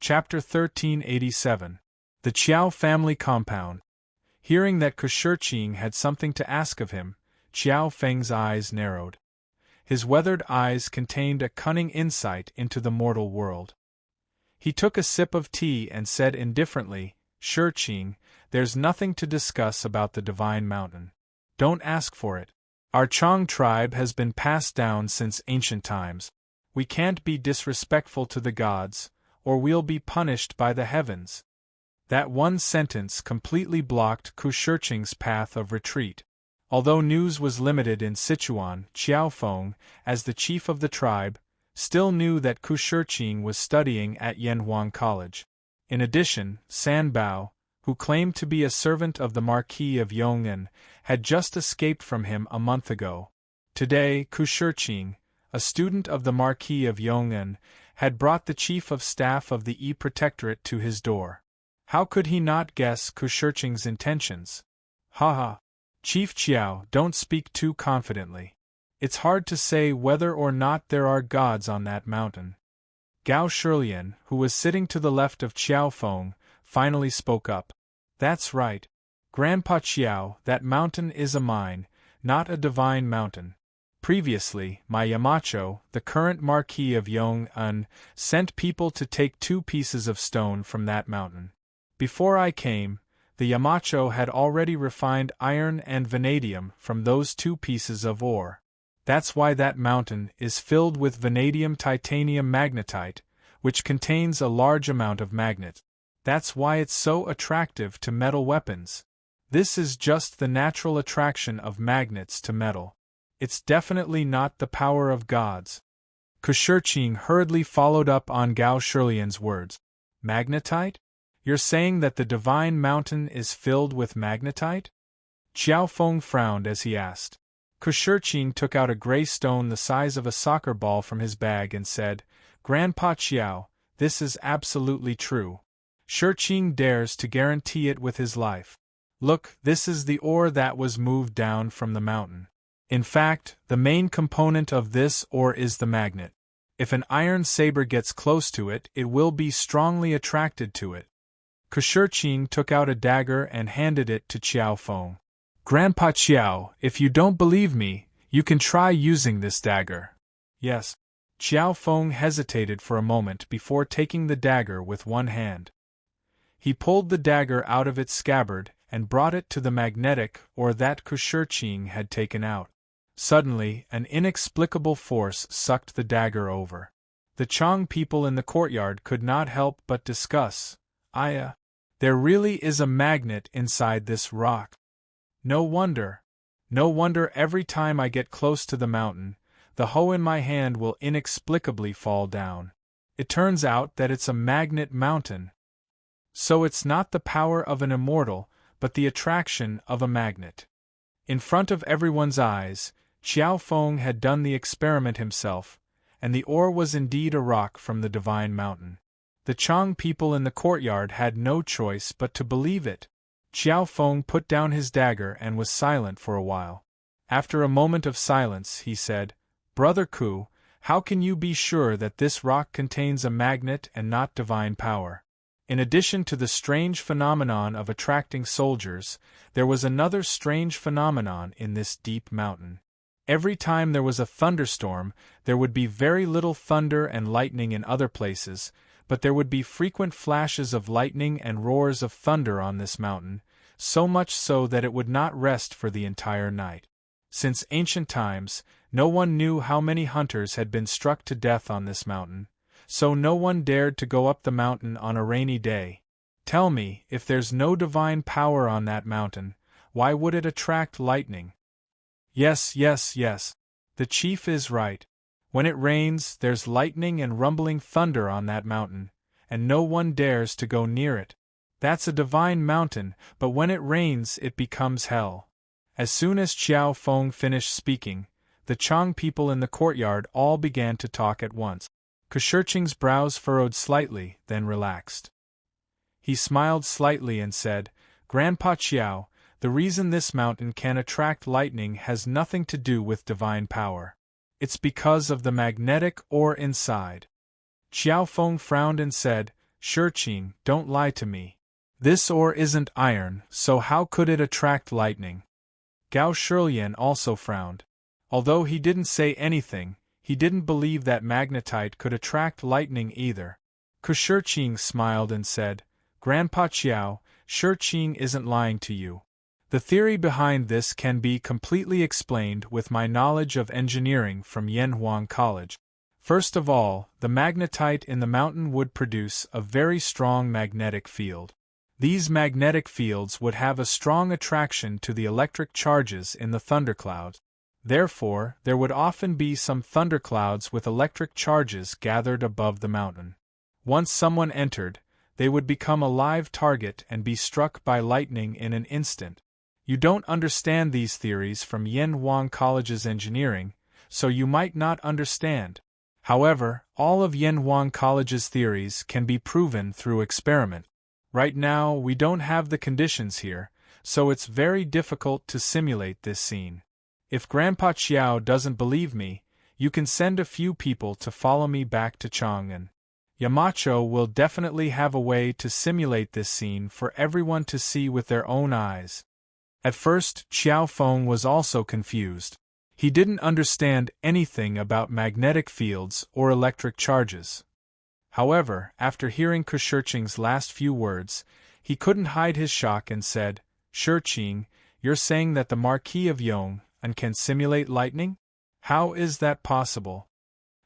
Chapter 1387. The Qiao Family Compound. Hearing that Kushurqing had something to ask of him, Qiao Feng's eyes narrowed. His weathered eyes contained a cunning insight into the mortal world. He took a sip of tea and said indifferently, "Shurqing, there's nothing to discuss about the Divine Mountain. Don't ask for it. Our Chang tribe has been passed down since ancient times. We can't be disrespectful to the gods, or we'll be punished by the heavens." That one sentence completely blocked Kushurqing's path of retreat. Although news was limited in Sichuan, Qiaofeng, as the chief of the tribe, still knew that Kushurqing was studying at Yanhuang College. In addition, San Bao, who claimed to be a servant of the Marquis of Yong'an, had just escaped from him a month ago. Today, Kushurqing, a student of the Marquis of Yong'an, had brought the chief of staff of the Protectorate to his door. How could he not guess Kushurqing's intentions? "Ha! Chief Qiao, don't speak too confidently. It's hard to say whether or not there are gods on that mountain." Gao Shilian, who was sitting to the left of Qiaofeng, finally spoke up. "That's right. Grandpa Qiao, that mountain is a mine, not a divine mountain. Previously, my Yamacho, the current Marquis of Yong'an, sent people to take 2 pieces of stone from that mountain. Before I came, the Yamacho had already refined iron and vanadium from those 2 pieces of ore. That's why that mountain is filled with vanadium titanium magnetite, which contains a large amount of magnet. That's why it's so attractive to metal weapons. This is just the natural attraction of magnets to metal. It's definitely not the power of gods." Kushurqing hurriedly followed up on Gao Shilian's words. "Magnetite? You're saying that the Divine Mountain is filled with magnetite?" Qiaofeng frowned as he asked. Kushurqing took out a gray stone the size of a soccer ball from his bag and said, "Grandpa Qiao, this is absolutely true. Shurqing dares to guarantee it with his life. Look, this is the ore that was moved down from the mountain. In fact, the main component of this ore is the magnet. If an iron saber gets close to it, it will be strongly attracted to it." Kushurqing took out a dagger and handed it to Qiaofeng. "Grandpa Qiao, if you don't believe me, you can try using this dagger." "Yes." Qiaofeng hesitated for a moment before taking the dagger with one hand. He pulled the dagger out of its scabbard and brought it to the magnetic ore that Kushurqing had taken out. Suddenly, an inexplicable force sucked the dagger over. The Chang people in the courtyard could not help but discuss, there really is a magnet inside this rock. No wonder every time I get close to the mountain, the hoe in my hand will inexplicably fall down. It turns out that it's a magnet mountain. So it's not the power of an immortal, but the attraction of a magnet." In front of everyone's eyes, Qiaofeng had done the experiment himself, and the ore was indeed a rock from the Divine Mountain. The Chang people in the courtyard had no choice but to believe it. Qiaofeng put down his dagger and was silent for a while. After a moment of silence, he said, "Brother Ku, how can you be sure that this rock contains a magnet and not divine power?" In addition to the strange phenomenon of attracting soldiers, there was another strange phenomenon in this deep mountain. Every time there was a thunderstorm, there would be very little thunder and lightning in other places, but there would be frequent flashes of lightning and roars of thunder on this mountain, so much so that it would not rest for the entire night. Since ancient times, no one knew how many hunters had been struck to death on this mountain, so no one dared to go up the mountain on a rainy day. Tell me, if there's no divine power on that mountain, why would it attract lightning? Yes. The chief is right. When it rains, there's lightning and rumbling thunder on that mountain, and no one dares to go near it. That's a divine mountain, but when it rains it becomes hell. As soon as Qiaofeng finished speaking, the Chang people in the courtyard all began to talk at once. Kushurqing's brows furrowed slightly, then relaxed. He smiled slightly and said, "Grandpa Qiao, the reason this mountain can attract lightning has nothing to do with divine power. It's because of the magnetic ore inside." Qiaofeng frowned and said, Shurqing, don't lie to me. This ore isn't iron, so how could it attract lightning? Gao Shilian also frowned. Although he didn't say anything, he didn't believe that magnetite could attract lightning either. Shurqing smiled and said, Grandpa Qiao, Shurqing isn't lying to you. The theory behind this can be completely explained with my knowledge of engineering from Yanhuang College. First of all, the magnetite in the mountain would produce a very strong magnetic field. These magnetic fields would have a strong attraction to the electric charges in the thunderclouds. Therefore, there would often be some thunderclouds with electric charges gathered above the mountain. Once someone entered, they would become a live target and be struck by lightning in an instant. You don't understand these theories from Yanhuang College's engineering, so you might not understand. However, all of Yanhuang College's theories can be proven through experiment. Right now, we don't have the conditions here, so it's very difficult to simulate this scene. If Grandpa Qiao doesn't believe me, you can send a few people to follow me back to Chang'an. Yamacho will definitely have a way to simulate this scene for everyone to see with their own eyes. At first, Qiao Feng was also confused. He didn't understand anything about magnetic fields or electric charges. However, after hearing Shurqing's last few words, he couldn't hide his shock and said, Shurqing, you're saying that the Marquis of Yong can simulate lightning? How is that possible?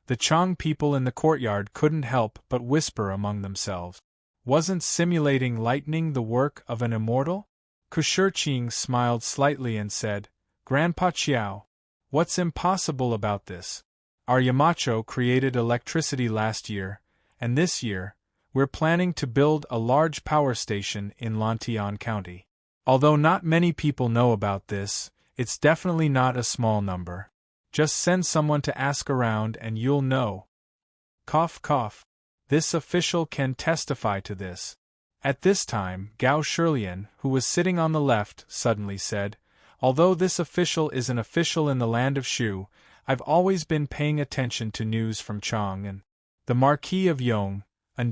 The Chang people in the courtyard couldn't help but whisper among themselves. Wasn't simulating lightning the work of an immortal? Shurqing smiled slightly and said, Grandpa Qiao, what's impossible about this? Our Yamacho created electricity last year, and this year, we're planning to build a large power station in Lantian County. Although not many people know about this, it's definitely not a small number. Just send someone to ask around and you'll know. Cough cough. This official can testify to this. At this time, Gao Shilian, who was sitting on the left, suddenly said, Although this official is an official in the land of Shu, I've always been paying attention to news from Chang'an. The Marquis of Yong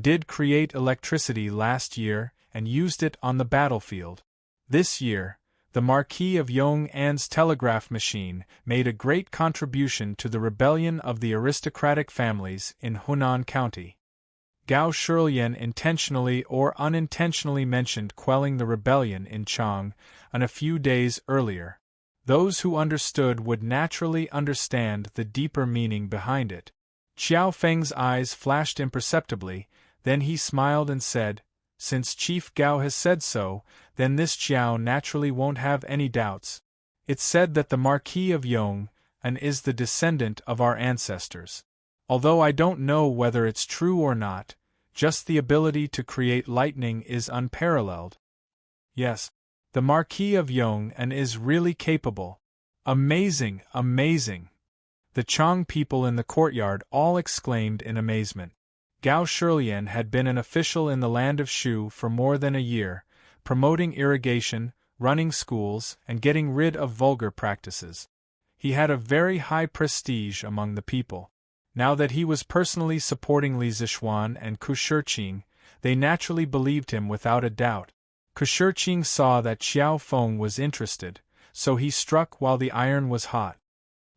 did create electricity last year and used it on the battlefield. This year, the Marquis of Yong'an's telegraph machine made a great contribution to the rebellion of the aristocratic families in Hunan County. Gao Shilian intentionally or unintentionally mentioned quelling the rebellion in Chang'an a few days earlier. Those who understood would naturally understand the deeper meaning behind it. Qiao Feng's eyes flashed imperceptibly, then he smiled and said, Since Chief Gao has said so, then this Qiao naturally won't have any doubts. It's said that the Marquis of Yong is the descendant of our ancestors. Although I don't know whether it's true or not, just the ability to create lightning is unparalleled. Yes, the Marquis of Yong is really capable. Amazing, amazing. The Chang people in the courtyard all exclaimed in amazement. Gao Shilian had been an official in the land of Shu for more than a year, promoting irrigation, running schools, and getting rid of vulgar practices. He had a very high prestige among the people. Now that he was personally supporting Li Zixuan and Shurqing, they naturally believed him without a doubt. Shurqing saw that Qiao Feng was interested, so he struck while the iron was hot.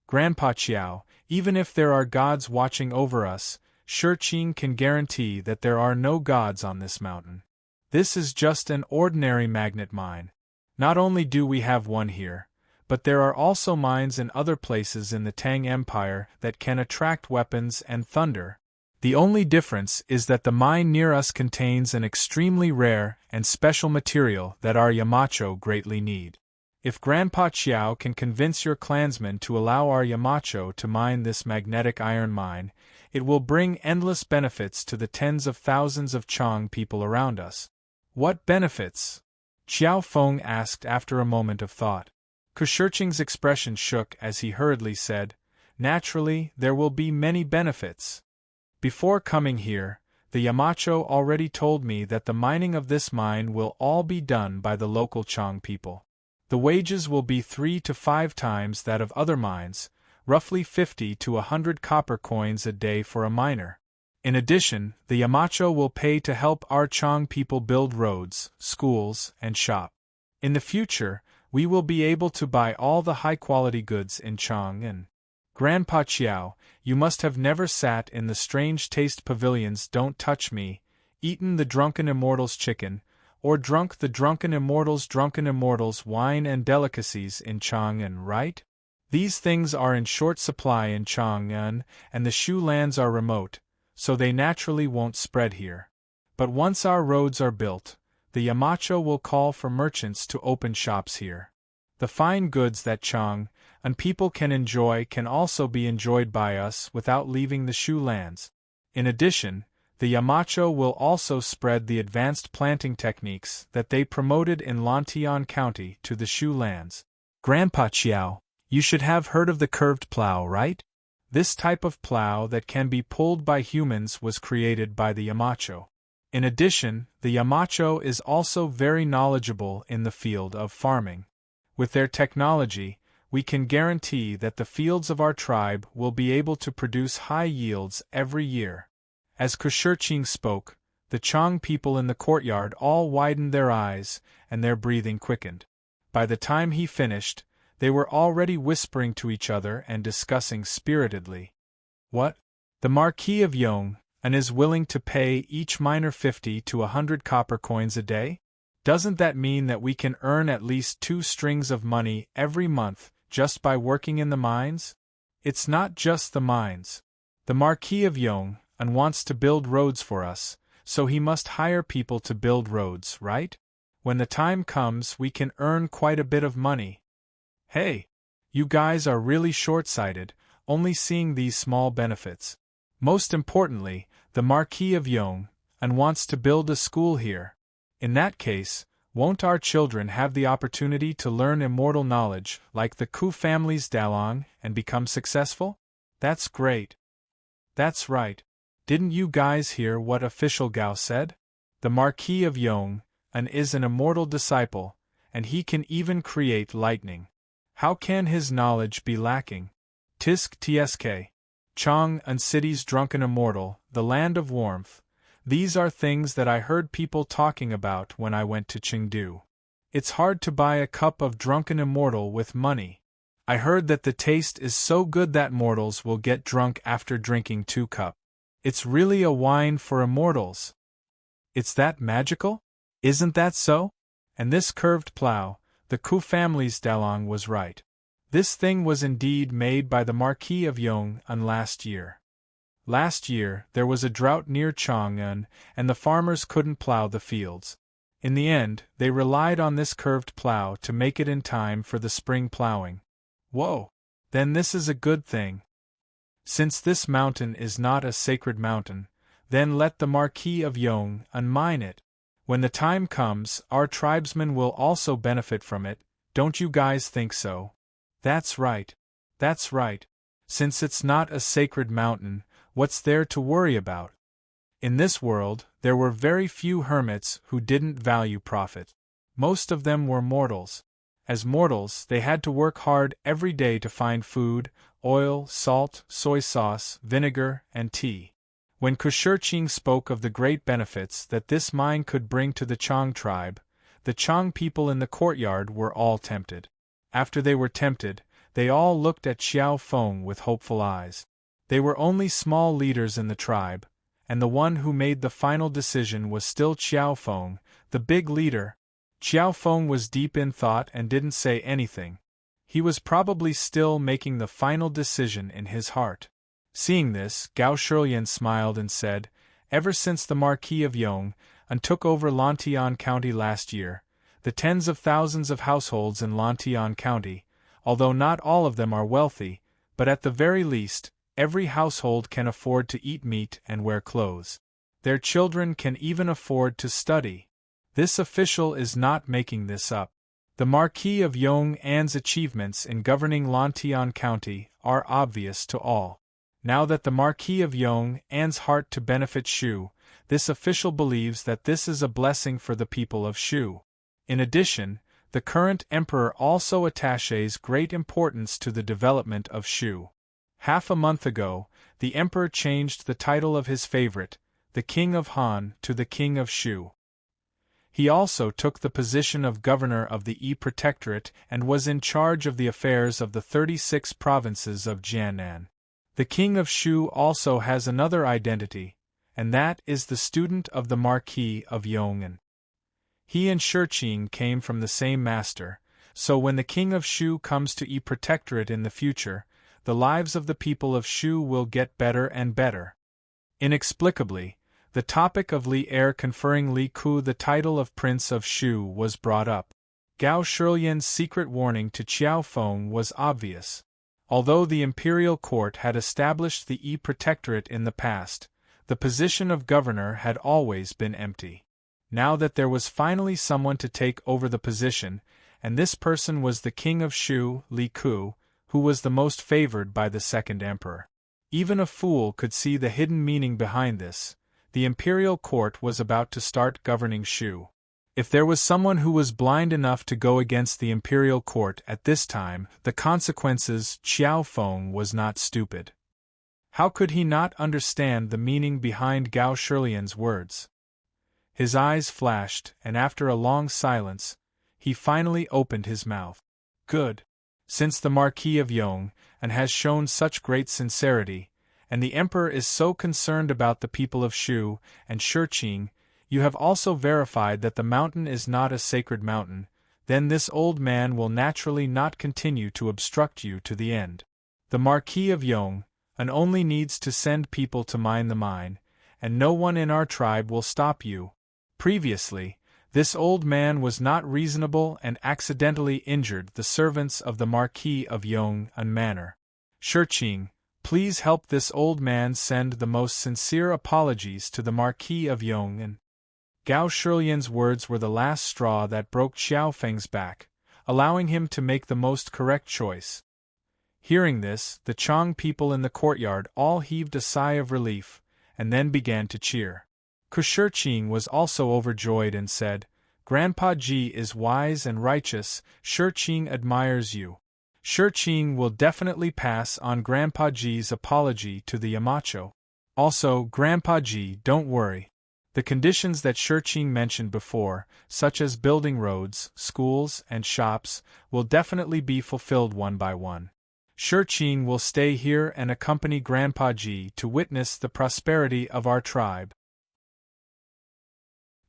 Grandpa Qiao, even if there are gods watching over us, Shurqing can guarantee that there are no gods on this mountain. This is just an ordinary magnet mine. Not only do we have one here, but there are also mines in other places in the Tang Empire that can attract weapons and thunder. The only difference is that the mine near us contains an extremely rare and special material that our Yamacho greatly need. If Grandpa Qiao can convince your clansmen to allow our Yamacho to mine this magnetic iron mine, it will bring endless benefits to the tens of thousands of Chang people around us. What benefits? Qiao Feng asked after a moment of thought. Shurqing's expression shook as he hurriedly said, Naturally, there will be many benefits. Before coming here, the Yamacho already told me that the mining of this mine will all be done by the local Chang people. The wages will be 3 to 5 times that of other mines, roughly 50 to 100 copper coins a day for a miner. In addition, the Yamacho will pay to help our Chang people build roads, schools, and shop. In the future, we will be able to buy all the high-quality goods in Chang'an. Grandpa Chiao, you must have never sat in the strange taste pavilions Don't Touch Me, eaten the drunken immortals' chicken, or drunk the drunken immortals' wine and delicacies in Chang'an, right? These things are in short supply in Chang'an, and the Shu lands are remote, so they naturally won't spread here. But once our roads are built, the Yamacho will call for merchants to open shops here. The fine goods that Chang'an people can enjoy can also be enjoyed by us without leaving the Shu lands. In addition, the Yamacho will also spread the advanced planting techniques that they promoted in Lantian County to the Shu lands. Grandpa Chiao, you should have heard of the curved plow, right? This type of plow that can be pulled by humans was created by the Yamacho. In addition, the Yamacho is also very knowledgeable in the field of farming. With their technology, we can guarantee that the fields of our tribe will be able to produce high yields every year. As Kushurching spoke, the Chang people in the courtyard all widened their eyes, and their breathing quickened. By the time he finished, they were already whispering to each other and discussing spiritedly. What? The Marquis of Yong'an is willing to pay each miner 50 to 100 copper coins a day? Doesn't that mean that we can earn at least 2 strings of money every month just by working in the mines? It's not just the mines. The Marquis of Yong'an wants to build roads for us, so he must hire people to build roads, right? When the time comes, we can earn quite a bit of money. Hey, you guys are really short-sighted, only seeing these small benefits. Most importantly, the Marquis of Yong'an wants to build a school here. In that case, won't our children have the opportunity to learn immortal knowledge like the Ku family's Dalong and become successful? That's great. That's right. Didn't you guys hear what official Gao said? The Marquis of Yong'an is an immortal disciple, and he can even create lightning. How can his knowledge be lacking? Tisk Tsk. Chang'an City's drunken immortal, the land of warmth. These are things that I heard people talking about when I went to Chengdu. It's hard to buy a cup of drunken immortal with money. I heard that the taste is so good that mortals will get drunk after drinking 2 cups. It's really a wine for immortals. It's that magical? Isn't that so? And this curved plow, the Ku family's Dalong was right. This thing was indeed made by the Marquis of Yong'an last year. Last year, there was a drought near Chang'an, and the farmers couldn't plow the fields. In the end, they relied on this curved plow to make it in time for the spring plowing. Whoa! Then this is a good thing. Since this mountain is not a sacred mountain, then let the Marquis of Yong'an mine it. When the time comes, our tribesmen will also benefit from it, don't you guys think so? That's right. That's right. Since it's not a sacred mountain, what's there to worry about? In this world, there were very few hermits who didn't value profit. Most of them were mortals. As mortals, they had to work hard every day to find food, oil, salt, soy sauce, vinegar, and tea. When Kushurching spoke of the great benefits that this mine could bring to the Chang tribe, the Chang people in the courtyard were all tempted. After they were tempted, they all looked at Xiao Feng with hopeful eyes. They were only small leaders in the tribe, and the one who made the final decision was still Xiao Feng, the big leader. Xiao Feng was deep in thought and didn't say anything. He was probably still making the final decision in his heart. Seeing this, Gao Shirlian smiled and said, "Ever since the Marquis of Yong'an took over Lantian County last year, the tens of thousands of households in Lantian County, although not all of them are wealthy, but at the very least, every household can afford to eat meat and wear clothes. Their children can even afford to study. This official is not making this up. The Marquis of Yong'an's achievements in governing Lantian County are obvious to all. Now that the Marquis of Yong'an's heart to benefit Shu, this official believes that this is a blessing for the people of Shu. In addition, the current emperor also attaches great importance to the development of Shu. Half a month ago, the emperor changed the title of his favorite, the King of Han, to the King of Shu. He also took the position of governor of the Yi Protectorate and was in charge of the affairs of the 36 provinces of Jiannan. The King of Shu also has another identity, and that is the student of the Marquis of Yong'an. He and Shurqing came from the same master, so when the King of Shu comes to Yi Protectorate in the future, the lives of the people of Shu will get better and better. Inexplicably, the topic of Li Er conferring Li Ku the title of Prince of Shu was brought up. Gao Shilian's secret warning to Qiao Feng was obvious. Although the imperial court had established the Yi Protectorate in the past, the position of governor had always been empty. Now that there was finally someone to take over the position, and this person was the King of Shu, Li Ku, who was the most favored by the second emperor. Even a fool could see the hidden meaning behind this. The imperial court was about to start governing Shu. If there was someone who was blind enough to go against the imperial court at this time, the consequences. Qiao Feng was not stupid. How could he not understand the meaning behind Gao Shilian's words? His eyes flashed, and after a long silence, he finally opened his mouth. Good. Since the Marquis of Yong, and has shown such great sincerity, and the Emperor is so concerned about the people of Shu and Shurqing, you have also verified that the mountain is not a sacred mountain, then this old man will naturally not continue to obstruct you to the end. The Marquis of Yong only needs to send people to mine the mine, and no one in our tribe will stop you. Previously, this old man was not reasonable and accidentally injured the servants of the Marquis of Yong manner. Shurqing, please help this old man send the most sincere apologies to the Marquis of Yong. Gao Shilian's words were the last straw that broke Qiao Feng's back, allowing him to make the most correct choice. Hearing this, the Chang people in the courtyard all heaved a sigh of relief, and then began to cheer. Shurqing was also overjoyed and said, Grandpa Ji is wise and righteous, Shurqing admires you. Shurqing will definitely pass on Grandpa Ji's apology to the Yamacho. Also, Grandpa Ji, don't worry. The conditions that Shurqing mentioned before, such as building roads, schools, and shops, will definitely be fulfilled one by one. Shurqing will stay here and accompany Grandpa Ji to witness the prosperity of our tribe.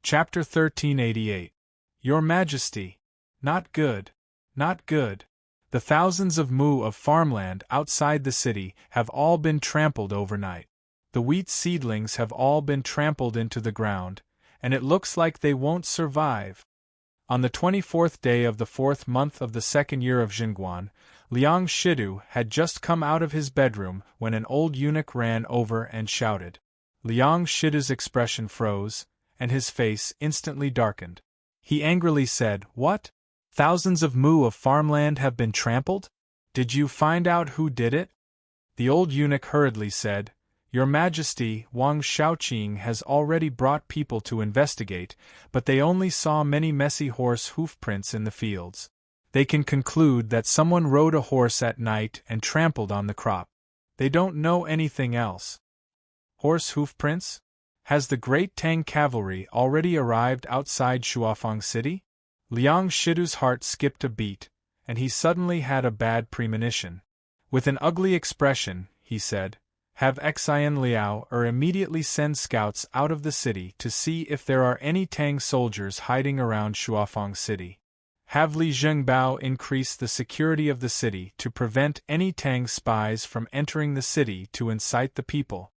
Chapter 1388. Your Majesty. Not good. Not good. The thousands of mu of farmland outside the city have all been trampled overnight. The wheat seedlings have all been trampled into the ground, and it looks like they won't survive. On the 24th day of the 4th month of the 2nd year of Jingguan, Liang Shidu had just come out of his bedroom when an old eunuch ran over and shouted. Liang Shidu's expression froze, and his face instantly darkened. He angrily said, What? Thousands of mu of farmland have been trampled? Did you find out who did it? The old eunuch hurriedly said, Your Majesty, Wang Shaoqing has already brought people to investigate, but they only saw many messy horse hoofprints in the fields. They can conclude that someone rode a horse at night and trampled on the crop. They don't know anything else. Horse hoofprints? Has the great Tang cavalry already arrived outside Shuafang City? Liang Shidu's heart skipped a beat, and he suddenly had a bad premonition. With an ugly expression, he said, Have Xian Liao immediately send scouts out of the city to see if there are any Tang soldiers hiding around Shuafang City. Have Li Zhengbao increase the security of the city to prevent any Tang spies from entering the city to incite the people.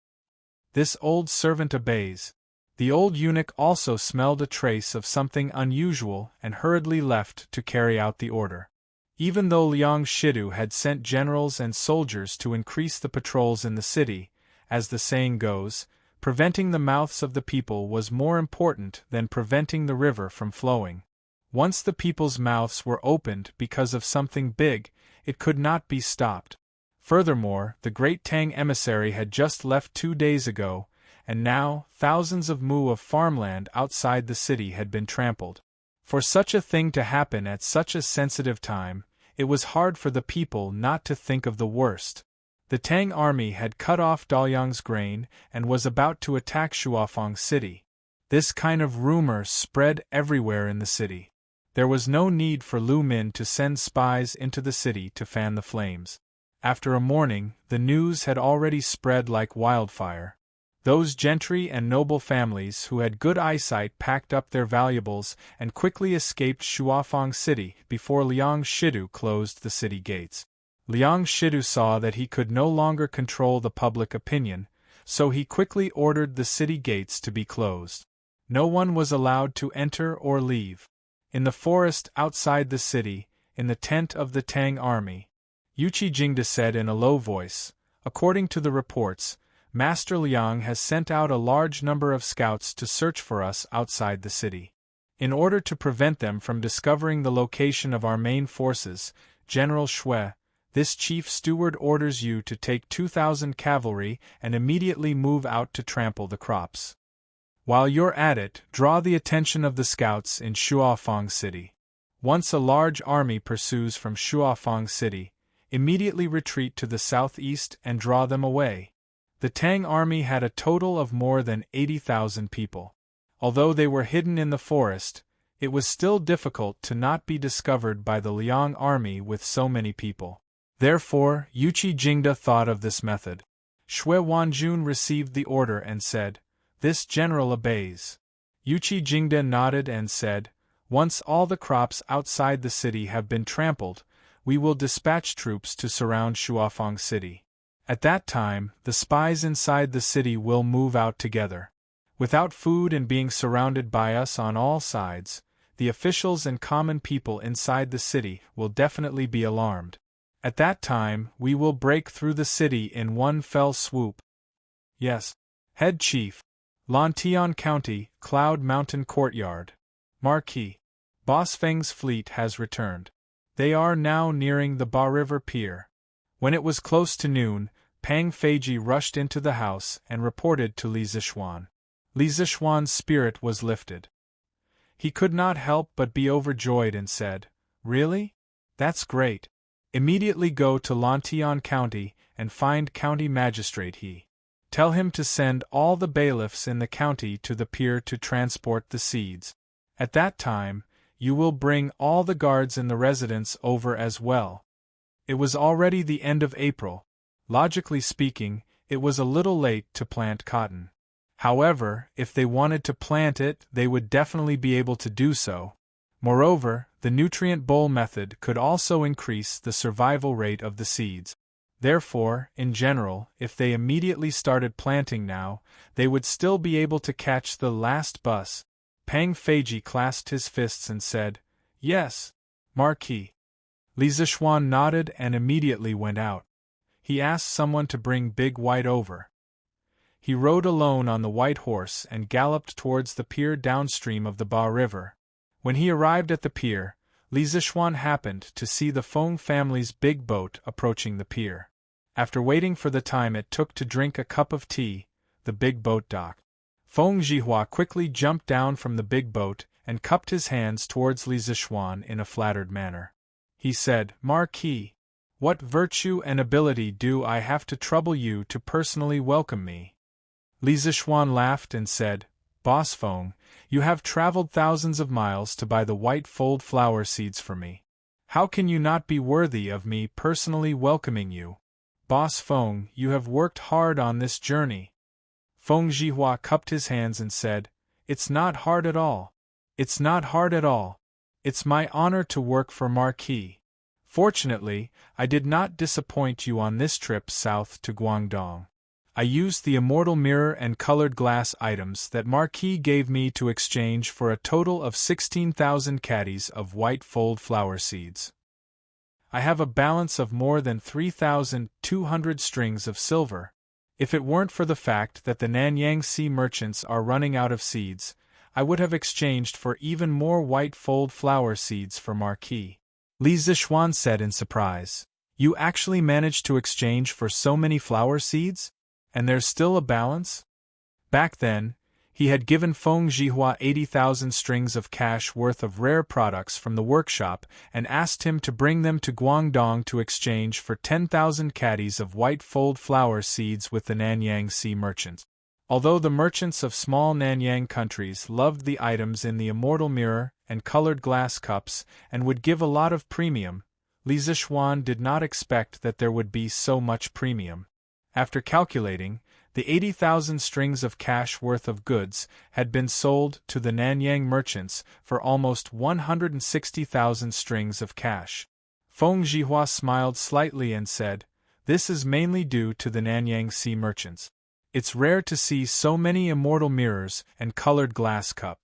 This old servant obeys. The old eunuch also smelled a trace of something unusual and hurriedly left to carry out the order. Even though Liang Shidu had sent generals and soldiers to increase the patrols in the city, as the saying goes, preventing the mouths of the people was more important than preventing the river from flowing. Once the people's mouths were opened because of something big, it could not be stopped. Furthermore, the great Tang emissary had just left 2 days ago, and now thousands of mu of farmland outside the city had been trampled. For such a thing to happen at such a sensitive time, it was hard for the people not to think of the worst. The Tang army had cut off Daoyang's grain and was about to attack Shuafang City. This kind of rumor spread everywhere in the city. There was no need for Lu Min to send spies into the city to fan the flames. After a morning, the news had already spread like wildfire. Those gentry and noble families who had good eyesight packed up their valuables and quickly escaped Shuafang City before Liang Shidu closed the city gates. Liang Shidu saw that he could no longer control the public opinion, so he quickly ordered the city gates to be closed. No one was allowed to enter or leave. In the forest outside the city, in the tent of the Tang army, Yuqi Jingda said in a low voice, "According to the reports, Master Liang has sent out a large number of scouts to search for us outside the city. In order to prevent them from discovering the location of our main forces, General Shui, this chief steward orders you to take 2,000 cavalry and immediately move out to trample the crops. While you're at it, draw the attention of the scouts in Shuafang City. Once a large army pursues from Shuafang City, immediately retreat to the southeast and draw them away." The Tang army had a total of more than 80,000 people. Although they were hidden in the forest, it was still difficult to not be discovered by the Liang army with so many people. Therefore, Yuqi Jingda thought of this method. Shui Wanjun received the order and said, "This general obeys." Yuqi Jingda nodded and said, "Once all the crops outside the city have been trampled, we will dispatch troops to surround Shuafang City. At that time, the spies inside the city will move out together. Without food and being surrounded by us on all sides, the officials and common people inside the city will definitely be alarmed. At that time, we will break through the city in one fell swoop." "Yes, Head Chief. Lantian County, Cloud Mountain Courtyard. Marquis. Boss Feng's fleet has returned. They are now nearing the Ba River Pier." When it was close to noon, Pang Feiji rushed into the house and reported to Li Zishuan. Li Zishuan's spirit was lifted. He could not help but be overjoyed and said, "Really? That's great. Immediately go to Lantian County and find County Magistrate He. Tell him to send all the bailiffs in the county to the pier to transport the seeds. At that time, you will bring all the guards in the residence over as well." It was already the end of April. Logically speaking, it was a little late to plant cotton. However, if they wanted to plant it, they would definitely be able to do so. Moreover, the nutrient bowl method could also increase the survival rate of the seeds. Therefore, in general, if they immediately started planting now, they would still be able to catch the last bus. Pang Feiji clasped his fists and said, "Yes, Marquis." Li Zishuan nodded and immediately went out. He asked someone to bring Big White over. He rode alone on the white horse and galloped towards the pier downstream of the Ba River. When he arrived at the pier, Li Zishuan happened to see the Feng family's big boat approaching the pier. After waiting for the time it took to drink a cup of tea, the big boat docked. Feng Zhihua quickly jumped down from the big boat and cupped his hands towards Li Zishuan in a flattered manner. He said, "Marquis, what virtue and ability do I have to trouble you to personally welcome me?" Li Zishuan laughed and said, "Boss Feng, you have traveled thousands of miles to buy the white fold flower seeds for me. How can you not be worthy of me personally welcoming you? Boss Feng, you have worked hard on this journey." Feng Zhihua cupped his hands and said, "It's not hard at all. It's not hard at all. It's my honor to work for Marquis. Fortunately, I did not disappoint you on this trip south to Guangdong. I used the immortal mirror and colored glass items that Marquis gave me to exchange for a total of 16,000 caddies of white fold flower seeds. I have a balance of more than 3,200 strings of silver. If it weren't for the fact that the Nanyang Sea merchants are running out of seeds, I would have exchanged for even more white fold flower seeds for Marquis." Li Zishuan said in surprise, "You actually managed to exchange for so many flower seeds? And there's still a balance?" Back then, He had given Feng Zhihua 80,000 strings of cash worth of rare products from the workshop and asked him to bring them to Guangdong to exchange for 10,000 caddies of white fold flower seeds with the Nanyang Sea merchants. Although the merchants of small Nanyang countries loved the items in the immortal mirror and colored glass cups and would give a lot of premium, Li Zishuan did not expect that there would be so much premium. After calculating, the 80,000 strings of cash worth of goods had been sold to the Nanyang merchants for almost 160,000 strings of cash. Feng Zhihua smiled slightly and said, "This is mainly due to the Nanyang Sea merchants. It's rare to see so many immortal mirrors and colored glass cup.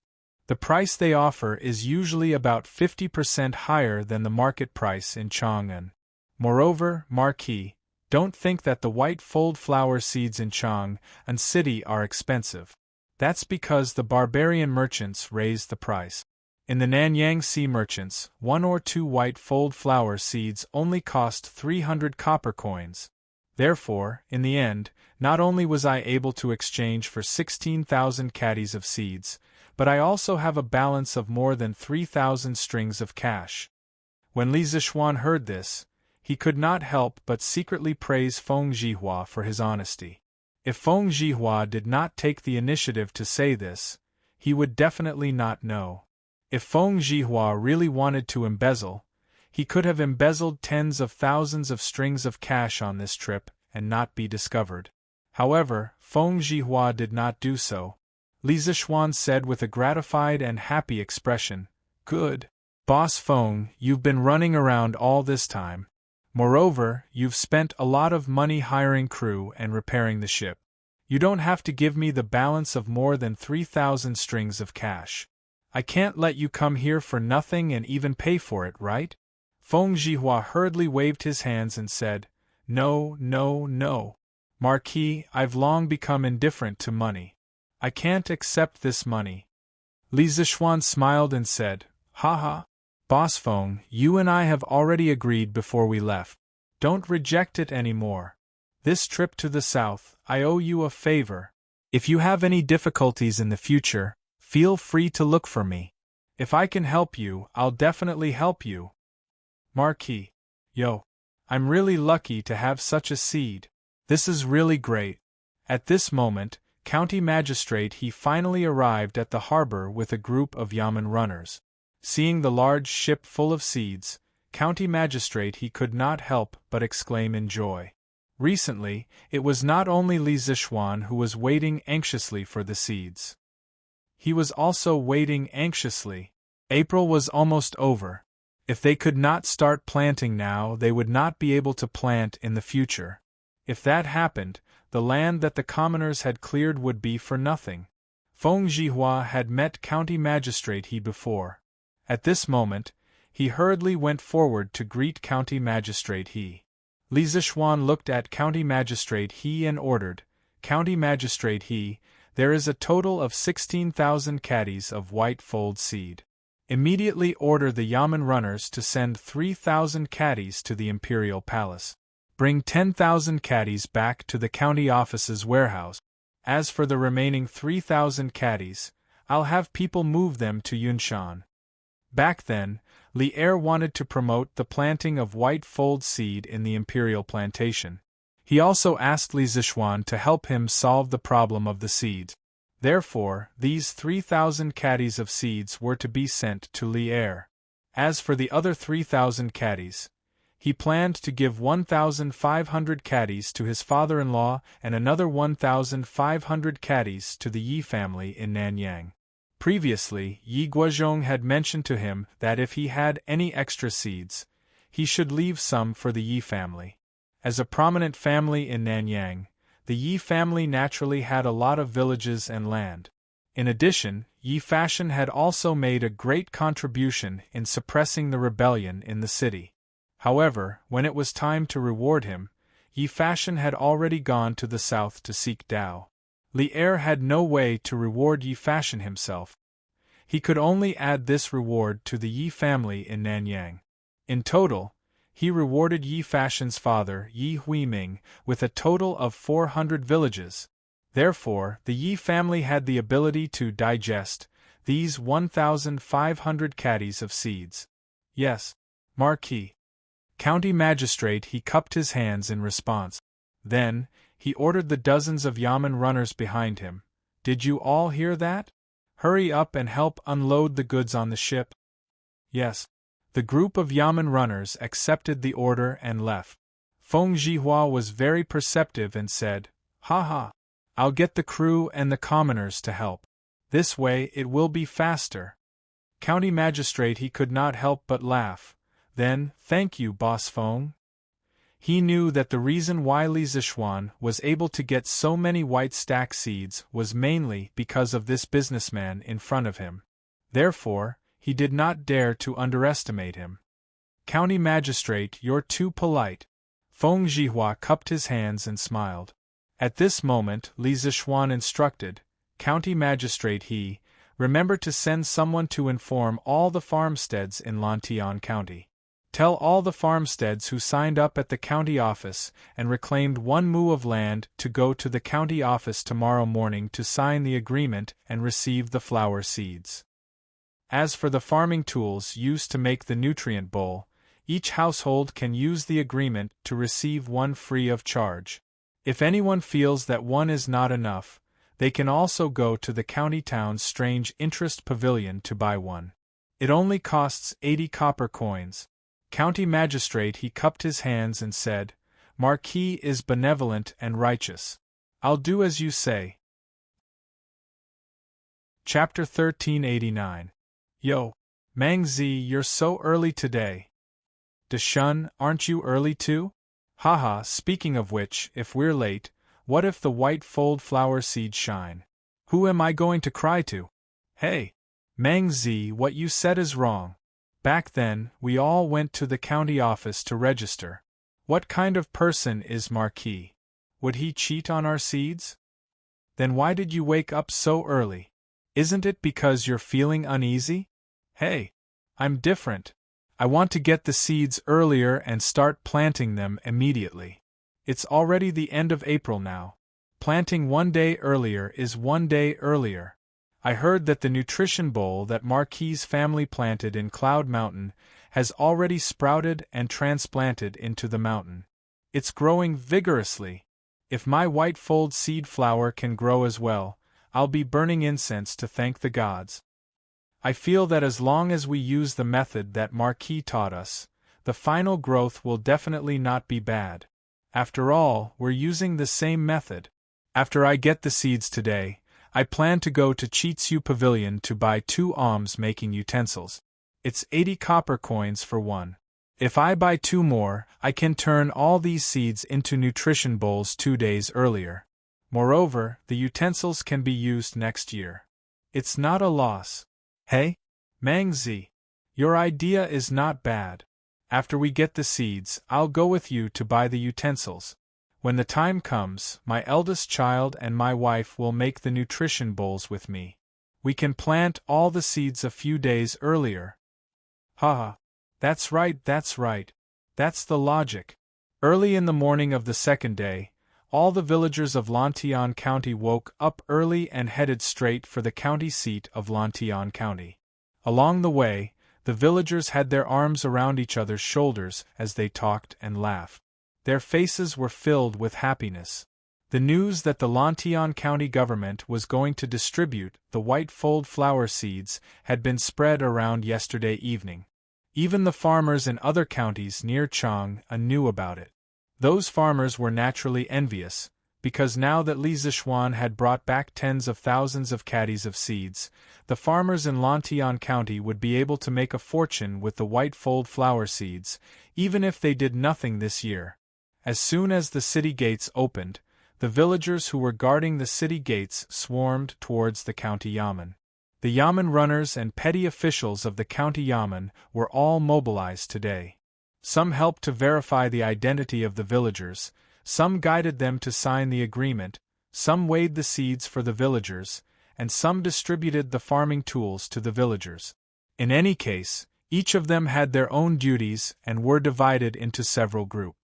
The price they offer is usually about 50% higher than the market price in Chang'an. Moreover, Marquis, don't think that the white fold flower seeds in Chang'an City are expensive. That's because the barbarian merchants raised the price. In the Nanyang Sea merchants, 1 or 2 white fold flower seeds only cost 300 copper coins. Therefore, in the end, not only was I able to exchange for 16,000 caddies of seeds, but I also have a balance of more than 3,000 strings of cash." When Li Zishuan heard this, he could not help but secretly praise Feng Zhihua for his honesty. If Feng Zhihua did not take the initiative to say this, he would definitely not know. If Feng Zhihua really wanted to embezzle, he could have embezzled tens of thousands of strings of cash on this trip and not be discovered. However, Feng Zhihua did not do so. Li Zishuan said with a gratified and happy expression, "Good. Boss Feng, you've been running around all this time. Moreover, you've spent a lot of money hiring crew and repairing the ship. You don't have to give me the balance of more than 3,000 strings of cash. I can't let you come here for nothing and even pay for it, right?" Feng Zhihua hurriedly waved his hands and said, "No, no, no. Marquis, I've long become indifferent to money. I can't accept this money." Li Zishuan smiled and said, "Haha. Boss Feng, you and I have already agreed before we left. Don't reject it anymore. This trip to the south, I owe you a favor. If you have any difficulties in the future, feel free to look for me. If I can help you, I'll definitely help you." Marquis. Yo. I'm really lucky to have such a seed. This is really great. At this moment, County Magistrate he finally arrived at the harbor with a group of yamen runners. Seeing the large ship full of seeds, County Magistrate he could not help but exclaim in joy. Recently, it was not only Li Zishuan who was waiting anxiously for the seeds. He was also waiting anxiously. April was almost over. If they could not start planting now, they would not be able to plant in the future. If that happened, the land that the commoners had cleared would be for nothing. Feng Zhihua had met County Magistrate he before. At this moment, he hurriedly went forward to greet County Magistrate he. Li Zishuan looked at County Magistrate he and ordered, "County Magistrate he, there is a total of 16,000 caddies of white fold seed. Immediately order the yamen runners to send 3,000 caddies to the Imperial Palace. Bring 10,000 caddies back to the county office's warehouse. As for the remaining 3,000 caddies, I'll have people move them to Yunshan." Back then, Li Er wanted to promote the planting of white fold seed in the imperial plantation. He also asked Li Zishuan to help him solve the problem of the seeds. Therefore, these 3,000 caddies of seeds were to be sent to Li Er. As for the other 3,000 caddies, he planned to give 1,500 caddies to his father-in-law and another 1,500 caddies to the Yi family in Nanyang. Previously, Yi Guozhong had mentioned to him that if he had any extra seeds, he should leave some for the Yi family. As a prominent family in Nanyang, the Yi family naturally had a lot of villages and land. In addition, Yi Fashion had also made a great contribution in suppressing the rebellion in the city. However, when it was time to reward him, Yi Fashion had already gone to the south to seek Dao. Li Er had no way to reward Yi Fashion himself. He could only add this reward to the Yi family in Nanyang. In total, he rewarded Yi Fashion's father, Yi Huiming, with a total of 400 villages. Therefore, the Yi family had the ability to digest these 1,500 caddies of seeds. Yes, Marquis. County Magistrate, he cupped his hands in response. Then, he ordered the dozens of yamen runners behind him. Did you all hear that? Hurry up and help unload the goods on the ship. Yes. The group of yamen runners accepted the order and left. Feng Zhihua was very perceptive and said, "Ha ha. I'll get the crew and the commoners to help. This way it will be faster." County Magistrate, he could not help but laugh. Then, "Thank you, Boss Feng." He knew that the reason why Li Zishuan was able to get so many white stack seeds was mainly because of this businessman in front of him. Therefore, he did not dare to underestimate him. "County Magistrate, you're too polite." Feng Zhihua cupped his hands and smiled. At this moment, Li Zishuan instructed, "County Magistrate, remember to send someone to inform all the farmsteads in Lantian County. Tell all the farmsteads who signed up at the county office and reclaimed 1 mu of land to go to the county office tomorrow morning to sign the agreement and receive the flower seeds. As for the farming tools used to make the nutrient bowl, each household can use the agreement to receive 1 free of charge. If anyone feels that 1 is not enough, they can also go to the county town's strange interest pavilion to buy 1. It only costs 80 copper coins. County Magistrate, he cupped his hands and said, "Marquis is benevolent and righteous. I'll do as you say." Chapter 1389. Yo, Mang Zi, you're so early today. Deshun, aren't you early too? Haha, speaking of which, if we're late, what if the white fold flower seeds shine? Who am I going to cry to? Hey! Mang Zi, what you said is wrong. Back then, we all went to the county office to register. What kind of person is Marquis? Would he cheat on our seeds? Then why did you wake up so early? Isn't it because you're feeling uneasy? Hey! I'm different. I want to get the seeds earlier and start planting them immediately. It's already the end of April now. Planting 1 day earlier is 1 day earlier. I heard that the nutrition bowl that Marquis' family planted in Cloud Mountain has already sprouted and transplanted into the mountain. It's growing vigorously. If my white fold seed flower can grow as well, I'll be burning incense to thank the gods. I feel that as long as we use the method that Marquis taught us, the final growth will definitely not be bad. After all, we're using the same method. After I get the seeds today, I plan to go to Chitsu Pavilion to buy 2 alms-making utensils. It's 80 copper coins for 1. If I buy 2 more, I can turn all these seeds into nutrition bowls 2 days earlier. Moreover, the utensils can be used next year. It's not a loss. Hey? Mang Zi, your idea is not bad. After we get the seeds, I'll go with you to buy the utensils. When the time comes, my eldest child and my wife will make the nutrition bowls with me. We can plant all the seeds a few days earlier. Haha. That's right, that's right. That's the logic. Early in the morning of the 2nd day, all the villagers of Lantian County woke up early and headed straight for the county seat of Lantian County. Along the way, the villagers had their arms around each other's shoulders as they talked and laughed. Their faces were filled with happiness. The news that the Lantian County government was going to distribute the white fold flower seeds had been spread around yesterday evening. Even the farmers in other counties near Chang knew about it. Those farmers were naturally envious, because now that Li Zishuan had brought back tens of thousands of caddies of seeds, the farmers in Lantian County would be able to make a fortune with the white fold flower seeds, even if they did nothing this year. As soon as the city gates opened, the villagers who were guarding the city gates swarmed towards the county yamen. The yamen runners and petty officials of the county yamen were all mobilized today. Some helped to verify the identity of the villagers, some guided them to sign the agreement, some weighed the seeds for the villagers, and some distributed the farming tools to the villagers. In any case, each of them had their own duties and were divided into several groups.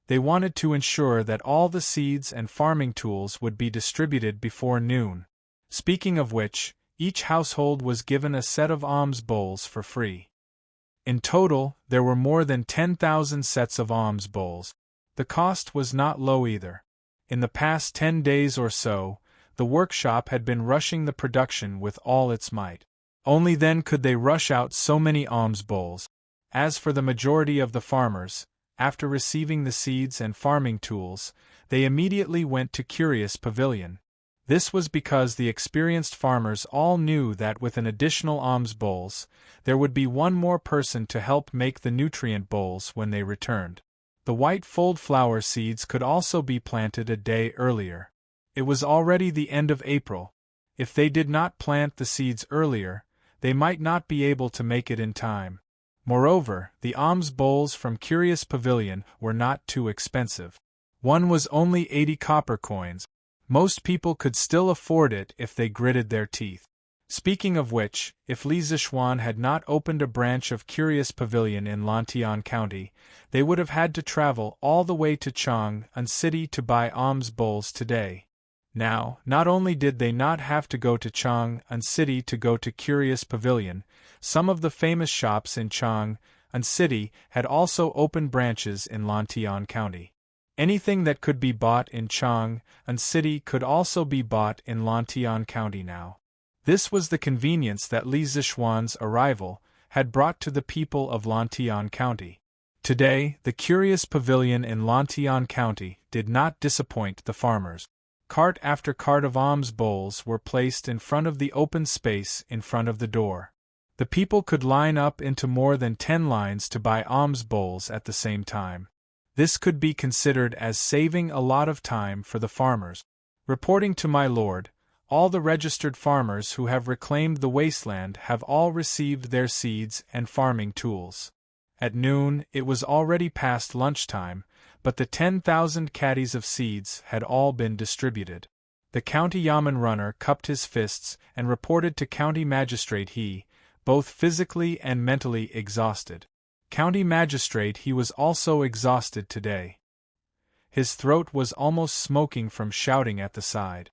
They wanted to ensure that all the seeds and farming tools would be distributed before noon. Speaking of which, each household was given a set of alms bowls for free. In total, there were more than 10,000 sets of alms bowls. The cost was not low either. In the past 10 days or so, the workshop had been rushing the production with all its might. Only then could they rush out so many alms bowls. As for the majority of the farmers, after receiving the seeds and farming tools, they immediately went to Curious Pavilion. This was because the experienced farmers all knew that with an additional alms bowls, there would be one more person to help make the nutrient bowls when they returned. The white fold flower seeds could also be planted a day earlier. It was already the end of April. If they did not plant the seeds earlier, they might not be able to make it in time. Moreover, the alms bowls from Curious Pavilion were not too expensive. One was only 80 copper coins. Most people could still afford it if they gritted their teeth. Speaking of which, if Li Zixuan had not opened a branch of Curious Pavilion in Lantian County, they would have had to travel all the way to Chang'an City to buy alms bowls today. Now, not only did they not have to go to Chang'an City to go to Curious Pavilion, some of the famous shops in Chang'an City had also opened branches in Lantian County. Anything that could be bought in Chang'an City could also be bought in Lantian County now. This was the convenience that Li Zixuan's arrival had brought to the people of Lantian County. Today, the Curious Pavilion in Lantian County did not disappoint the farmers. Cart after cart of alms bowls were placed in front of the open space in front of the door. The people could line up into more than 10 lines to buy alms bowls at the same time. This could be considered as saving a lot of time for the farmers. Reporting to my lord, all the registered farmers who have reclaimed the wasteland have all received their seeds and farming tools. At noon, it was already past lunchtime, but the 10,000 caddies of seeds had all been distributed. The county yamen runner cupped his fists and reported to county magistrate he, both physically and mentally exhausted. County magistrate he was also exhausted today. His throat was almost smoking from shouting at the side.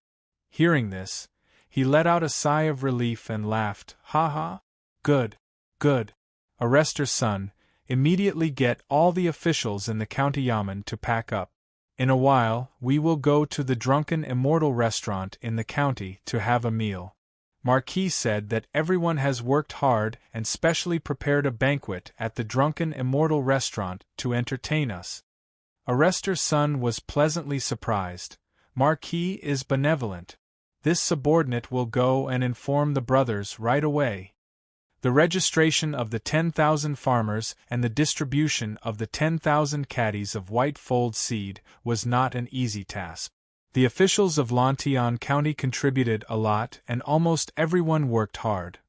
Hearing this, he let out a sigh of relief and laughed, "Ha ha! Good, good. Arrester's son, immediately get all the officials in the county yamen to pack up. In a while, we will go to the Drunken Immortal restaurant in the county to have a meal. Marquis said that everyone has worked hard and specially prepared a banquet at the Drunken Immortal restaurant to entertain us." Arrester's son was pleasantly surprised. Marquis is benevolent. This subordinate will go and inform the brothers right away. The registration of the 10,000 farmers and the distribution of the 10,000 caddies of white fold seed was not an easy task. The officials of Lantian County contributed a lot and almost everyone worked hard.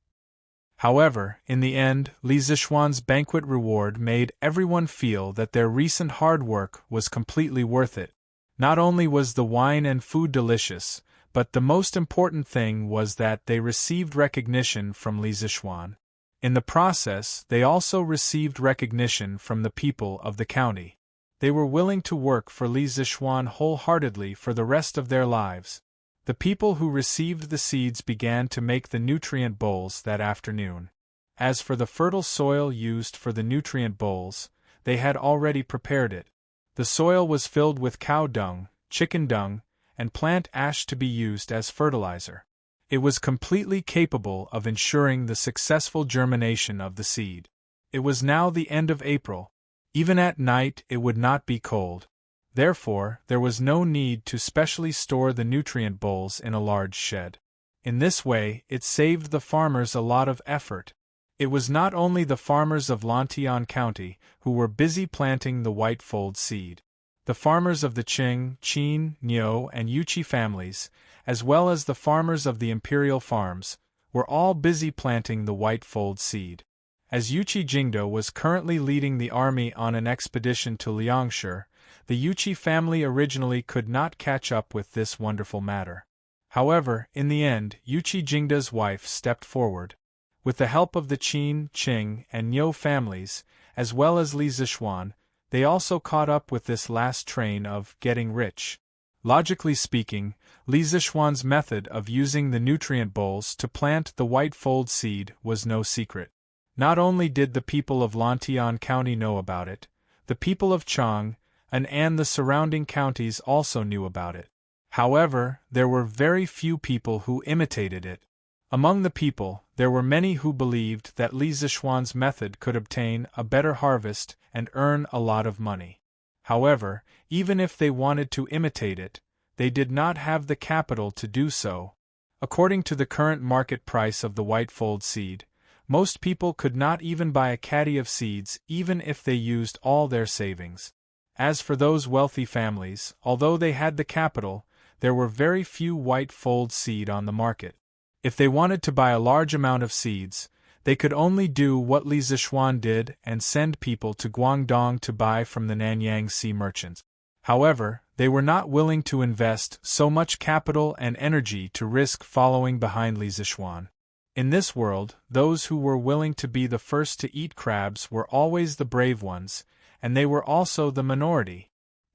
However, in the end, Li Zixuan's banquet reward made everyone feel that their recent hard work was completely worth it. Not only was the wine and food delicious, but the most important thing was that they received recognition from Li Zixuan. In the process, they also received recognition from the people of the county. They were willing to work for Li Zixuan wholeheartedly for the rest of their lives. The people who received the seeds began to make the nutrient bowls that afternoon. As for the fertile soil used for the nutrient bowls, they had already prepared it. The soil was filled with cow dung, chicken dung, and plant ash to be used as fertilizer. It was completely capable of ensuring the successful germination of the seed. It was now the end of April. Even at night it would not be cold. Therefore, there was no need to specially store the nutrient bowls in a large shed. In this way, it saved the farmers a lot of effort. It was not only the farmers of Lantian County who were busy planting the white fold seed. The farmers of the Qing, Qin, Niu, and Yuchi families, as well as the farmers of the imperial farms, were all busy planting the white fold seed. As Yuchi Jingdo was currently leading the army on an expedition to Liangshi, the Yuchi family originally could not catch up with this wonderful matter. However, in the end, Yuchi Jingda's wife stepped forward. With the help of the Qin, Qing, and Niu families, as well as Li Zixuan, they also caught up with this last train of getting rich. Logically speaking, Li Zishuan's method of using the nutrient bowls to plant the white fold seed was no secret. Not only did the people of Lantian County know about it, the people of Chang and the surrounding counties also knew about it. However, there were very few people who imitated it. Among the people, there were many who believed that Li Zishuan's method could obtain a better harvest and earn a lot of money. However, even if they wanted to imitate it, they did not have the capital to do so. According to the current market price of the white fold seed, most people could not even buy a caddy of seeds even if they used all their savings. As for those wealthy families, although they had the capital, there were very few white fold seed on the market. If they wanted to buy a large amount of seeds, they could only do what Li Zishuan did and send people to Guangdong to buy from the Nanyang Sea merchants. However, they were not willing to invest so much capital and energy to risk following behind Li Zishuan. In this world, those who were willing to be the first to eat crabs were always the brave ones, and they were also the minority.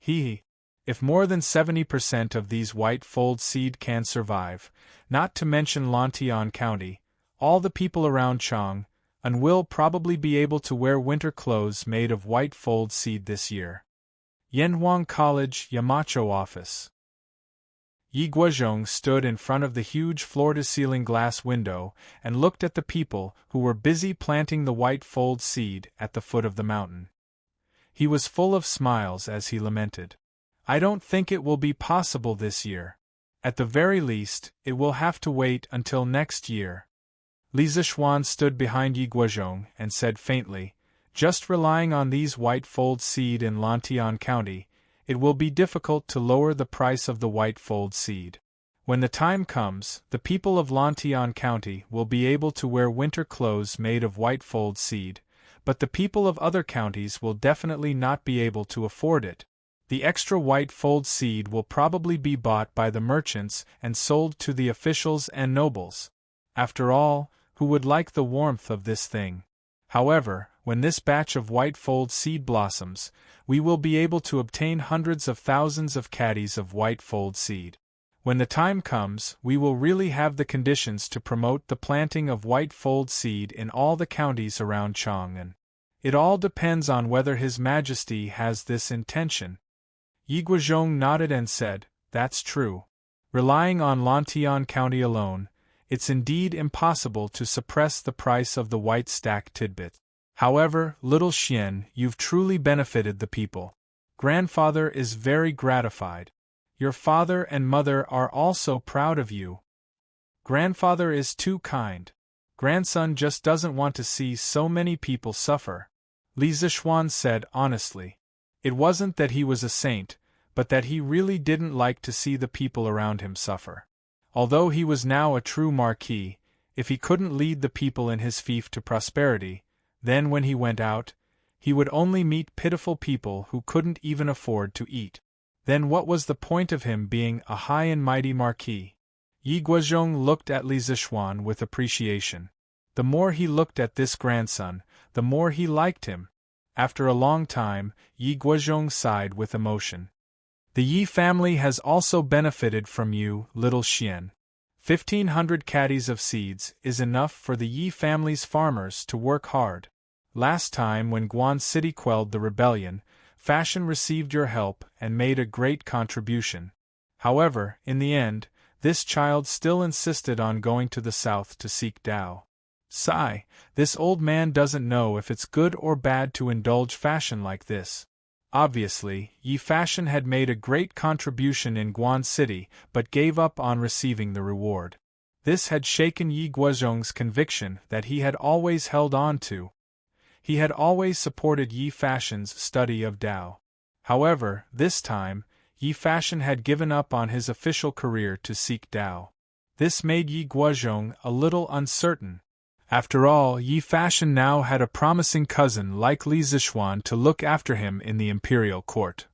If more than 70% of these white fold seed can survive, not to mention Lantian County, all the people around Chang will probably be able to wear winter clothes made of white fold seed this year. Yanhuang College Yamacho Office. Yi Guozhong stood in front of the huge floor-to-ceiling glass window and looked at the people who were busy planting the white fold seed at the foot of the mountain. He was full of smiles as he lamented, "I don't think it will be possible this year. At the very least, it will have to wait until next year." Li Zishuan stood behind Yi Guozhong and said faintly, "Just relying on these white fold seed in Lantian County, it will be difficult to lower the price of the white fold seed. When the time comes, the people of Lantian County will be able to wear winter clothes made of white fold seed, but the people of other counties will definitely not be able to afford it. The extra white fold seed will probably be bought by the merchants and sold to the officials and nobles. After all, who would like the warmth of this thing? However, when this batch of white fold seed blossoms, we will be able to obtain hundreds of thousands of caddies of white fold seed. When the time comes, we will really have the conditions to promote the planting of white fold seed in all the counties around Chang'an. It all depends on whether His Majesty has this intention." Yi Guozhong nodded and said, "That's true. Relying on Lantian County alone, it's indeed impossible to suppress the price of the white stack tidbit. However, little Xian, you've truly benefited the people. Grandfather is very gratified. Your father and mother are also proud of you. Grandfather is too kind. Grandson just doesn't want to see so many people suffer," Li Zishuan said honestly. It wasn't that he was a saint, but that he really didn't like to see the people around him suffer. Although he was now a true marquis, if he couldn't lead the people in his fief to prosperity, then when he went out, he would only meet pitiful people who couldn't even afford to eat. Then what was the point of him being a high and mighty marquis? Yi Guozhong looked at Li Zishuan with appreciation. The more he looked at this grandson, the more he liked him. After a long time, Yi Guozhong sighed with emotion. "The Yi family has also benefited from you, little Xian. 1,500 caddies of seeds is enough for the Yi family's farmers to work hard. Last time when Guan City quelled the rebellion, Fashion received your help and made a great contribution. However, in the end, this child still insisted on going to the south to seek Tao. Sigh, this old man doesn't know if it's good or bad to indulge Fashion like this." Obviously, Yi Fashion had made a great contribution in Guan City but gave up on receiving the reward. This had shaken Yi Guozhong's conviction that he had always held on to. He had always supported Yi Fashion's study of Tao. However, this time, Yi Fashion had given up on his official career to seek Tao. This made Yi Guozhong a little uncertain. After all, Yi Fashion now had a promising cousin like Li Zishuan to look after him in the imperial court.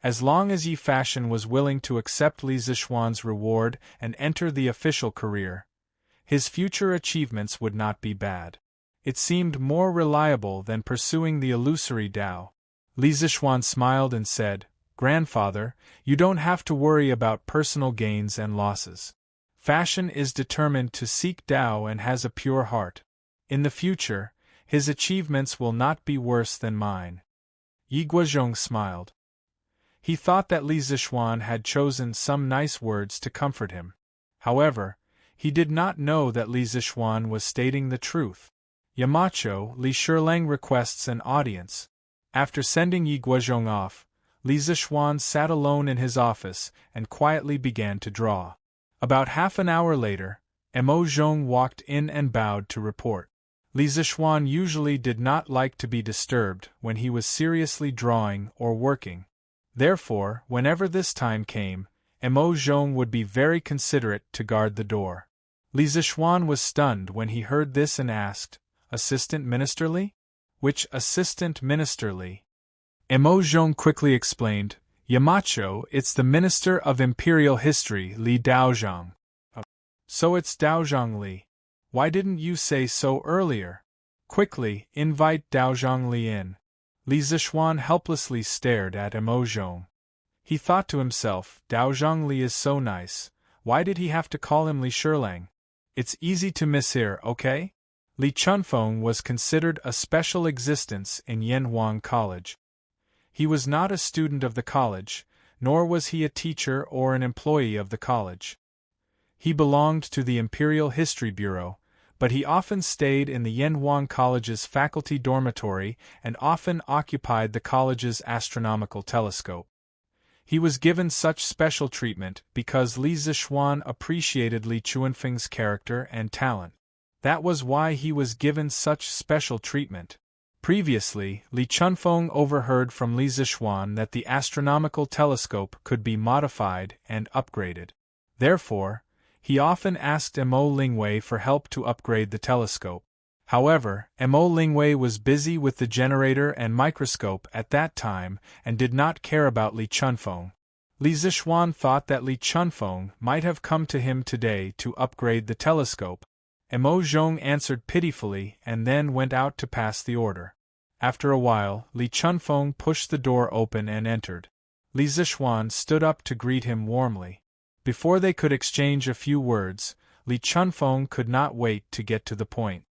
As long as Yi Fashion was willing to accept Li Zishuan's reward and enter the official career, his future achievements would not be bad. It seemed more reliable than pursuing the illusory Tao. Li Zixuan smiled and said, "Grandfather, you don't have to worry about personal gains and losses. Fashion is determined to seek Tao and has a pure heart. In the future, his achievements will not be worse than mine." Yi Guozhong smiled. He thought that Li Zixuan had chosen some nice words to comfort him. However, he did not know that Li Zixuan was stating the truth. Yamacho, Li Shirlang requests an audience. After sending Yi Guozhong off, Li Zixuan sat alone in his office and quietly began to draw. About half an hour later, Mo Zhong walked in and bowed to report. Li Zixuan usually did not like to be disturbed when he was seriously drawing or working. Therefore, whenever this time came, Mo Zhong would be very considerate to guard the door. Li Zixuan was stunned when he heard this and asked, "Assistant Minister Li? Which Assistant Minister Li?" Mo Zhong quickly explained, "Yamacho, it's the Minister of Imperial History, Li Daozhang." "So it's Daozhang Li. Why didn't you say so earlier? Quickly, invite Daozhang Li in." Li Zixuan helplessly stared at Mo Zhong. He thought to himself, Daozhang Li is so nice, why did he have to call him Li Shirlang? It's easy to mishear, okay? Li Chunfeng was considered a special existence in Yanhuang College. He was not a student of the college, nor was he a teacher or an employee of the college. He belonged to the Imperial History Bureau, but he often stayed in the Yanhuang College's faculty dormitory and often occupied the college's astronomical telescope. He was given such special treatment because Li Zixuan appreciated Li Chunfeng's character and talent. That was why he was given such special treatment. Previously, Li Chunfeng overheard from Li Zixuan that the astronomical telescope could be modified and upgraded. Therefore, he often asked Mo Lingwei for help to upgrade the telescope. However, Mo Lingwei was busy with the generator and microscope at that time and did not care about Li Chunfeng. Li Zixuan thought that Li Chunfeng might have come to him today to upgrade the telescope. Mo Zhong answered pitifully and then went out to pass the order. After a while, Li Chunfeng pushed the door open and entered. Li Zixuan stood up to greet him warmly. Before they could exchange a few words, Li Chunfeng could not wait to get to the point.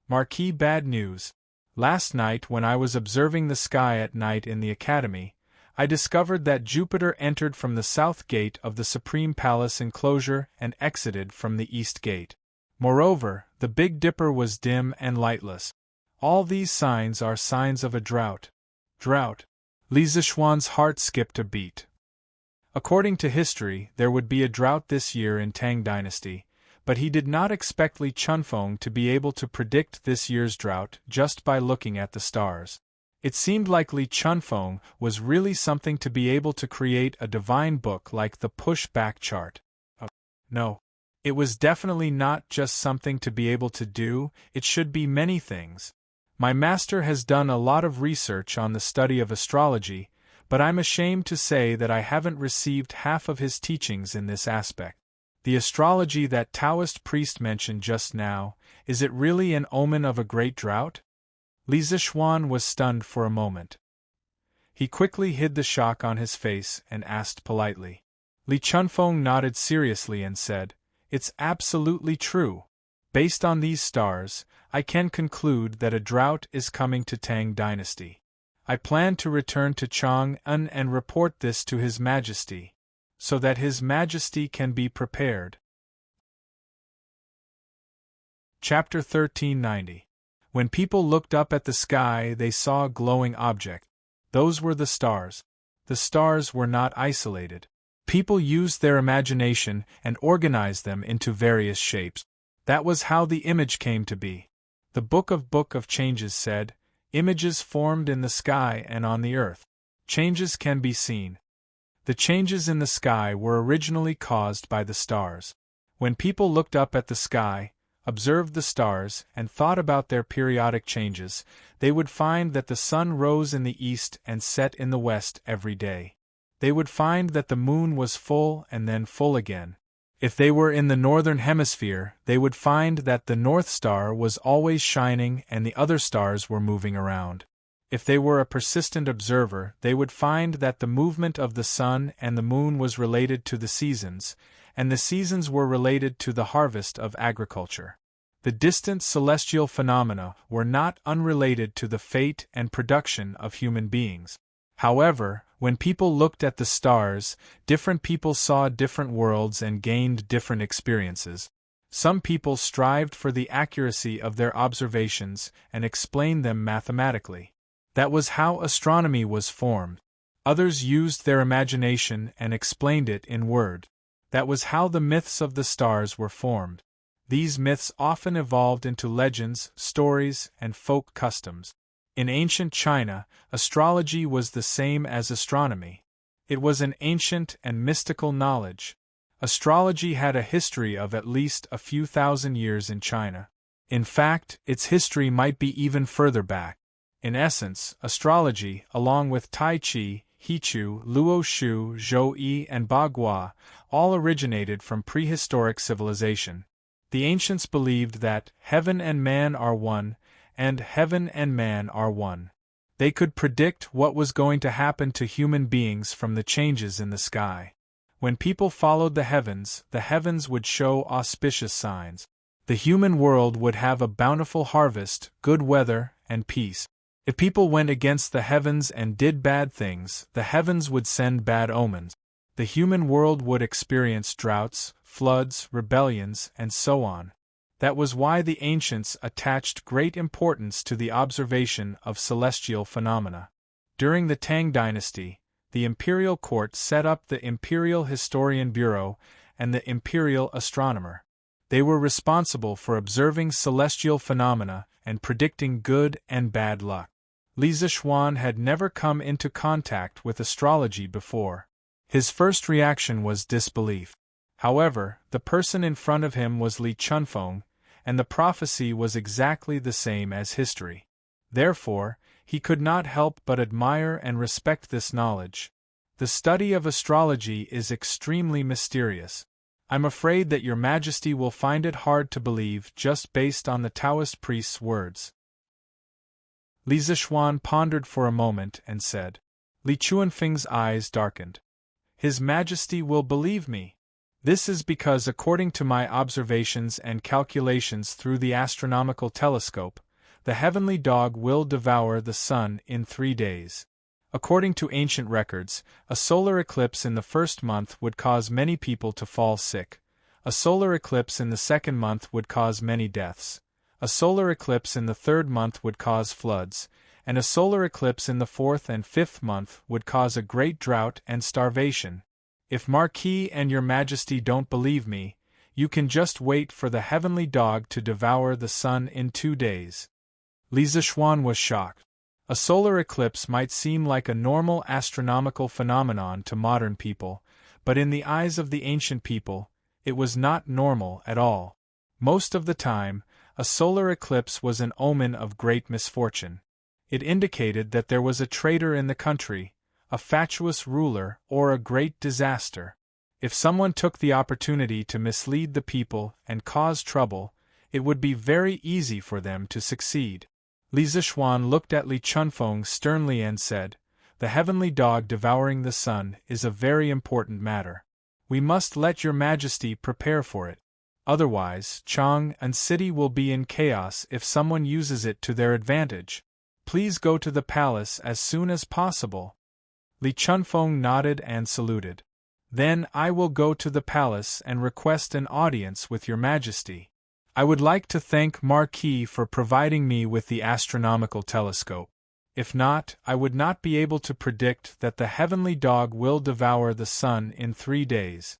"Marquis, bad news. Last night when I was observing the sky at night in the academy, I discovered that Jupiter entered from the south gate of the Supreme Palace enclosure and exited from the east gate. Moreover, the Big Dipper was dim and lightless. All these signs are signs of a drought." Drought. Li Zixuan's heart skipped a beat. According to history, there would be a drought this year in Tang Dynasty, but he did not expect Li Chunfeng to be able to predict this year's drought just by looking at the stars. It seemed like Li Chunfeng was really something to be able to create a divine book like the push-back chart. No. It was definitely not just something to be able to do, it should be many things. My master has done a lot of research on the study of astrology, but I'm ashamed to say that I haven't received half of his teachings in this aspect. The astrology that Taoist priest mentioned just now, is it really an omen of a great drought? Li Zixuan was stunned for a moment. He quickly hid the shock on his face and asked politely. Li Chunfeng nodded seriously and said, "It's absolutely true. Based on these stars, I can conclude that a drought is coming to Tang Dynasty. I plan to return to Chang'an and report this to His Majesty, so that His Majesty can be prepared." Chapter 1390. When people looked up at the sky, they saw a glowing object. Those were the stars. The stars were not isolated. People used their imagination and organized them into various shapes. That was how the image came to be. The Book of Changes said, "Images formed in the sky and on the earth. Changes can be seen." The changes in the sky were originally caused by the stars. When people looked up at the sky, observed the stars, and thought about their periodic changes, they would find that the sun rose in the east and set in the west every day. They would find that the moon was full and then full again. If they were in the northern hemisphere, they would find that the North Star was always shining and the other stars were moving around. If they were a persistent observer, they would find that the movement of the sun and the moon was related to the seasons, and the seasons were related to the harvest of agriculture. The distant celestial phenomena were not unrelated to the fate and production of human beings. However, when people looked at the stars, different people saw different worlds and gained different experiences. Some people strived for the accuracy of their observations and explained them mathematically. That was how astronomy was formed. Others used their imagination and explained it in words. That was how the myths of the stars were formed. These myths often evolved into legends, stories, and folk customs. In ancient China, astrology was the same as astronomy. It was an ancient and mystical knowledge. Astrology had a history of at least a few thousand years in China. In fact, its history might be even further back. In essence, astrology, along with Tai Chi, Hichu, Luo Shu, Zhou-yi, and Bagua, all originated from prehistoric civilization. The ancients believed that heaven and man are one, and heaven and man are one. They could predict what was going to happen to human beings from the changes in the sky. When people followed the heavens would show auspicious signs. The human world would have a bountiful harvest, good weather, and peace. If people went against the heavens and did bad things, the heavens would send bad omens. The human world would experience droughts, floods, rebellions, and so on. That was why the ancients attached great importance to the observation of celestial phenomena. During the Tang Dynasty, the imperial court set up the Imperial Historian Bureau and the Imperial Astronomer. They were responsible for observing celestial phenomena and predicting good and bad luck. Li Zixuan had never come into contact with astrology before. His first reaction was disbelief. However, the person in front of him was Li Chunfeng, and the prophecy was exactly the same as history. Therefore, he could not help but admire and respect this knowledge. The study of astrology is extremely mysterious. I'm afraid that Your Majesty will find it hard to believe just based on the Taoist priest's words. Li Zixuan pondered for a moment and said. Li Chunfeng's eyes darkened. His Majesty will believe me. This is because according to my observations and calculations through the astronomical telescope, the heavenly dog will devour the sun in 3 days. According to ancient records, a solar eclipse in the first month would cause many people to fall sick. A solar eclipse in the second month would cause many deaths. A solar eclipse in the third month would cause floods, and a solar eclipse in the fourth and fifth month would cause a great drought and starvation. If Marquis and Your Majesty don't believe me, you can just wait for the heavenly dog to devour the sun in 2 days. Li Zixuan was shocked. A solar eclipse might seem like a normal astronomical phenomenon to modern people, but in the eyes of the ancient people, it was not normal at all. Most of the time, a solar eclipse was an omen of great misfortune. It indicated that there was a traitor in the country, a fatuous ruler, or a great disaster. If someone took the opportunity to mislead the people and cause trouble, it would be very easy for them to succeed. Li Zixuan looked at Li Chunfeng sternly and said, "The heavenly dog devouring the sun is a very important matter. We must let Your Majesty prepare for it. Otherwise, Chang'an City will be in chaos if someone uses it to their advantage. Please go to the palace as soon as possible." Li Chunfeng nodded and saluted. "Then I will go to the palace and request an audience with Your Majesty. I would like to thank Marquis for providing me with the astronomical telescope. If not, I would not be able to predict that the heavenly dog will devour the sun in 3 days."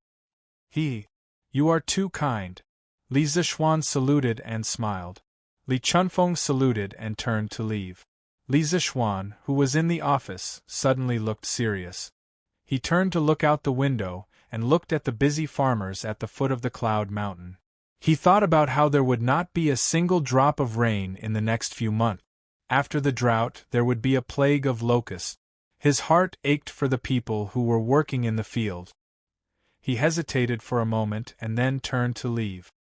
You are too kind." Li Zixuan saluted and smiled. Li Chunfeng saluted and turned to leave. Li Zixuan, who was in the office, suddenly looked serious. He turned to look out the window and looked at the busy farmers at the foot of the cloud mountain. He thought about how there would not be a single drop of rain in the next few months. After the drought, there would be a plague of locusts. His heart ached for the people who were working in the field. He hesitated for a moment and then turned to leave.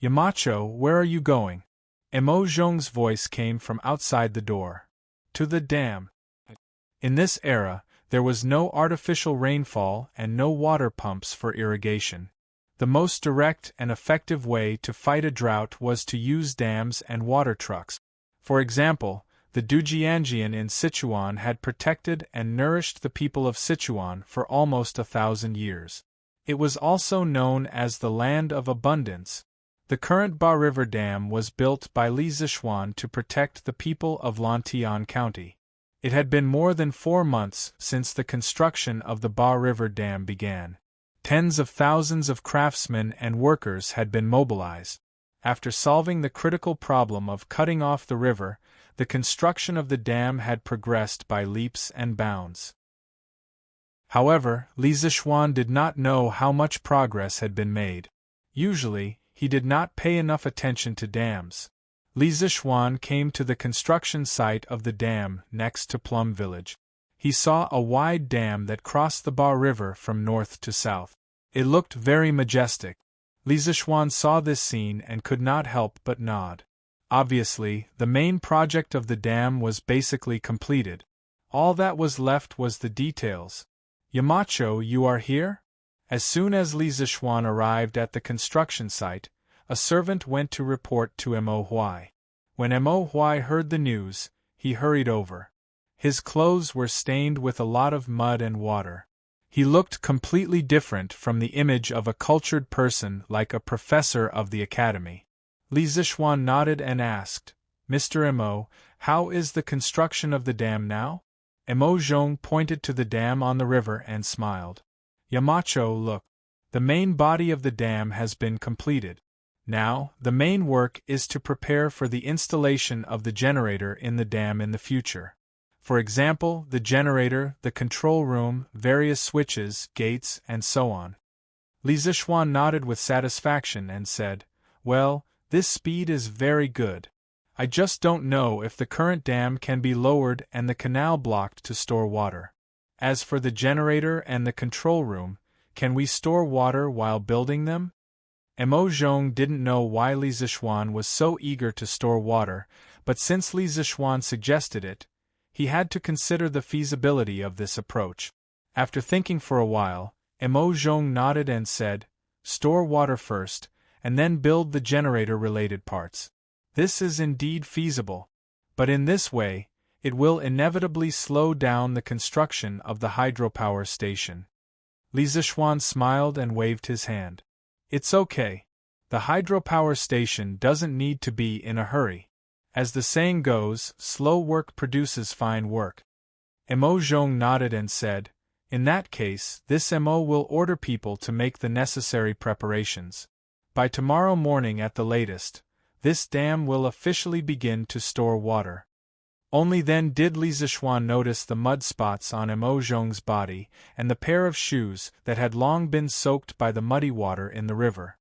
"Yamacho, where are you going?" Emo Zhong's voice came from outside the door. to the dam. In this era, there was no artificial rainfall and no water pumps for irrigation. The most direct and effective way to fight a drought was to use dams and water trucks. For example, the Dujianjian in Sichuan had protected and nourished the people of Sichuan for almost 1,000 years. It was also known as the Land of Abundance. The current Ba River Dam was built by Li Zishuan to protect the people of Lantian County. It had been more than 4 months since the construction of the Ba River Dam began. Tens of thousands of craftsmen and workers had been mobilized. After solving the critical problem of cutting off the river, the construction of the dam had progressed by leaps and bounds. However, Li Zishuan did not know how much progress had been made. Usually, he did not pay enough attention to dams. Li Zishuan came to the construction site of the dam next to Plum Village. He saw a wide dam that crossed the Ba River from north to south. It looked very majestic. Li Zishuan saw this scene and could not help but nod. Obviously, the main project of the dam was basically completed. All that was left was the details. "Yamacho, you are here?" As soon as Li Zishuan arrived at the construction site, a servant went to report to Mo Huai. When Mo Huai heard the news, he hurried over. His clothes were stained with a lot of mud and water. He looked completely different from the image of a cultured person like a professor of the academy. Li Zishuan nodded and asked, "Mr. Mo, how is the construction of the dam now?" Mo Zhong pointed to the dam on the river and smiled. "Yamacho, look. The main body of the dam has been completed. Now, the main work is to prepare for the installation of the generator in the dam in the future. For example, the generator, the control room, various switches, gates, and so on." Li Zishuan nodded with satisfaction and said, "Well, this speed is very good. I just don't know if the current dam can be lowered and the canal blocked to store water. As for the generator and the control room, can we store water while building them?" Mo Zhong didn't know why Li Zishuan was so eager to store water, but since Li Zishuan suggested it, he had to consider the feasibility of this approach. After thinking for a while, Mo Zhong nodded and said, "Store water first, and then build the generator-related parts. This is indeed feasible. But in this way, it will inevitably slow down the construction of the hydropower station." Li Zishuan smiled and waved his hand. "It's okay. The hydropower station doesn't need to be in a hurry. As the saying goes, slow work produces fine work." Mo Zhong nodded and said, "In that case, this Mo will order people to make the necessary preparations. By tomorrow morning at the latest, this dam will officially begin to store water." Only then did Li Zishuan notice the mud spots on Mo Zhong's body and the pair of shoes that had long been soaked by the muddy water in the river.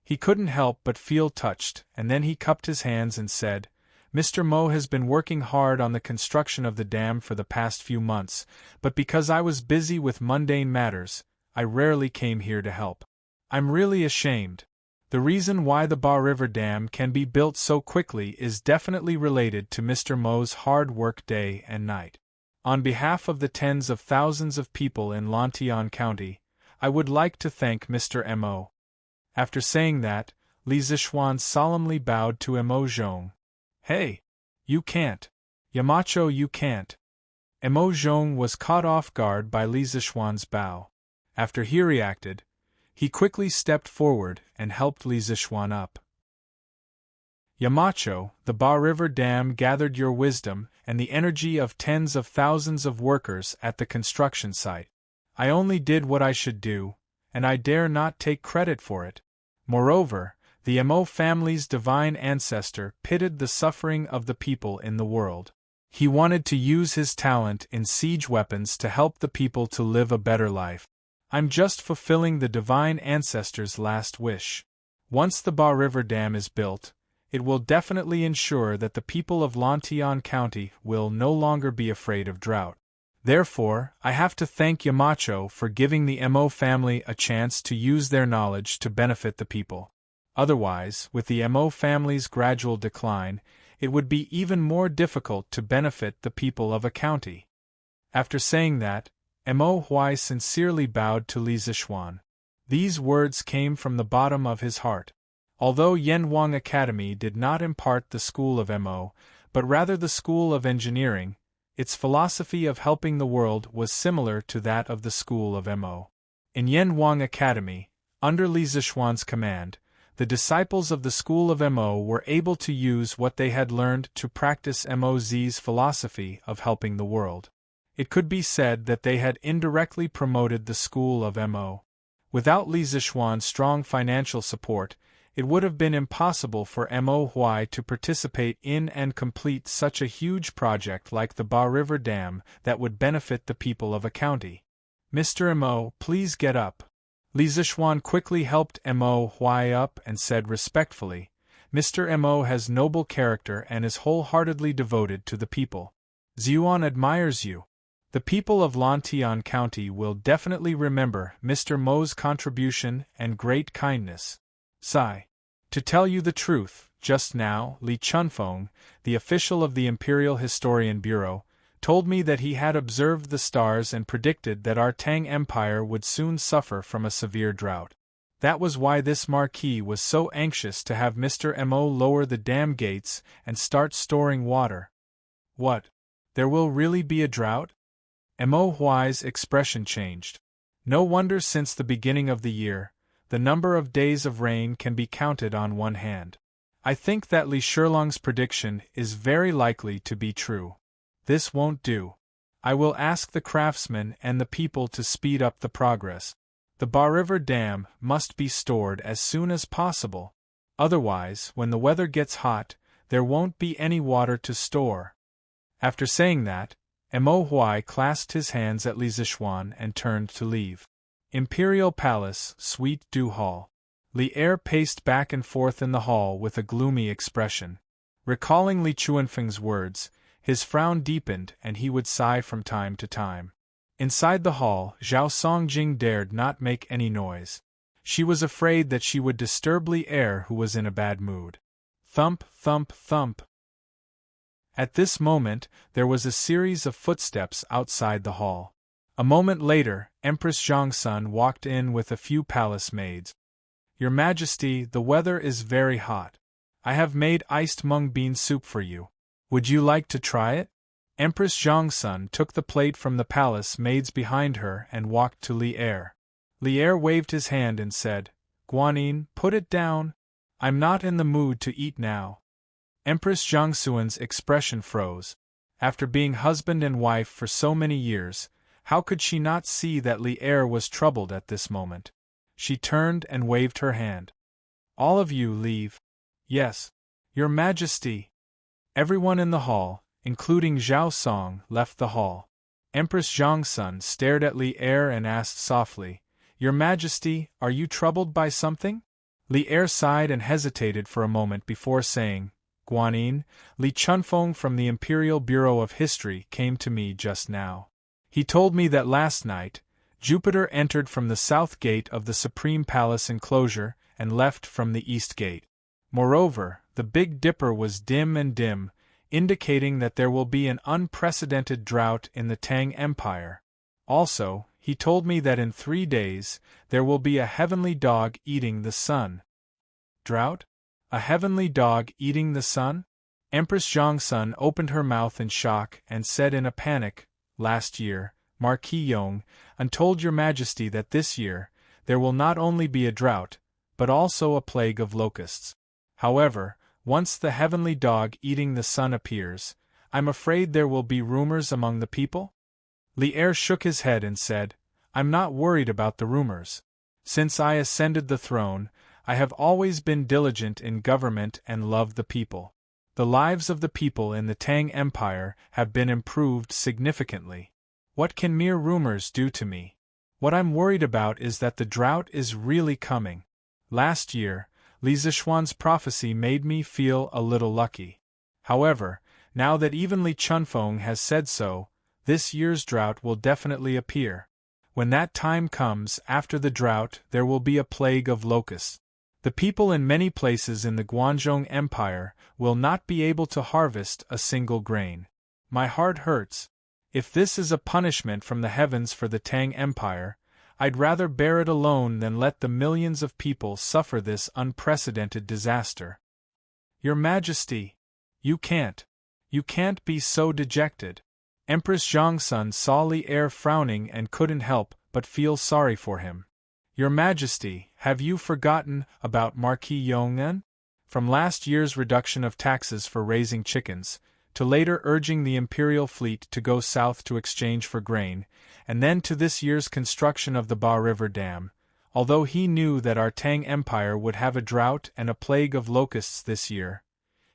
He couldn't help but feel touched, and then he cupped his hands and said, "Mr. Mo has been working hard on the construction of the dam for the past few months, but because I was busy with mundane matters, I rarely came here to help. I'm really ashamed. The reason why the Ba River Dam can be built so quickly is definitely related to Mr. Mo's hard work day and night. On behalf of the tens of thousands of people in Lantian County, I would like to thank Mr. Mo." After saying that, Li Zishuan solemnly bowed to Mo Zhong. "Hey! You can't. Yamacho, you can't." Mo Zhong was caught off guard by Li Zishuan's bow. After he reacted, he quickly stepped forward and helped Li Zishuan up. "Yamacho, the Ba River Dam gathered your wisdom and the energy of tens of thousands of workers at the construction site. I only did what I should do, and I dare not take credit for it. Moreover, the Mo family's divine ancestor pitied the suffering of the people in the world. He wanted to use his talent in siege weapons to help the people to live a better life. I'm just fulfilling the divine ancestor's last wish. Once the Ba River Dam is built, it will definitely ensure that the people of Lantian County will no longer be afraid of drought. Therefore, I have to thank Yamacho for giving the Mo family a chance to use their knowledge to benefit the people. Otherwise, with the Mo family's gradual decline, it would be even more difficult to benefit the people of a county. After saying that, Mo Huai sincerely bowed to Li Zishuan. These words came from the bottom of his heart. Although Yanwang Academy did not impart the school of Mo, but rather the school of engineering, its philosophy of helping the world was similar to that of the school of Mo. In Yanwang Academy, under Li Zishuan's command, the disciples of the school of Mo were able to use what they had learned to practice Mo's philosophy of helping the world. It could be said that they had indirectly promoted the school of Mo. Without Li Zishuan's strong financial support, it would have been impossible for Mo Huai to participate in and complete such a huge project like the Ba River Dam that would benefit the people of a county. Mr. Mo, please get up. Li Zishuan quickly helped Mo Huai up and said respectfully, Mr. Mo has noble character and is wholeheartedly devoted to the people. Ziyuan admires you. The people of Lantian County will definitely remember Mr. Mo's contribution and great kindness. Sigh. To tell you the truth, just now, Li Chunfeng, the official of the Imperial Historian Bureau, told me that he had observed the stars and predicted that our Tang Empire would soon suffer from a severe drought. That was why this Marquis was so anxious to have Mr. Mo lower the dam gates and start storing water. What? There will really be a drought? Mo Huai's expression changed. No wonder since the beginning of the year, the number of days of rain can be counted on one hand. I think that Li Shilong's prediction is very likely to be true. This won't do. I will ask the craftsmen and the people to speed up the progress. The Ba River Dam must be stored as soon as possible. Otherwise, when the weather gets hot, there won't be any water to store. After saying that, Mo Huai clasped his hands at Li Zishuan and turned to leave. Imperial Palace, Suite Du Hall. Li Er paced back and forth in the hall with a gloomy expression. Recalling Li Chuanfeng's words, his frown deepened and he would sigh from time to time. Inside the hall, Zhao Songjing dared not make any noise. She was afraid that she would disturb Li Er, who was in a bad mood. Thump, thump, thump. At this moment, there was a series of footsteps outside the hall. A moment later, Empress Zhongsun walked in with a few palace maids. Your Majesty, the weather is very hot. I have made iced mung bean soup for you. Would you like to try it? Empress Zhongsun took the plate from the palace maids behind her and walked to Li Er. Li Er waved his hand and said, Guanyin, put it down. I'm not in the mood to eat now. Empress Zhongsun's expression froze. After being husband and wife for so many years, how could she not see that Li Er was troubled at this moment? She turned and waved her hand. All of you leave. Yes. Your Majesty. Everyone in the hall, including Zhao Song, left the hall. Empress Zhongsun stared at Li Er and asked softly, Your Majesty, are you troubled by something? Li Er sighed and hesitated for a moment before saying, Guanyin, Li Chunfeng from the Imperial Bureau of History came to me just now. He told me that last night, Jupiter entered from the south gate of the Supreme Palace enclosure and left from the east gate. Moreover, the Big Dipper was dim and dim, indicating that there will be an unprecedented drought in the Tang Empire. Also, he told me that in 3 days, there will be a heavenly dog eating the sun. Drought? A heavenly dog eating the sun? Empress Zhongsun opened her mouth in shock and said in a panic, Last year, Marquis Yong told Your Majesty that this year, there will not only be a drought, but also a plague of locusts. However, once the heavenly dog eating the sun appears, I'm afraid there will be rumors among the people? Li Er shook his head and said, I'm not worried about the rumors. Since I ascended the throne, I have always been diligent in government and loved the people. The lives of the people in the Tang Empire have been improved significantly. What can mere rumors do to me? What I'm worried about is that the drought is really coming. Last year, Li Zishuan's prophecy made me feel a little lucky. However, now that even Li Chunfeng has said so, this year's drought will definitely appear. When that time comes after the drought, there will be a plague of locusts. The people in many places in the Guangzhong Empire will not be able to harvest a single grain. My heart hurts. If this is a punishment from the heavens for the Tang Empire, I'd rather bear it alone than let the millions of people suffer this unprecedented disaster. Your Majesty, you can't be so dejected. Empress Zhongsun saw Li Er frowning and couldn't help but feel sorry for him. Your Majesty, have you forgotten about Marquis Yong'an? From last year's reduction of taxes for raising chickens, to later urging the imperial fleet to go south to exchange for grain, and then to this year's construction of the Ba River Dam, although he knew that our Tang Empire would have a drought and a plague of locusts this year,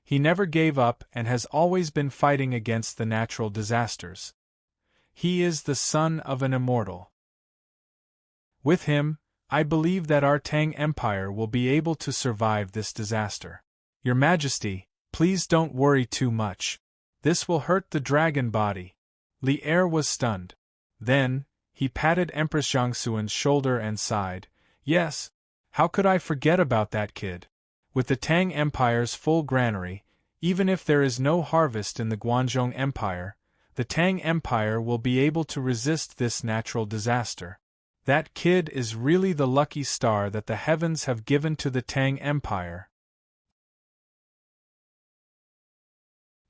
he never gave up and has always been fighting against the natural disasters. He is the son of an immortal. With him, I believe that our Tang Empire will be able to survive this disaster. Your Majesty, please don't worry too much. This will hurt the dragon body. Li Er was stunned. Then, he patted Empress Zhongxuan's shoulder and sighed. Yes, how could I forget about that kid? With the Tang Empire's full granary, even if there is no harvest in the Guangzhong Empire, the Tang Empire will be able to resist this natural disaster. That kid is really the lucky star that the heavens have given to the Tang Empire.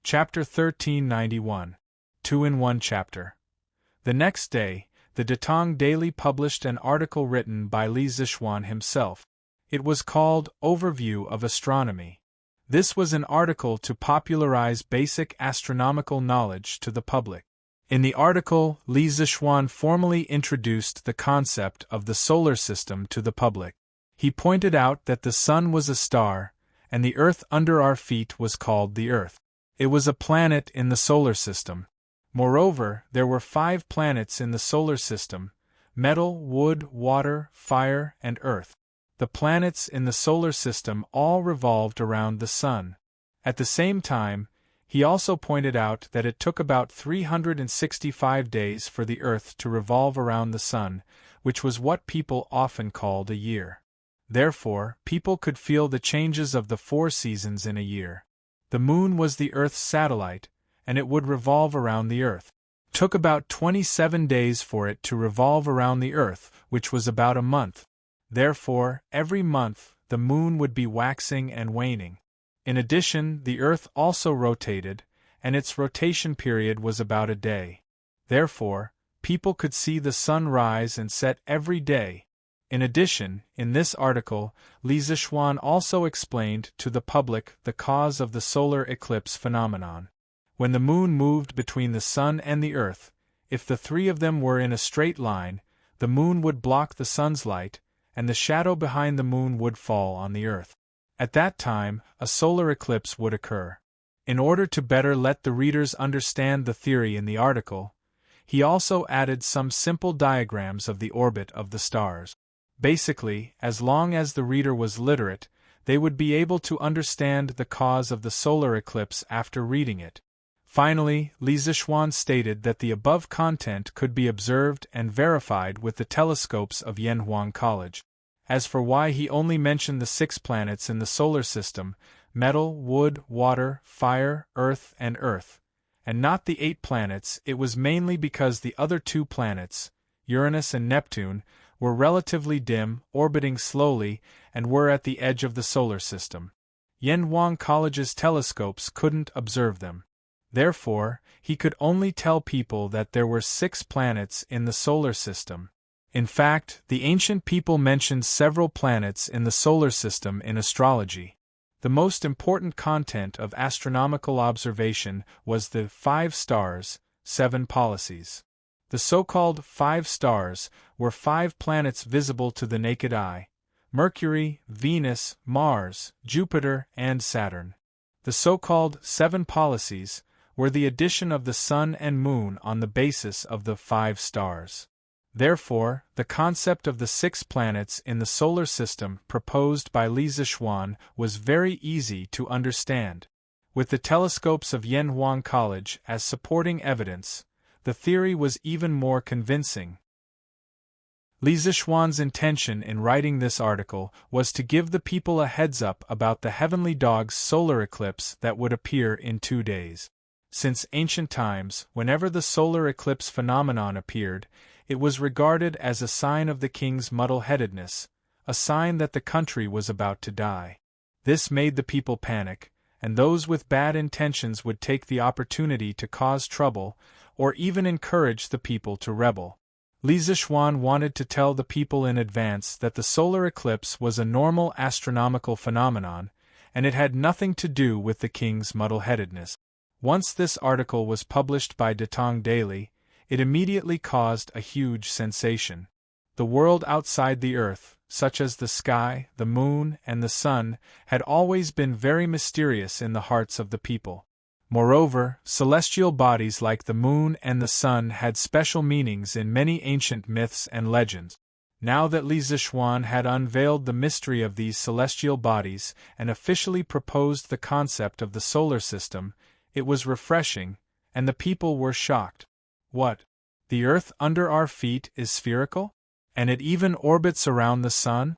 Chapter 1391. 2-in-1 Chapter. The next day, the Datong Daily published an article written by Li Zixuan himself. It was called Overview of Astronomy. This was an article to popularize basic astronomical knowledge to the public. In the article, Li Zixuan formally introduced the concept of the solar system to the public. He pointed out that the sun was a star, and the earth under our feet was called the earth. It was a planet in the solar system. Moreover, there were 5 planets in the solar system: metal, wood, water, fire, and earth. The planets in the solar system all revolved around the sun. At the same time, he also pointed out that it took about 365 days for the Earth to revolve around the Sun, which was what people often called a year. Therefore, people could feel the changes of the 4 seasons in a year. The Moon was the Earth's satellite, and it would revolve around the Earth. It took about 27 days for it to revolve around the Earth, which was about a month. Therefore, every month, the Moon would be waxing and waning. In addition, the Earth also rotated, and its rotation period was about a day. Therefore, people could see the sun rise and set every day. In addition, in this article, Li Zixuan also explained to the public the cause of the solar eclipse phenomenon. When the moon moved between the sun and the Earth, if the 3 of them were in a straight line, the moon would block the sun's light, and the shadow behind the moon would fall on the Earth. At that time, a solar eclipse would occur. In order to better let the readers understand the theory in the article, he also added some simple diagrams of the orbit of the stars. Basically, as long as the reader was literate, they would be able to understand the cause of the solar eclipse after reading it. Finally, Li Zixuan stated that the above content could be observed and verified with the telescopes of Yanhuang College. As for why he only mentioned the 6 planets in the solar system, metal, wood, water, fire, earth, and not the 8 planets, it was mainly because the other 2 planets, Uranus and Neptune, were relatively dim, orbiting slowly, and were at the edge of the solar system. Yanhuang College's telescopes couldn't observe them. Therefore, he could only tell people that there were 6 planets in the solar system. In fact, the ancient people mentioned several planets in the solar system in astrology. The most important content of astronomical observation was the 5 stars, 7 policies. The so-called 5 stars were 5 planets visible to the naked eye: Mercury, Venus, Mars, Jupiter, and Saturn. The so-called 7 policies were the addition of the Sun and Moon on the basis of the 5 stars. Therefore, the concept of the 6 planets in the solar system proposed by Li Zixuan was very easy to understand. With the telescopes of Yanhuang College as supporting evidence, the theory was even more convincing. Li Zixuan's intention in writing this article was to give the people a heads-up about the heavenly dog's solar eclipse that would appear in 2 days. Since ancient times, whenever the solar eclipse phenomenon appeared, it was regarded as a sign of the king's muddle-headedness, a sign that the country was about to die. This made the people panic, and those with bad intentions would take the opportunity to cause trouble, or even encourage the people to rebel. Li Zixuan wanted to tell the people in advance that the solar eclipse was a normal astronomical phenomenon, and it had nothing to do with the king's muddle-headedness. Once this article was published by Tang Daily, it immediately caused a huge sensation. The world outside the earth, such as the sky, the moon, and the sun, had always been very mysterious in the hearts of the people. Moreover, celestial bodies like the moon and the sun had special meanings in many ancient myths and legends. Now that Li Zixuan had unveiled the mystery of these celestial bodies and officially proposed the concept of the solar system, it was refreshing, and the people were shocked. What? The earth under our feet is spherical? And it even orbits around the sun?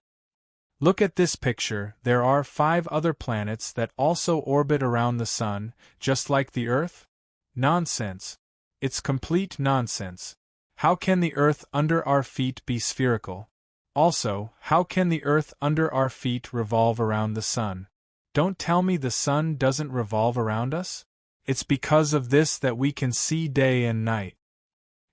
Look at this picture, there are 5 other planets that also orbit around the sun, just like the Earth? Nonsense. It's complete nonsense. How can the Earth under our feet be spherical? Also, how can the Earth under our feet revolve around the sun? Don't tell me the sun doesn't revolve around us? It's because of this that we can see day and night.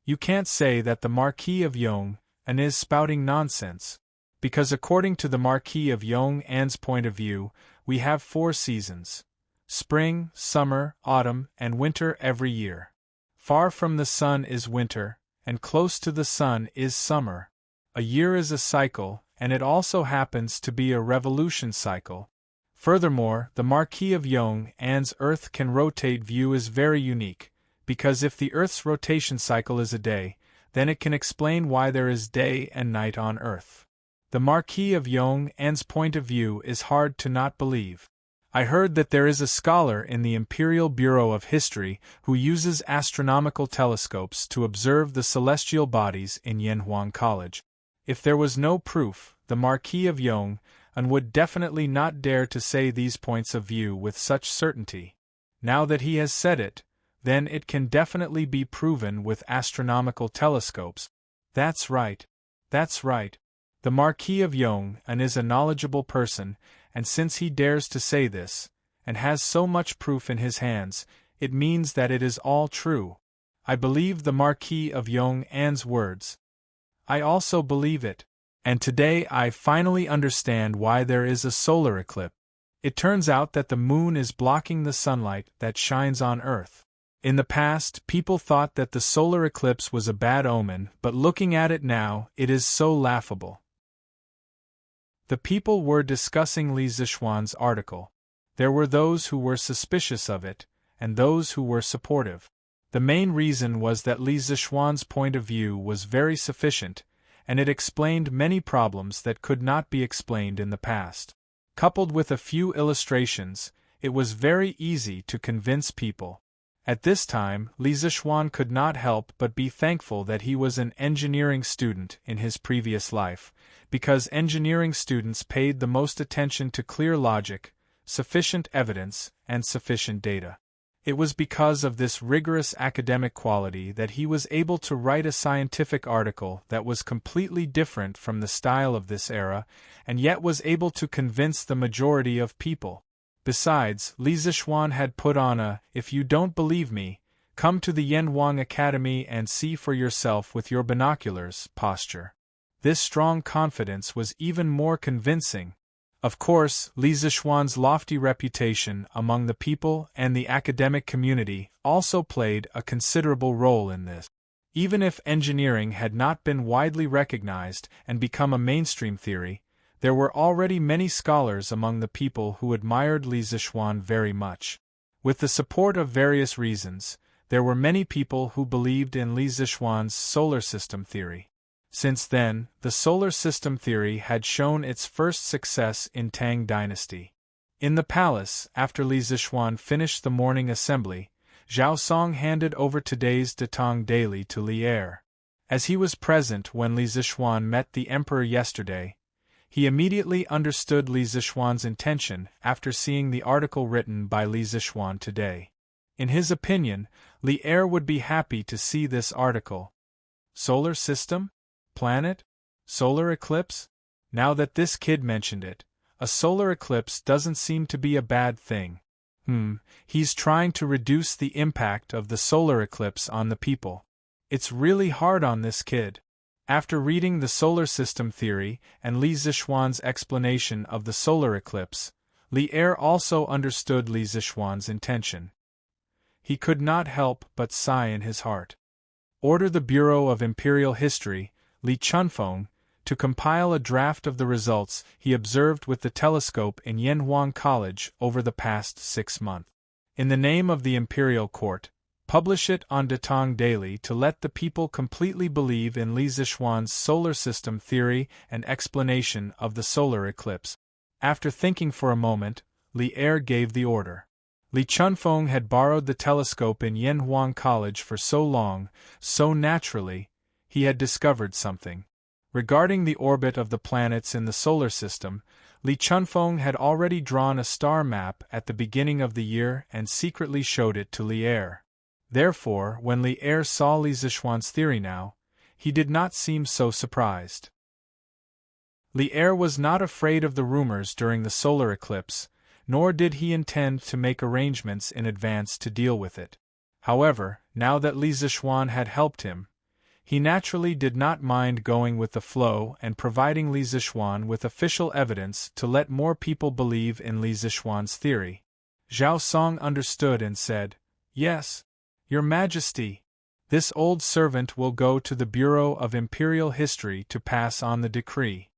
You can't say that the Marquis of Yong and is spouting nonsense. Because according to the Marquis of Yong An's point of view, we have 4 seasons: spring, summer, autumn, and winter every year. Far from the sun is winter, and close to the sun is summer. A year is a cycle, and it also happens to be a revolution cycle. Furthermore, the Marquis of Yong An's Earth can rotate view is very unique, because if the Earth's rotation cycle is a day, then it can explain why there is day and night on Earth. The Marquis of Yong An's point of view is hard to not believe. I heard that there is a scholar in the Imperial Bureau of History who uses astronomical telescopes to observe the celestial bodies in Yanhuang College. If there was no proof, the Marquis of Yong An would definitely not dare to say these points of view with such certainty. Now that he has said it, then it can definitely be proven with astronomical telescopes. That's right. That's right. The Marquis of Yong An is a knowledgeable person, and since he dares to say this, and has so much proof in his hands, it means that it is all true. I believe the Marquis of Yong An's words. I also believe it. And today I finally understand why there is a solar eclipse. It turns out that the moon is blocking the sunlight that shines on Earth. In the past, people thought that the solar eclipse was a bad omen, but looking at it now, it is so laughable. The people were discussing Li Zixuan's article. There were those who were suspicious of it, and those who were supportive. The main reason was that Li Zixuan's point of view was very sufficient, and it explained many problems that could not be explained in the past. Coupled with a few illustrations, it was very easy to convince people. At this time, Li Zixuan could not help but be thankful that he was an engineering student in his previous life, because engineering students paid the most attention to clear logic, sufficient evidence, and sufficient data. It was because of this rigorous academic quality that he was able to write a scientific article that was completely different from the style of this era, and yet was able to convince the majority of people. Besides, Li Zixuan had put on a, "If you don't believe me, come to the Yanhuang Academy and see for yourself with your binoculars" posture. This strong confidence was even more convincing. Of course, Li Zixuan's lofty reputation among the people and the academic community also played a considerable role in this. Even if engineering had not been widely recognized and become a mainstream theory, there were already many scholars among the people who admired Li Zixuan very much. With the support of various reasons, there were many people who believed in Li Zixuan's solar system theory. Since then, the solar system theory had shown its first success in Tang Dynasty. In the palace, after Li Zixuan finished the morning assembly, Zhao Song handed over today's Tang Daily to Li Er. As he was present when Li Zixuan met the emperor yesterday, he immediately understood Li Zixuan's intention after seeing the article written by Li Zixuan today. In his opinion, Li Er would be happy to see this article. Solar system? Planet? Solar eclipse? Now that this kid mentioned it, a solar eclipse doesn't seem to be a bad thing. He's trying to reduce the impact of the solar eclipse on the people. It's really hard on this kid. After reading the solar system theory and Li Zixuan's explanation of the solar eclipse, Li Er also understood Li Zixuan's intention. He could not help but sigh in his heart. Order the Bureau of Imperial History, Li Chunfeng, to compile a draft of the results he observed with the telescope in Yanhuang College over the past 6 months. In the name of the Imperial Court, publish it on Tang daily to let the people completely believe in Li Zixuan's solar system theory and explanation of the solar eclipse. After thinking for a moment, Li Er gave the order. Li Chunfeng had borrowed the telescope in Yanhuang College for so long, so naturally, he had discovered something. Regarding the orbit of the planets in the solar system, Li Chunfeng had already drawn a star map at the beginning of the year and secretly showed it to Li Er. Therefore, when Li Er saw Li Zixuan's theory now, he did not seem so surprised. Li Er was not afraid of the rumors during the solar eclipse, nor did he intend to make arrangements in advance to deal with it. However, now that Li Zixuan had helped him, he naturally did not mind going with the flow and providing Li Zixuan with official evidence to let more people believe in Li Zixuan's theory. Zhao Song understood and said, "Yes, Your Majesty. This old servant will go to the Bureau of Imperial History to pass on the decree."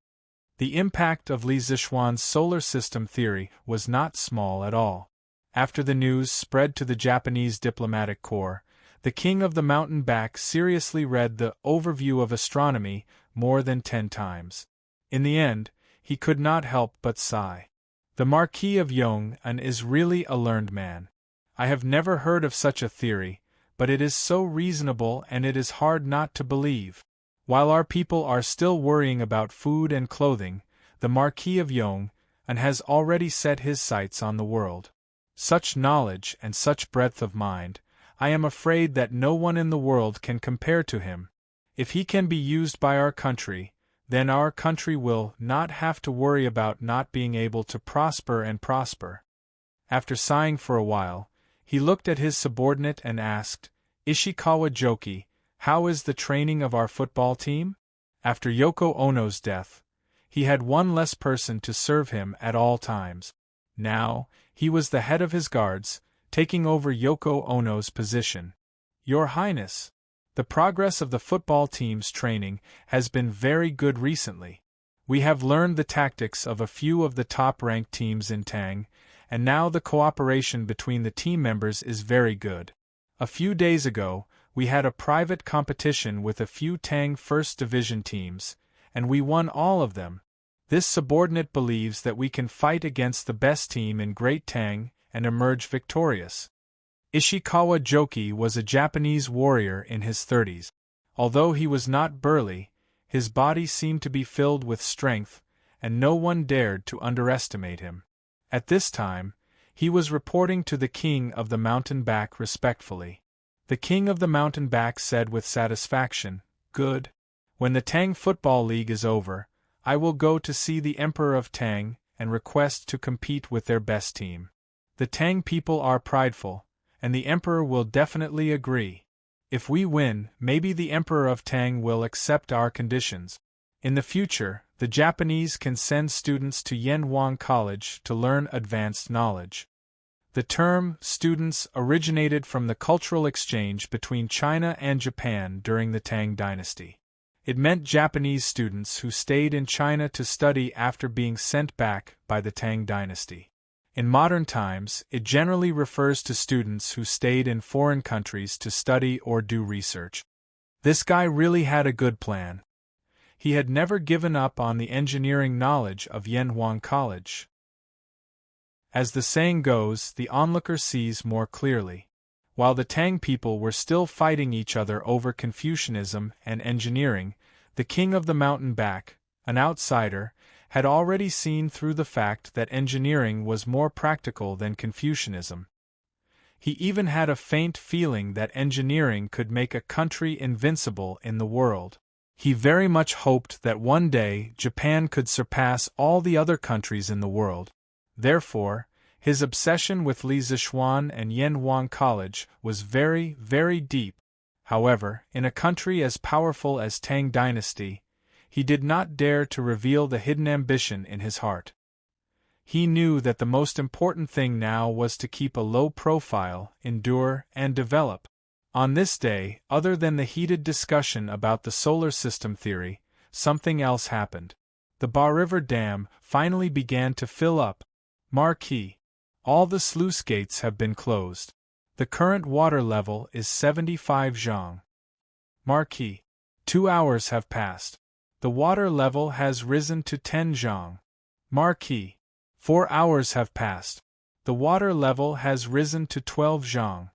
The impact of Li Zixuan's solar system theory was not small at all. After the news spread to the Japanese diplomatic corps, the King of the Mountain Back seriously read the Overview of Astronomy more than 10 times. In the end, he could not help but sigh. The Marquis of Yong'an is really a learned man. I have never heard of such a theory, but it is so reasonable and it is hard not to believe. While our people are still worrying about food and clothing, the Marquis of Yong'an has already set his sights on the world. Such knowledge and such breadth of mind, I am afraid that no one in the world can compare to him. If he can be used by our country, then our country will not have to worry about not being able to prosper and prosper. After sighing for a while, he looked at his subordinate and asked, "Ishikawa Joki, how is the training of our football team?" After Yoko Ono's death, he had one less person to serve him at all times. Now, he was the head of his guards, taking over Yoko Ono's position. "Your Highness, the progress of the football team's training has been very good recently. We have learned the tactics of a few of the top-ranked teams in Tang, and now the cooperation between the team members is very good. A few days ago, we had a private competition with a few Tang First Division teams, and we won all of them. This subordinate believes that we can fight against the best team in Great Tang and emerge victorious." Ishikawa Joki was a Japanese warrior in his 30s. Although he was not burly, his body seemed to be filled with strength, and no one dared to underestimate him. At this time, he was reporting to the King of the Mountain Back respectfully. The King of the Mountain Back said with satisfaction, "Good. When the Tang Football League is over, I will go to see the Emperor of Tang and request to compete with their best team. The Tang people are prideful, and the Emperor will definitely agree. If we win, maybe the Emperor of Tang will accept our conditions. In the future, the Japanese can send students to Yanhuang College to learn advanced knowledge." The term students originated from the cultural exchange between China and Japan during the Tang Dynasty. It meant Japanese students who stayed in China to study after being sent back by the Tang Dynasty. In modern times, it generally refers to students who stayed in foreign countries to study or do research. This guy really had a good plan. He had never given up on the engineering knowledge of Yanhuang College. As the saying goes, the onlooker sees more clearly. While the Tang people were still fighting each other over Confucianism and engineering, the king of the mountain back, an outsider, had already seen through the fact that engineering was more practical than Confucianism. He even had a faint feeling that engineering could make a country invincible in the world. He very much hoped that one day Japan could surpass all the other countries in the world. Therefore, his obsession with Li Zixuan and Yanhuang College was very, very deep. However, in a country as powerful as Tang Dynasty, he did not dare to reveal the hidden ambition in his heart. He knew that the most important thing now was to keep a low profile, endure, and develop. On this day, other than the heated discussion about the solar system theory, something else happened. The Ba River Dam finally began to fill up. Marquee. All the sluice gates have been closed. The current water level is 75 zhang. Marquee. 2 hours have passed. The water level has risen to 10 zhang. Marquee. 4 hours have passed. The water level has risen to 12 zhang.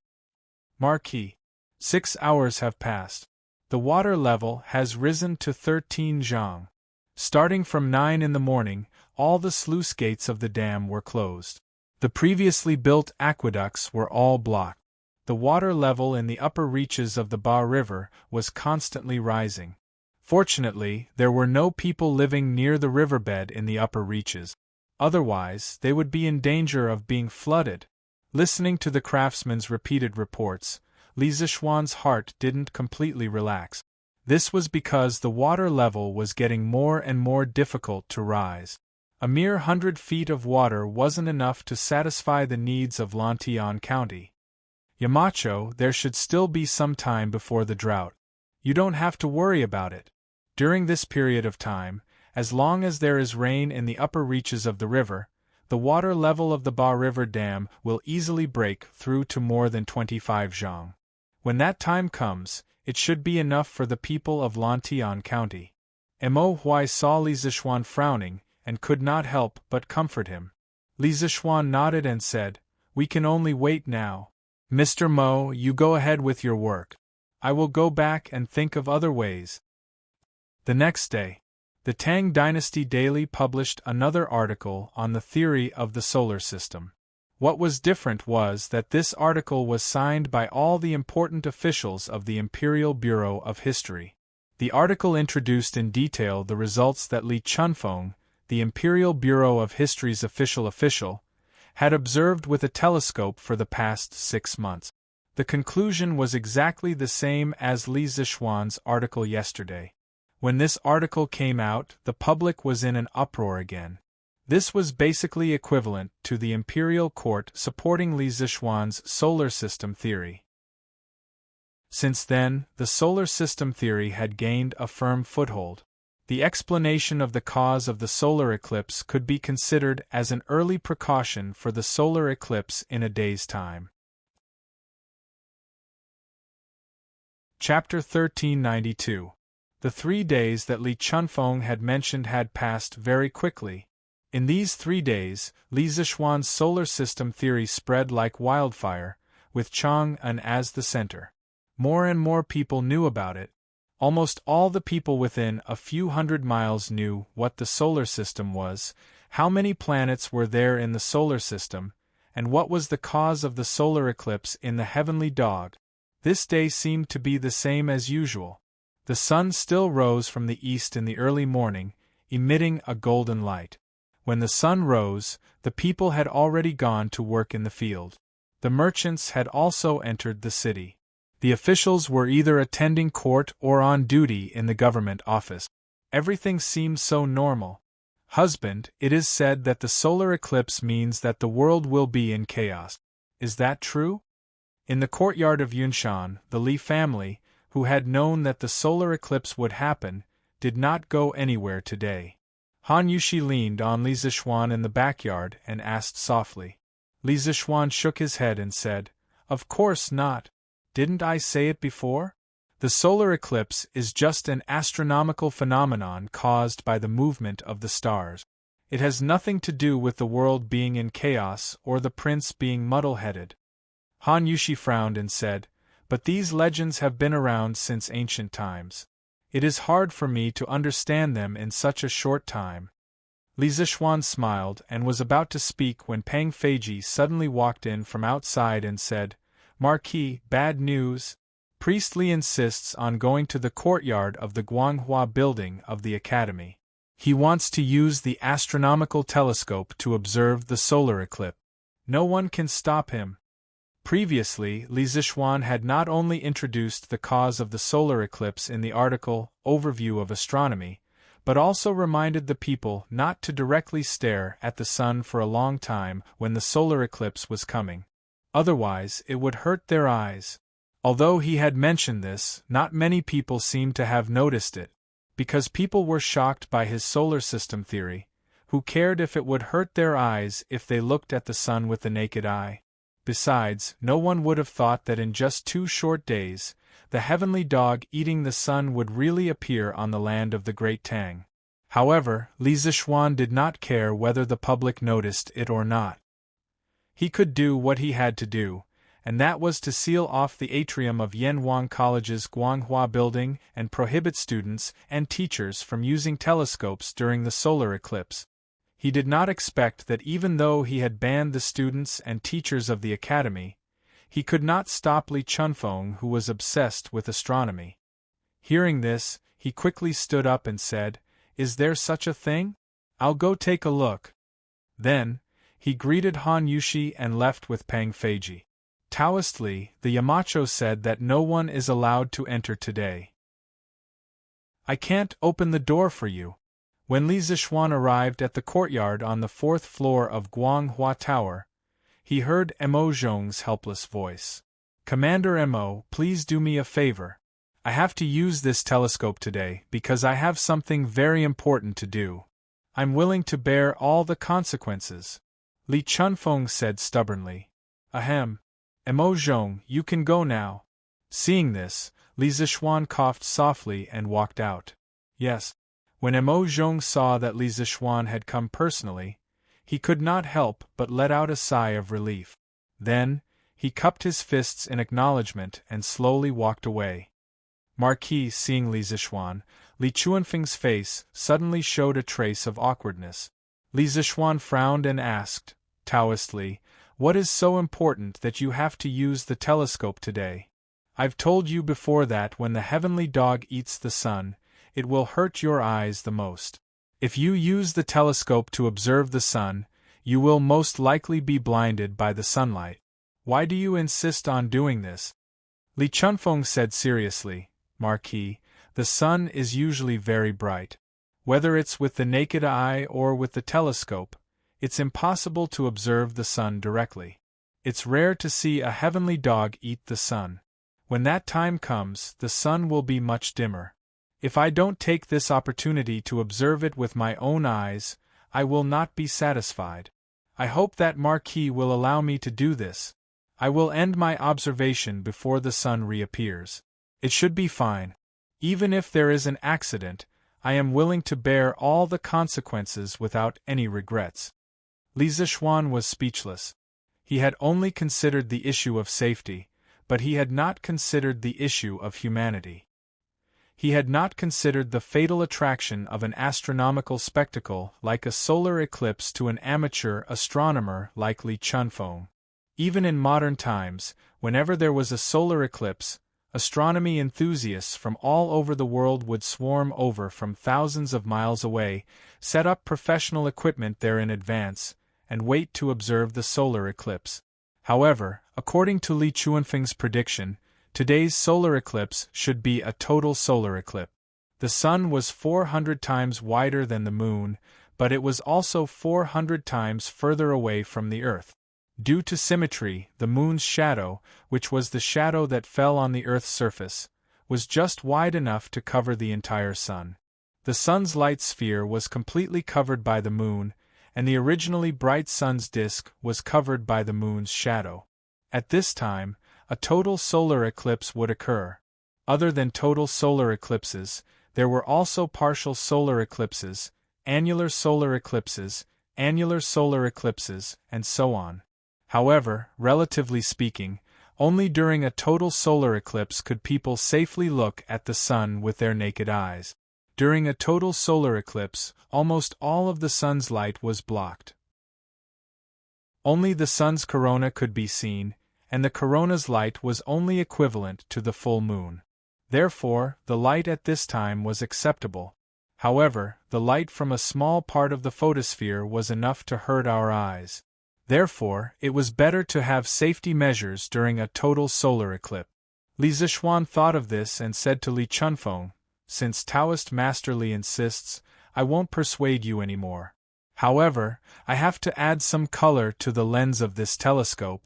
Marquee. 6 hours have passed. The water level has risen to 13 zhang. Starting from 9 in the morning, all the sluice gates of the dam were closed. The previously built aqueducts were all blocked. The water level in the upper reaches of the Ba River was constantly rising. Fortunately, there were no people living near the riverbed in the upper reaches. Otherwise, they would be in danger of being flooded. Listening to the craftsman's repeated reports, Li Zixuan's heart didn't completely relax. This was because the water level was getting more and more difficult to rise. A mere 100 feet of water wasn't enough to satisfy the needs of Lantian County. Yamacho, there should still be some time before the drought. You don't have to worry about it. During this period of time, as long as there is rain in the upper reaches of the river, the water level of the Ba River Dam will easily break through to more than 25 zhang. When that time comes, it should be enough for the people of Lantian County. Mo Huai saw Li Zixuan frowning, and could not help but comfort him. Li Zixuan nodded and said, "We can only wait now. Mr. Mo, you go ahead with your work. I will go back and think of other ways." The next day, the Tang Dynasty Daily published another article on the theory of the solar system. What was different was that this article was signed by all the important officials of the Imperial Bureau of History. The article introduced in detail the results that Li Chunfeng, the Imperial Bureau of History's official, had observed with a telescope for the past 6 months. The conclusion was exactly the same as Li Zixuan's article yesterday. When this article came out, the public was in an uproar again. This was basically equivalent to the imperial court supporting Li Zixuan's solar system theory. Since then, the solar system theory had gained a firm foothold. The explanation of the cause of the solar eclipse could be considered as an early precaution for the solar eclipse in a day's time. Chapter 1392. The 3 days that Li Chunfeng had mentioned had passed very quickly. In these 3 days, Li Zixuan's solar system theory spread like wildfire, with Chang'an as the center. More and more people knew about it. Almost all the people within a few hundred miles knew what the solar system was, how many planets were there in the solar system, and what was the cause of the solar eclipse in the heavenly dog. This day seemed to be the same as usual. The sun still rose from the east in the early morning, emitting a golden light. When the sun rose, the people had already gone to work in the field. The merchants had also entered the city. The officials were either attending court or on duty in the government office. Everything seemed so normal. Husband, it is said that the solar eclipse means that the world will be in chaos. Is that true? In the courtyard of Yunshan, the Li family, who had known that the solar eclipse would happen, did not go anywhere today. Han Yushi leaned on Li Zixuan in the backyard and asked softly. Li Zixuan shook his head and said, "Of course not. Didn't I say it before? The solar eclipse is just an astronomical phenomenon caused by the movement of the stars. It has nothing to do with the world being in chaos or the prince being muddle-headed." Han Yushi frowned and said, "But these legends have been around since ancient times. It is hard for me to understand them in such a short time." Li Zishuan smiled and was about to speak when Pang Feiji suddenly walked in from outside and said, "Marquis, bad news. Priest Li insists on going to the courtyard of the Guanghua building of the Academy. He wants to use the astronomical telescope to observe the solar eclipse. No one can stop him." Previously, Li Zishuan had not only introduced the cause of the solar eclipse in the article, Overview of Astronomy, but also reminded the people not to directly stare at the sun for a long time when the solar eclipse was coming. Otherwise, it would hurt their eyes. Although he had mentioned this, not many people seemed to have noticed it. Because people were shocked by his solar system theory, who cared if it would hurt their eyes if they looked at the sun with the naked eye? Besides, no one would have thought that in just 2 short days, the heavenly dog eating the sun would really appear on the land of the great Tang. However, Li Zishuan did not care whether the public noticed it or not. He could do what he had to do, and that was to seal off the atrium of Yanhuang College's Guanghua building and prohibit students and teachers from using telescopes during the solar eclipse. He did not expect that even though he had banned the students and teachers of the academy, he could not stop Li Chunfeng, who was obsessed with astronomy. Hearing this, he quickly stood up and said, "Is there such a thing? I'll go take a look." Then, he greeted Han Yushi and left with Pang Feiji. Taoistly, the Yamacho said that no one is allowed to enter today. "I can't open the door for you." When Li Zishuan arrived at the courtyard on the 4th floor of Guanghua Tower, he heard Mo Zhong's helpless voice. "Commander Mo, please do me a favor. I have to use this telescope today because I have something very important to do. I'm willing to bear all the consequences," Li Chunfeng said stubbornly. "Ahem. Mo Zhong, you can go now." Seeing this, Li Zishuan coughed softly and walked out. Yes. When Mo Zhong saw that Li Zishuan had come personally, he could not help but let out a sigh of relief. Then, he cupped his fists in acknowledgement and slowly walked away. Marquis, seeing Li Zishuan, Li Chuanfeng's face suddenly showed a trace of awkwardness. Li Zishuan frowned and asked, Taoistly, "What is so important that you have to use the telescope today?" "I've told you before that when the heavenly dog eats the sun, it will hurt your eyes the most. If you use the telescope to observe the sun, you will most likely be blinded by the sunlight. Why do you insist on doing this?" Li Chunfeng said seriously, "Marquis, the sun is usually very bright. Whether it's with the naked eye or with the telescope, it's impossible to observe the sun directly. It's rare to see a heavenly dog eat the sun. When that time comes, the sun will be much dimmer. If I don't take this opportunity to observe it with my own eyes, I will not be satisfied. I hope that Marquis will allow me to do this. I will end my observation before the sun reappears. It should be fine. Even if there is an accident, I am willing to bear all the consequences without any regrets." Li Zishuan was speechless. He had only considered the issue of safety, but he had not considered the issue of humanity. He had not considered the fatal attraction of an astronomical spectacle like a solar eclipse to an amateur astronomer like Li Chunfeng. Even in modern times, whenever there was a solar eclipse, astronomy enthusiasts from all over the world would swarm over from thousands of miles away, set up professional equipment there in advance, and wait to observe the solar eclipse. However, according to Li Chuanfeng's prediction, today's solar eclipse should be a total solar eclipse. The sun was 400 times wider than the moon, but it was also 400 times further away from the Earth. Due to symmetry, the moon's shadow, which was the shadow that fell on the Earth's surface, was just wide enough to cover the entire sun. The sun's light sphere was completely covered by the moon, and the originally bright sun's disk was covered by the moon's shadow. At this time, a total solar eclipse would occur. Other than total solar eclipses, there were also partial solar eclipses, annular solar eclipses, and so on. However, relatively speaking, Only during a total solar eclipse could people safely look at the sun with their naked eyes. During a total solar eclipse, almost all of the sun's light was blocked. Only the sun's corona could be seen, and the corona's light was only equivalent to the full moon. Therefore, the light at this time was acceptable. However, the light from a small part of the photosphere was enough to hurt our eyes. Therefore, it was better to have safety measures during a total solar eclipse. Li Zixuan thought of this and said to Li Chunfeng, "Since Taoist Master Li insists, I won't persuade you anymore. However, I have to add some color to the lens of this telescope."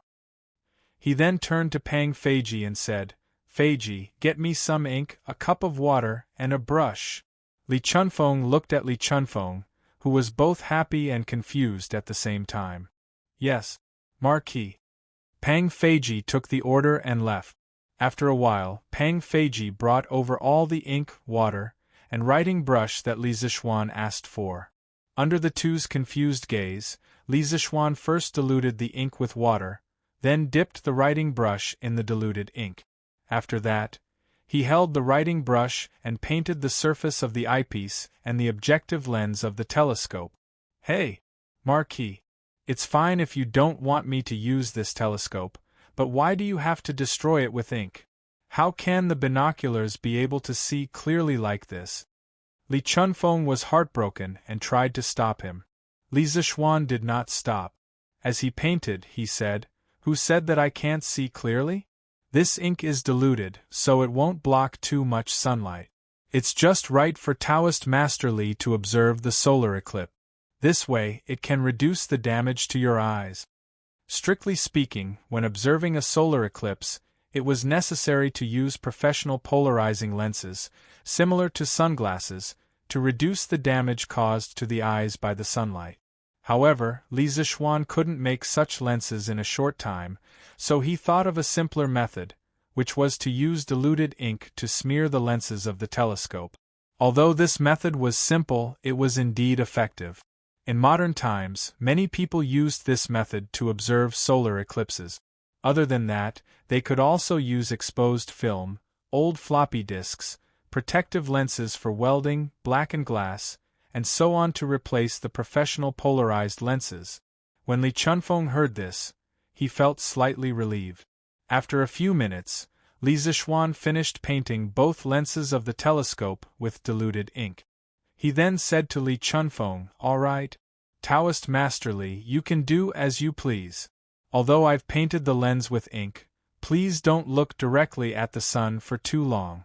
He then turned to Pang Feiji and said, "Feiji, get me some ink, a cup of water, and a brush." Li Chunfeng looked at Li Chunfeng, who was both happy and confused at the same time. "Yes, Marquis." Pang Feiji took the order and left. After a while, Pang Feiji brought over all the ink, water, and writing brush that Li Zixuan asked for. Under the two's confused gaze, Li Zixuan first diluted the ink with water, then dipped the writing brush in the diluted ink. After that, he held the writing brush and painted the surface of the eyepiece and the objective lens of the telescope. "Hey, Marquis, it's fine if you don't want me to use this telescope, but why do you have to destroy it with ink? How can the binoculars be able to see clearly like this?" Li Chunfeng was heartbroken and tried to stop him. Li Zixuan did not stop. As he painted, he said, "Who said that I can't see clearly? This ink is diluted, so it won't block too much sunlight. It's just right for Taoist Master Li to observe the solar eclipse. This way, it can reduce the damage to your eyes." Strictly speaking, when observing a solar eclipse, it was necessary to use professional polarizing lenses, similar to sunglasses, to reduce the damage caused to the eyes by the sunlight. However, Li Zixuan couldn't make such lenses in a short time, so he thought of a simpler method, which was to use diluted ink to smear the lenses of the telescope. Although this method was simple, it was indeed effective. In modern times, many people used this method to observe solar eclipses. Other than that, they could also use exposed film, old floppy disks, protective lenses for welding, blackened glass, and so on to replace the professional polarized lenses. When Li Chunfeng heard this, he felt slightly relieved. After a few minutes, Li Zixuan finished painting both lenses of the telescope with diluted ink. He then said to Li Chunfeng, "All right, Taoist Master Li, you can do as you please. Although I've painted the lens with ink, please don't look directly at the sun for too long."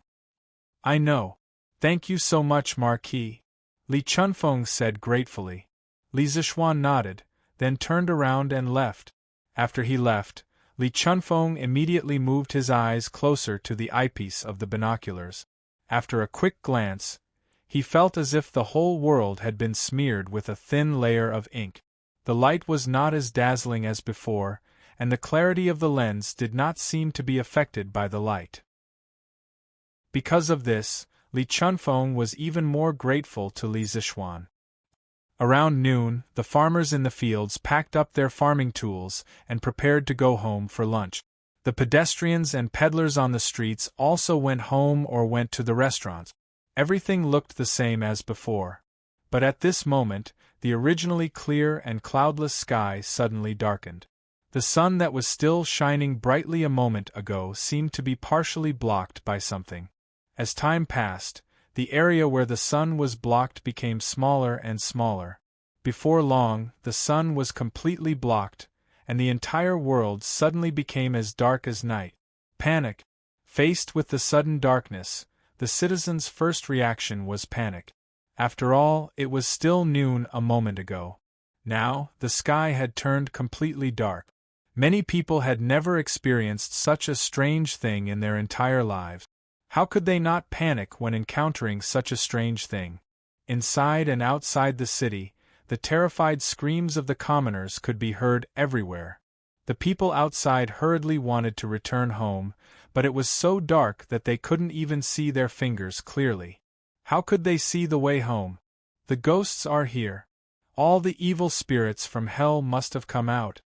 "I know. Thank you so much, Marquis," Li Chunfeng said gratefully. Li Zixuan nodded, then turned around and left. After he left, Li Chunfeng immediately moved his eyes closer to the eyepiece of the binoculars. After a quick glance, he felt as if the whole world had been smeared with a thin layer of ink. The light was not as dazzling as before, and the clarity of the lens did not seem to be affected by the light. Because of this, Li Chunfeng was even more grateful to Li Zixuan. Around noon, the farmers in the fields packed up their farming tools and prepared to go home for lunch. The pedestrians and peddlers on the streets also went home or went to the restaurants. Everything looked the same as before. But at this moment, the originally clear and cloudless sky suddenly darkened. The sun that was still shining brightly a moment ago seemed to be partially blocked by something. As time passed, the area where the sun was blocked became smaller and smaller. Before long, the sun was completely blocked, and the entire world suddenly became as dark as night. Panic. Faced with the sudden darkness, the citizens' first reaction was panic. After all, it was still noon a moment ago. Now, the sky had turned completely dark. Many people had never experienced such a strange thing in their entire lives. How could they not panic when encountering such a strange thing? Inside and outside the city, the terrified screams of the commoners could be heard everywhere. The people outside hurriedly wanted to return home, but it was so dark that they couldn't even see their fingers clearly. How could they see the way home? The ghosts are here. All the evil spirits from hell must have come out.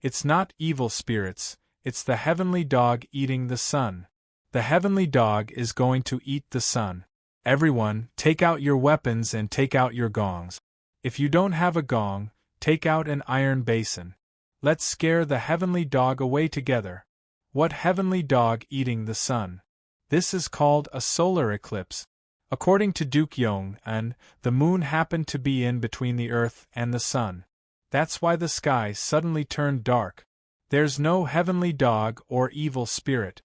It's not evil spirits, It's the heavenly dog eating the sun. The heavenly dog is going to eat the sun. Everyone, take out your weapons and take out your gongs. If you don't have a gong, take out an iron basin. Let's scare the heavenly dog away together. What heavenly dog eating the sun? This is called a solar eclipse. According to Duke Yong, the moon happened to be in between the earth and the sun. That's why the sky suddenly turned dark. There's no heavenly dog or evil spirit.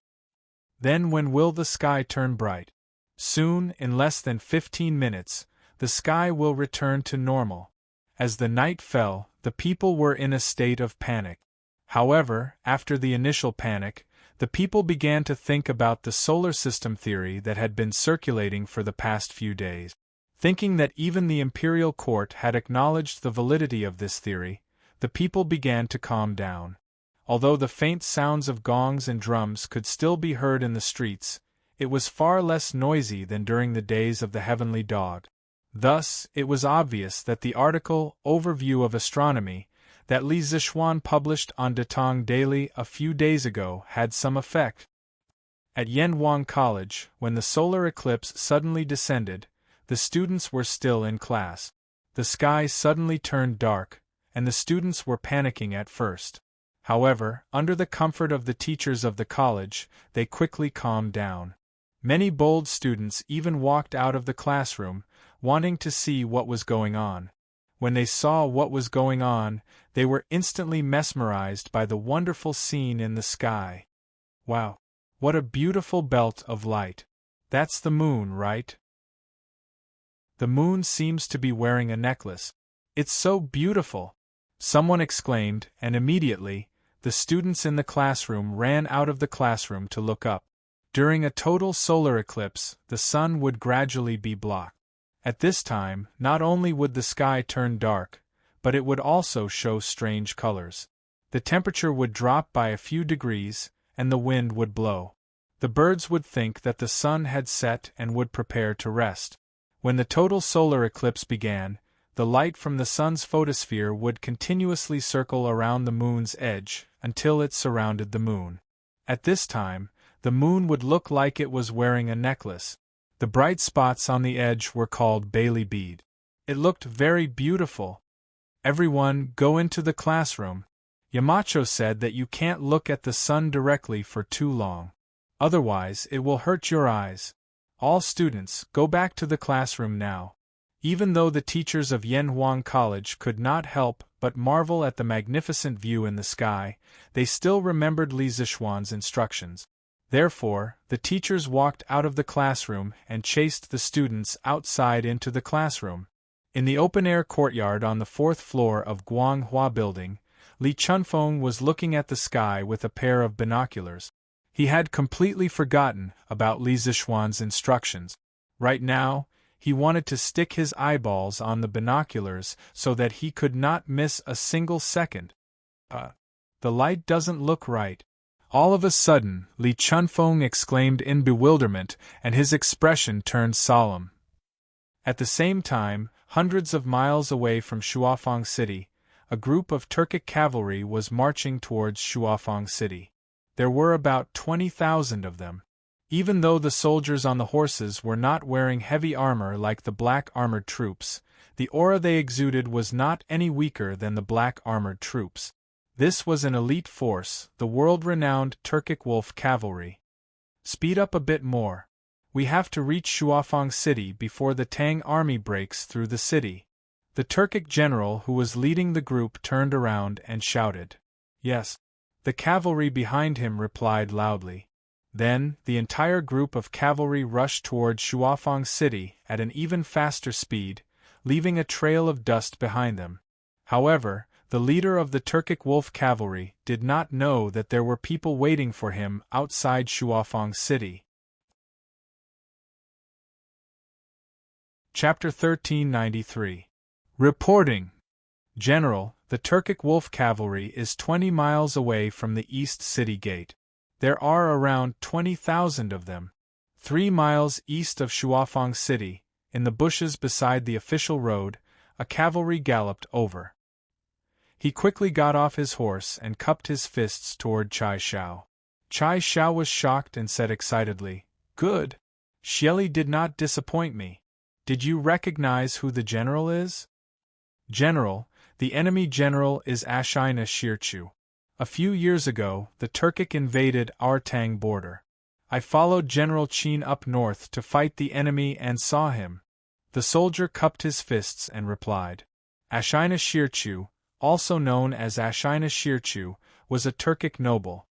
Then when will the sky turn bright? Soon, in less than 15 minutes, the sky will return to normal. As the night fell, the people were in a state of panic. However, after the initial panic, the people began to think about the solar system theory that had been circulating for the past few days. Thinking that even the imperial court had acknowledged the validity of this theory, the people began to calm down. Although the faint sounds of gongs and drums could still be heard in the streets, it was far less noisy than during the days of the heavenly dog. Thus, it was obvious that the article, Overview of Astronomy, that Li Zixuan published on Tang Daily a few days ago had some effect. At Yanhuang College, when the solar eclipse suddenly descended, the students were still in class. The sky suddenly turned dark, and the students were panicking at first. However, under the comfort of the teachers of the college, they quickly calmed down. Many bold students even walked out of the classroom, wanting to see what was going on. When they saw what was going on, they were instantly mesmerized by the wonderful scene in the sky. Wow! What a beautiful belt of light! That's the moon, right? The moon seems to be wearing a necklace. It's so beautiful! Someone exclaimed, and immediately, the students in the classroom ran out of the classroom to look up. During a total solar eclipse, the sun would gradually be blocked. At this time, not only would the sky turn dark, but it would also show strange colors. The temperature would drop by a few degrees, and the wind would blow. The birds would think that the sun had set and would prepare to rest. When the total solar eclipse began, the light from the sun's photosphere would continuously circle around the moon's edge until it surrounded the moon. At this time, the moon would look like it was wearing a necklace. The bright spots on the edge were called Bailey bead. It looked very beautiful. Everyone, go into the classroom. Yamacho said that you can't look at the sun directly for too long. Otherwise, it will hurt your eyes. All students, go back to the classroom now. Even though the teachers of Yanhuang College could not help but marvel at the magnificent view in the sky, they still remembered Li Zixuan's instructions. Therefore, the teachers walked out of the classroom and chased the students outside into the classroom. In the open-air courtyard on the 4th floor of Guanghua Building, Li Chunfeng was looking at the sky with a pair of binoculars. He had completely forgotten about Li Zixuan's instructions. Right now, he wanted to stick his eyeballs on the binoculars so that he could not miss a single second. The light doesn't look right. All of a sudden, Li Chunfeng exclaimed in bewilderment, and his expression turned solemn. At the same time, hundreds of miles away from Shuafang City, a group of Turkic cavalry was marching towards Shuafang City. There were about 20,000 of them. Even though the soldiers on the horses were not wearing heavy armor like the black armored troops, the aura they exuded was not any weaker than the black armored troops. This was an elite force, the world-renowned Turkic Wolf Cavalry. Speed up a bit more. We have to reach Shuafang City before the Tang army breaks through the city. The Turkic general who was leading the group turned around and shouted. Yes. The cavalry behind him replied loudly. Then, the entire group of cavalry rushed towards Shuafang City at an even faster speed, leaving a trail of dust behind them. However, the leader of the Turkic Wolf Cavalry did not know that there were people waiting for him outside Shuafang City. Chapter 1393. Reporting. General, the Turkic Wolf Cavalry is 20 miles away from the East City Gate. There are around 20,000 of them. 3 miles east of Shuafang City, in the bushes beside the official road, a cavalry galloped over. He quickly got off his horse and cupped his fists toward Chai Shao. Chai Shao was shocked and said excitedly, "Good! Xieli did not disappoint me. Did you recognize who the general is?" "General, the enemy general is Ashina Shirchu. A few years ago, the Turkic invaded our Tang border. I followed General Qin up north to fight the enemy and saw him." The soldier cupped his fists and replied. Ashina Shirchu, also known as Ashina Shirchu, was a Turkic noble.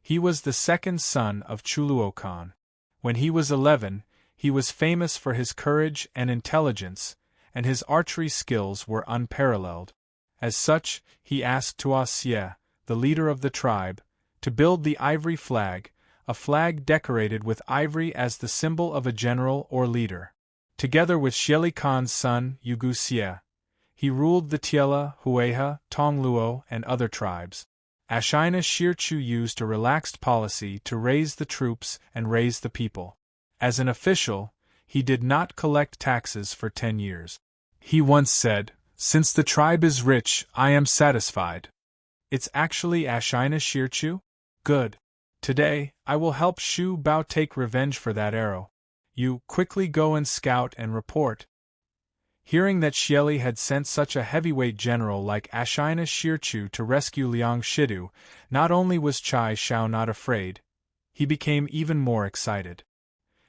He was the second son of Chuluo Khan. When he was 11, he was famous for his courage and intelligence, and his archery skills were unparalleled. As such, he asked Tua Xie, the leader of the tribe, to build the ivory flag, a flag decorated with ivory as the symbol of a general or leader. Together with Xieli Khan's son, Yugu Xie, he ruled the Tiela, Hueha, Tongluo, and other tribes. Ashina Shirchu used a relaxed policy to raise the troops and raise the people. As an official, he did not collect taxes for 10 years. He once said, "Since the tribe is rich, I am satisfied." It's actually Ashina Shirchu? Good. Today, I will help Shu Bao take revenge for that arrow. You quickly go and scout and report. Hearing that Xieli had sent such a heavyweight general like Ashina Shirchu to rescue Liang Shidu, not only was Chai Shao not afraid, he became even more excited.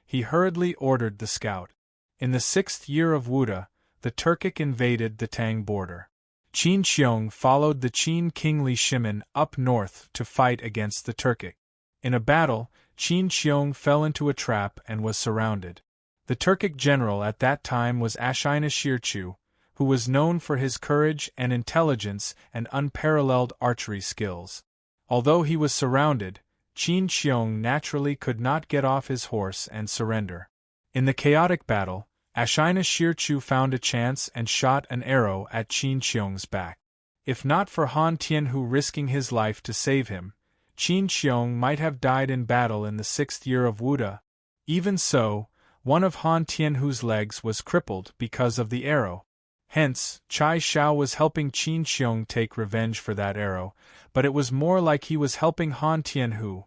He hurriedly ordered the scout. In the 6th year of Wuda, the Turkic invaded the Tang border. Qin Xiong followed the Qin king Li Shimin up north to fight against the Turkic. In a battle, Qin Xiong fell into a trap and was surrounded. The Turkic general at that time was Ashina Shirchu, who was known for his courage and intelligence and unparalleled archery skills. Although he was surrounded, Qin Xiong naturally could not get off his horse and surrender. In the chaotic battle, Ashina Shirchu found a chance and shot an arrow at Qin Xiong's back. If not for Han Tianhu risking his life to save him, Qin Xiong might have died in battle in the 6th year of Wuda. Even so, one of Han Tianhu's legs was crippled because of the arrow. Hence, Chai Shao was helping Qin Xiong take revenge for that arrow, but it was more like he was helping Han Tianhu.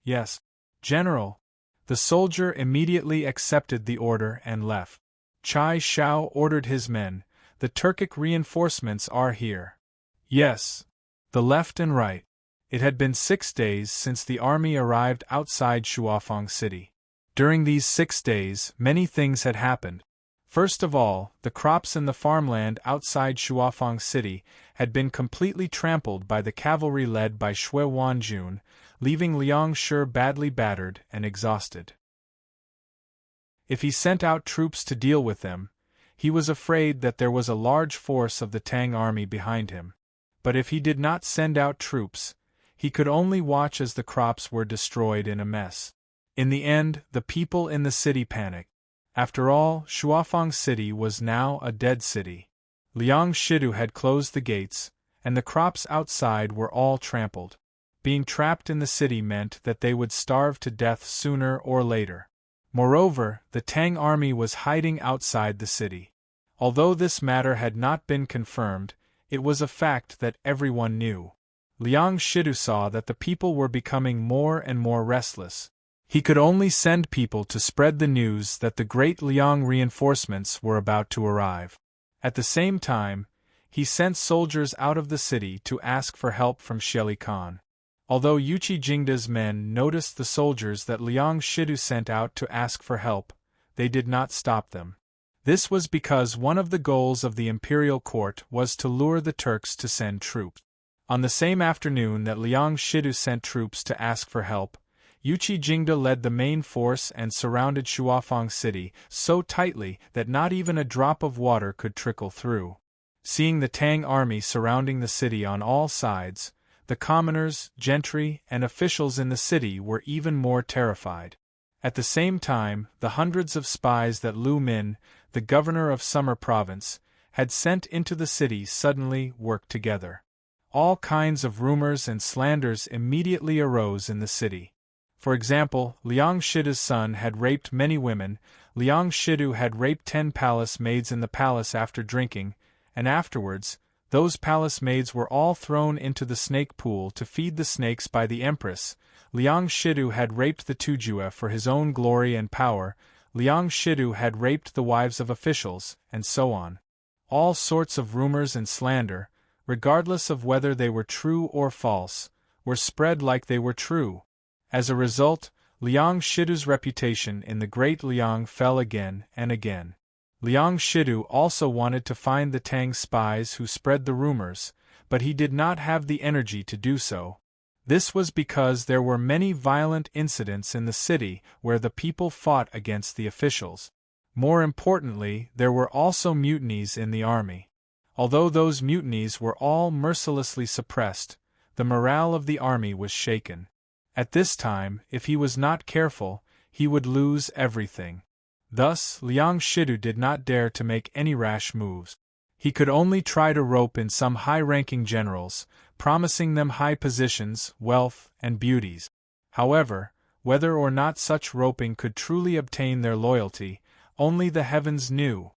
"Yes, General." The soldier immediately accepted the order and left. Chai Shao ordered his men, "The Turkic reinforcements are here." "Yes." The left and right. It had been 6 days since the army arrived outside Shuafang City. During these 6 days, many things had happened. First of all, the crops in the farmland outside Shuafang City had been completely trampled by the cavalry led by Shui Wanjun, leaving Liang Shi badly battered and exhausted. If he sent out troops to deal with them, he was afraid that there was a large force of the Tang army behind him. But if he did not send out troops, he could only watch as the crops were destroyed in a mess. In the end, the people in the city panicked. After all, Shuafang City was now a dead city. Liang Shidu had closed the gates, and the crops outside were all trampled. Being trapped in the city meant that they would starve to death sooner or later. Moreover, the Tang army was hiding outside the city. Although this matter had not been confirmed, it was a fact that everyone knew. Liang Shidu saw that the people were becoming more and more restless. He could only send people to spread the news that the great Liang reinforcements were about to arrive. At the same time, he sent soldiers out of the city to ask for help from Xieli Khan. Although Yuqi Jingda's men noticed the soldiers that Liang Shidu sent out to ask for help, they did not stop them. This was because one of the goals of the imperial court was to lure the Turks to send troops. On the same afternoon that Liang Shidu sent troops to ask for help, Yuqi Jingda led the main force and surrounded Shuafang City so tightly that not even a drop of water could trickle through. Seeing the Tang army surrounding the city on all sides, the commoners, gentry, and officials in the city were even more terrified. At the same time, the hundreds of spies that Lu Min, the governor of Summer Province, had sent into the city suddenly worked together. All kinds of rumors and slanders immediately arose in the city. For example, Liang Shidu's son had raped many women, Liang Shidu had raped 10 palace maids in the palace after drinking, and afterwards, Those palace maids were all thrown into the snake pool to feed the snakes by the empress. Liang Shidu had raped the Tujue for his own glory and power, Liang Shidu had raped the wives of officials, and so on. All sorts of rumors and slander, regardless of whether they were true or false, were spread like they were true. As a result, Liang Shidu's reputation in the Great Liang fell again and again. Liang Shidu also wanted to find the Tang spies who spread the rumors, but he did not have the energy to do so. This was because there were many violent incidents in the city where the people fought against the officials. More importantly, there were also mutinies in the army. Although those mutinies were all mercilessly suppressed, the morale of the army was shaken. At this time, if he was not careful, he would lose everything. Thus, Liang Shidu did not dare to make any rash moves. He could only try to rope in some high-ranking generals, promising them high positions, wealth, and beauties. However, whether or not such roping could truly obtain their loyalty, only the heavens knew.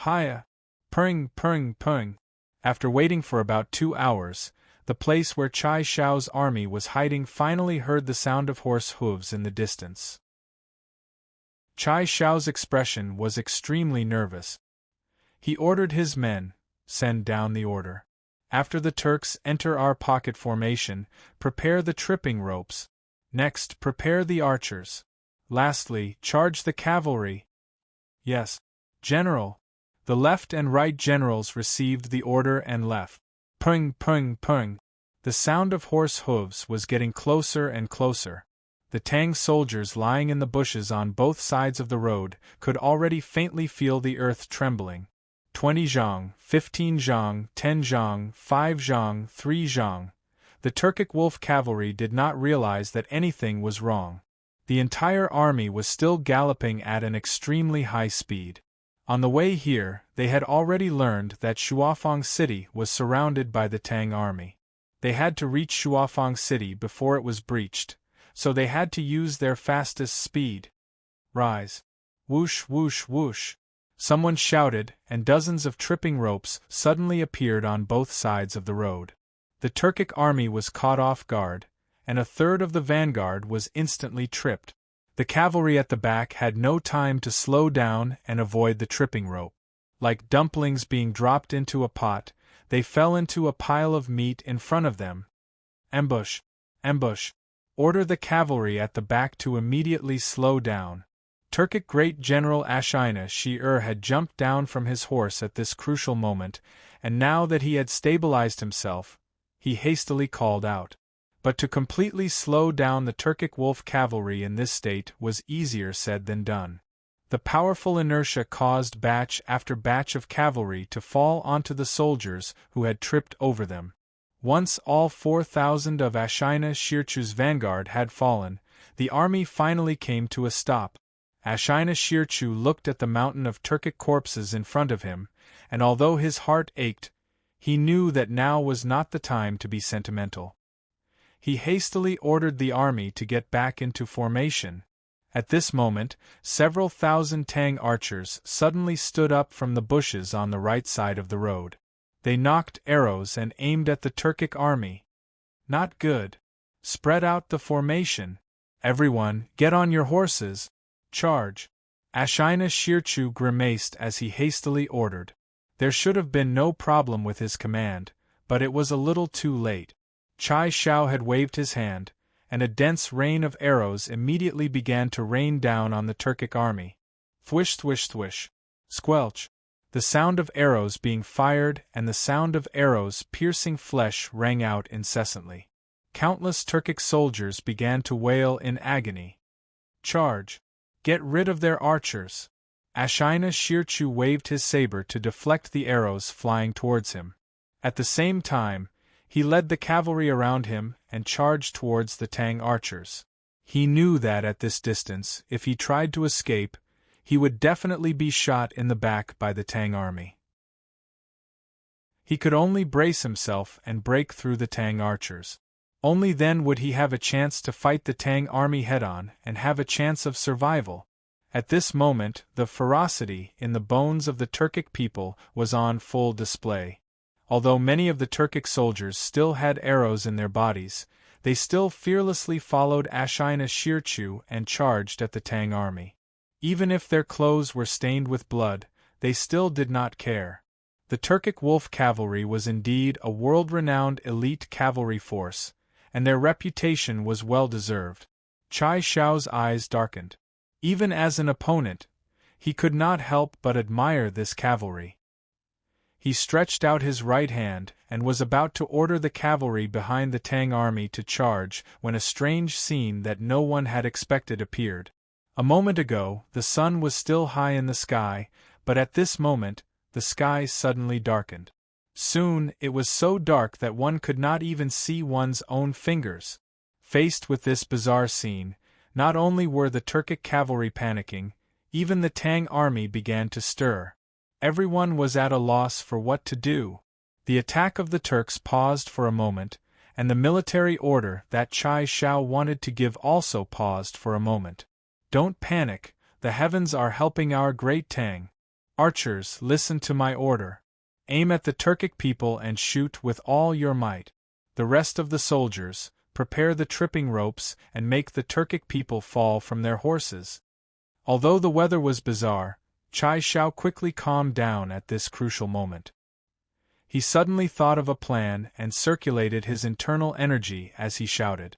Hiya! Purring, purring, purring. After waiting for about 2 hours, the place where Chai Xiao's army was hiding finally heard the sound of horse hooves in the distance. Chai Xiao's expression was extremely nervous. He ordered his men, "Send down the order. After the Turks enter our pocket formation, prepare the tripping ropes. Next, prepare the archers. Lastly, charge the cavalry." "Yes, General." The left and right generals received the order and left. Pung, pung, pung. The sound of horse hooves was getting closer and closer. The Tang soldiers lying in the bushes on both sides of the road could already faintly feel the earth trembling. 20 zhang, 15 zhang, 10 zhang, 5 zhang, 3 zhang. The Turkic wolf cavalry did not realize that anything was wrong. The entire army was still galloping at an extremely high speed. On the way here, they had already learned that Shuafang City was surrounded by the Tang army. They had to reach Shuafang City before it was breached, so they had to use their fastest speed. Rise! Whoosh, whoosh, whoosh! Someone shouted, and dozens of tripping ropes suddenly appeared on both sides of the road. The Turkic army was caught off guard, and a third of the vanguard was instantly tripped. The cavalry at the back had no time to slow down and avoid the tripping rope. Like dumplings being dropped into a pot, they fell into a pile of meat in front of them. Ambush! Ambush! Order the cavalry at the back to immediately slow down. Turkic Great General Ashina Shi-er had jumped down from his horse at this crucial moment, and now that he had stabilized himself, he hastily called out. But to completely slow down the Turkic wolf cavalry in this state was easier said than done. The powerful inertia caused batch after batch of cavalry to fall onto the soldiers who had tripped over them. Once all 4,000 of Ashina Shirchu's vanguard had fallen, the army finally came to a stop. Ashina Shirchu looked at the mountain of Turkic corpses in front of him, and although his heart ached, he knew that now was not the time to be sentimental. He hastily ordered the army to get back into formation. At this moment, several thousand Tang archers suddenly stood up from the bushes on the right side of the road. They knocked arrows and aimed at the Turkic army. Not good. Spread out the formation. Everyone, get on your horses. Charge. Ashina Shirchu grimaced as he hastily ordered. There should have been no problem with his command, but it was a little too late. Chai Xiao had waved his hand, and a dense rain of arrows immediately began to rain down on the Turkic army. Thwish, thwish, thwish. Squelch. The sound of arrows being fired and the sound of arrows piercing flesh rang out incessantly. Countless Turkic soldiers began to wail in agony. Charge! Get rid of their archers! Ashina Shirchu waved his saber to deflect the arrows flying towards him. At the same time, he led the cavalry around him and charged towards the Tang archers. He knew that at this distance, if he tried to escape, he would definitely be shot in the back by the Tang army. He could only brace himself and break through the Tang archers. Only then would he have a chance to fight the Tang army head-on and have a chance of survival. At this moment, the ferocity in the bones of the Turkic people was on full display. Although many of the Turkic soldiers still had arrows in their bodies, they still fearlessly followed Ashina Shirchu and charged at the Tang army. Even if their clothes were stained with blood, they still did not care. The Turkic wolf cavalry was indeed a world-renowned elite cavalry force, and their reputation was well-deserved. Chai Xiao's eyes darkened. Even as an opponent, he could not help but admire this cavalry. He stretched out his right hand and was about to order the cavalry behind the Tang army to charge when a strange scene that no one had expected appeared. A moment ago, the sun was still high in the sky, but at this moment, the sky suddenly darkened. Soon, it was so dark that one could not even see one's own fingers. Faced with this bizarre scene, not only were the Turkic cavalry panicking, even the Tang army began to stir. Everyone was at a loss for what to do. The attack of the Turks paused for a moment, and the military order that Chai Xiao wanted to give also paused for a moment. Don't panic, the heavens are helping our great Tang. Archers, listen to my order. Aim at the Turkic people and shoot with all your might. The rest of the soldiers, prepare the tripping ropes and make the Turkic people fall from their horses. Although the weather was bizarre, Chai Xiao quickly calmed down at this crucial moment. He suddenly thought of a plan and circulated his internal energy as he shouted.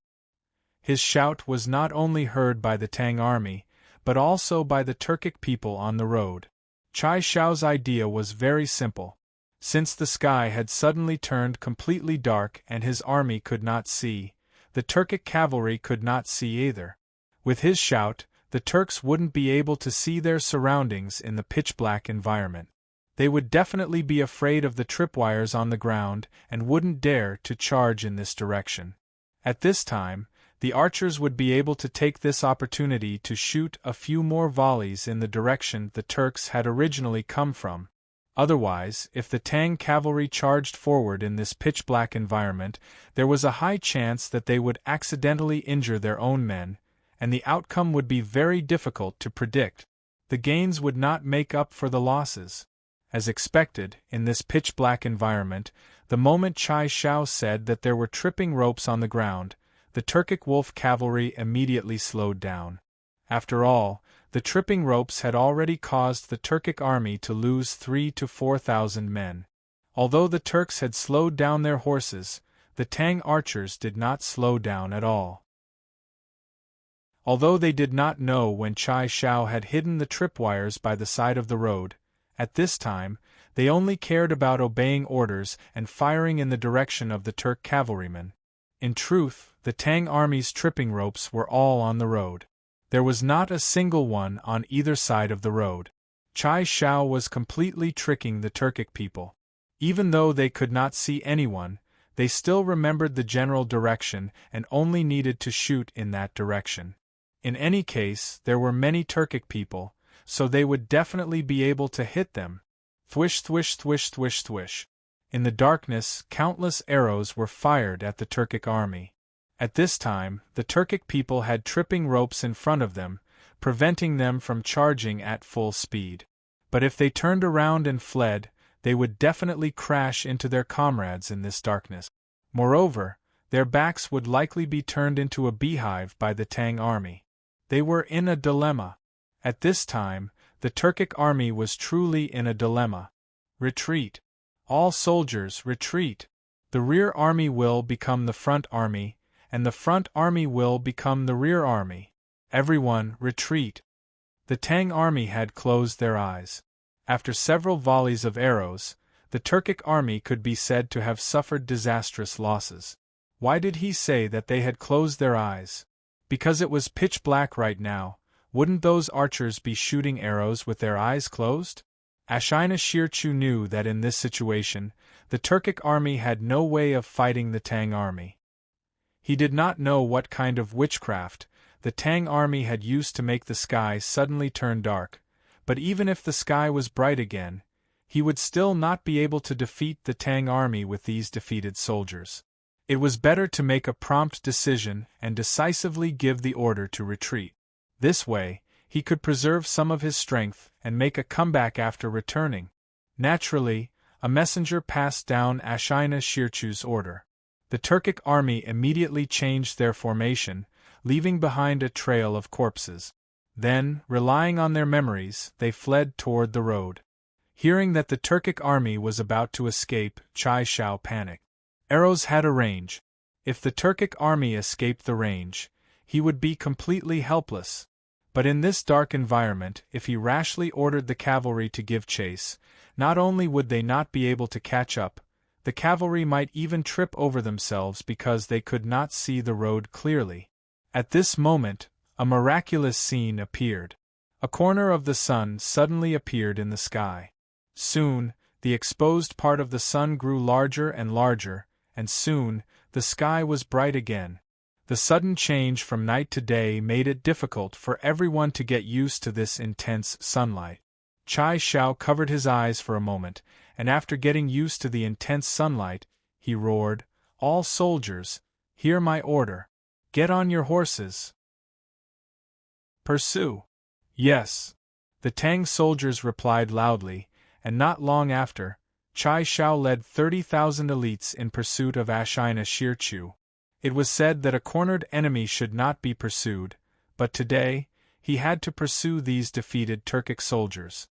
His shout was not only heard by the Tang army, but also by the Turkic people on the road. Chai Xiao's idea was very simple. Since the sky had suddenly turned completely dark and his army could not see, the Turkic cavalry could not see either. With his shout, the Turks wouldn't be able to see their surroundings in the pitch-black environment. They would definitely be afraid of the tripwires on the ground and wouldn't dare to charge in this direction. At this time, the archers would be able to take this opportunity to shoot a few more volleys in the direction the Turks had originally come from. Otherwise, if the Tang cavalry charged forward in this pitch-black environment, there was a high chance that they would accidentally injure their own men, and the outcome would be very difficult to predict. The gains would not make up for the losses. As expected, in this pitch-black environment, the moment Chai Xiao said that there were tripping ropes on the ground, the Turkic wolf cavalry immediately slowed down. After all, the tripping ropes had already caused the Turkic army to lose 3,000 to 4,000 men. Although the Turks had slowed down their horses, the Tang archers did not slow down at all. Although they did not know when Chai Xiao had hidden the tripwires by the side of the road, at this time, they only cared about obeying orders and firing in the direction of the Turk cavalrymen. In truth, the Tang army's tripping ropes were all on the road. There was not a single one on either side of the road. Chai Xiao was completely tricking the Turkic people. Even though they could not see anyone, they still remembered the general direction and only needed to shoot in that direction. In any case, there were many Turkic people, so they would definitely be able to hit them. Thwish thwish thwish thwish thwish. In the darkness, countless arrows were fired at the Turkic army. At this time, the Turkic people had tripping ropes in front of them, preventing them from charging at full speed. But if they turned around and fled, they would definitely crash into their comrades in this darkness. Moreover, their backs would likely be turned into a beehive by the Tang army. They were in a dilemma. At this time, the Turkic army was truly in a dilemma. Retreat. All soldiers, retreat. The rear army will become the front army, and the front army will become the rear army. Everyone, retreat. The Tang army had closed their eyes. After several volleys of arrows, the Turkic army could be said to have suffered disastrous losses. Why did he say that they had closed their eyes? Because it was pitch black right now. Wouldn't those archers be shooting arrows with their eyes closed? Ashina Shirchu knew that in this situation, the Turkic army had no way of fighting the Tang army. He did not know what kind of witchcraft the Tang army had used to make the sky suddenly turn dark, but even if the sky was bright again, he would still not be able to defeat the Tang army with these defeated soldiers. It was better to make a prompt decision and decisively give the order to retreat. This way, he could preserve some of his strength and make a comeback after returning. Naturally, a messenger passed down Ashina Shirchu's order. The Turkic army immediately changed their formation, leaving behind a trail of corpses. Then, relying on their memories, they fled toward the road. Hearing that the Turkic army was about to escape, Chai Shao panicked. Arrows had a range. If the Turkic army escaped the range, he would be completely helpless. But in this dark environment, if he rashly ordered the cavalry to give chase, not only would they not be able to catch up, the cavalry might even trip over themselves because they could not see the road clearly. At this moment, a miraculous scene appeared. A corner of the sun suddenly appeared in the sky. Soon, the exposed part of the sun grew larger and larger, and soon, the sky was bright again. The sudden change from night to day made it difficult for everyone to get used to this intense sunlight. Chai Shao covered his eyes for a moment, and after getting used to the intense sunlight, he roared, "All soldiers, hear my order. Get on your horses. Pursue." "Yes." The Tang soldiers replied loudly, and not long after, Chai Shao led 30,000 elites in pursuit of Ashina Shirchu. It was said that a cornered enemy should not be pursued, but today, he had to pursue these defeated Turkic soldiers.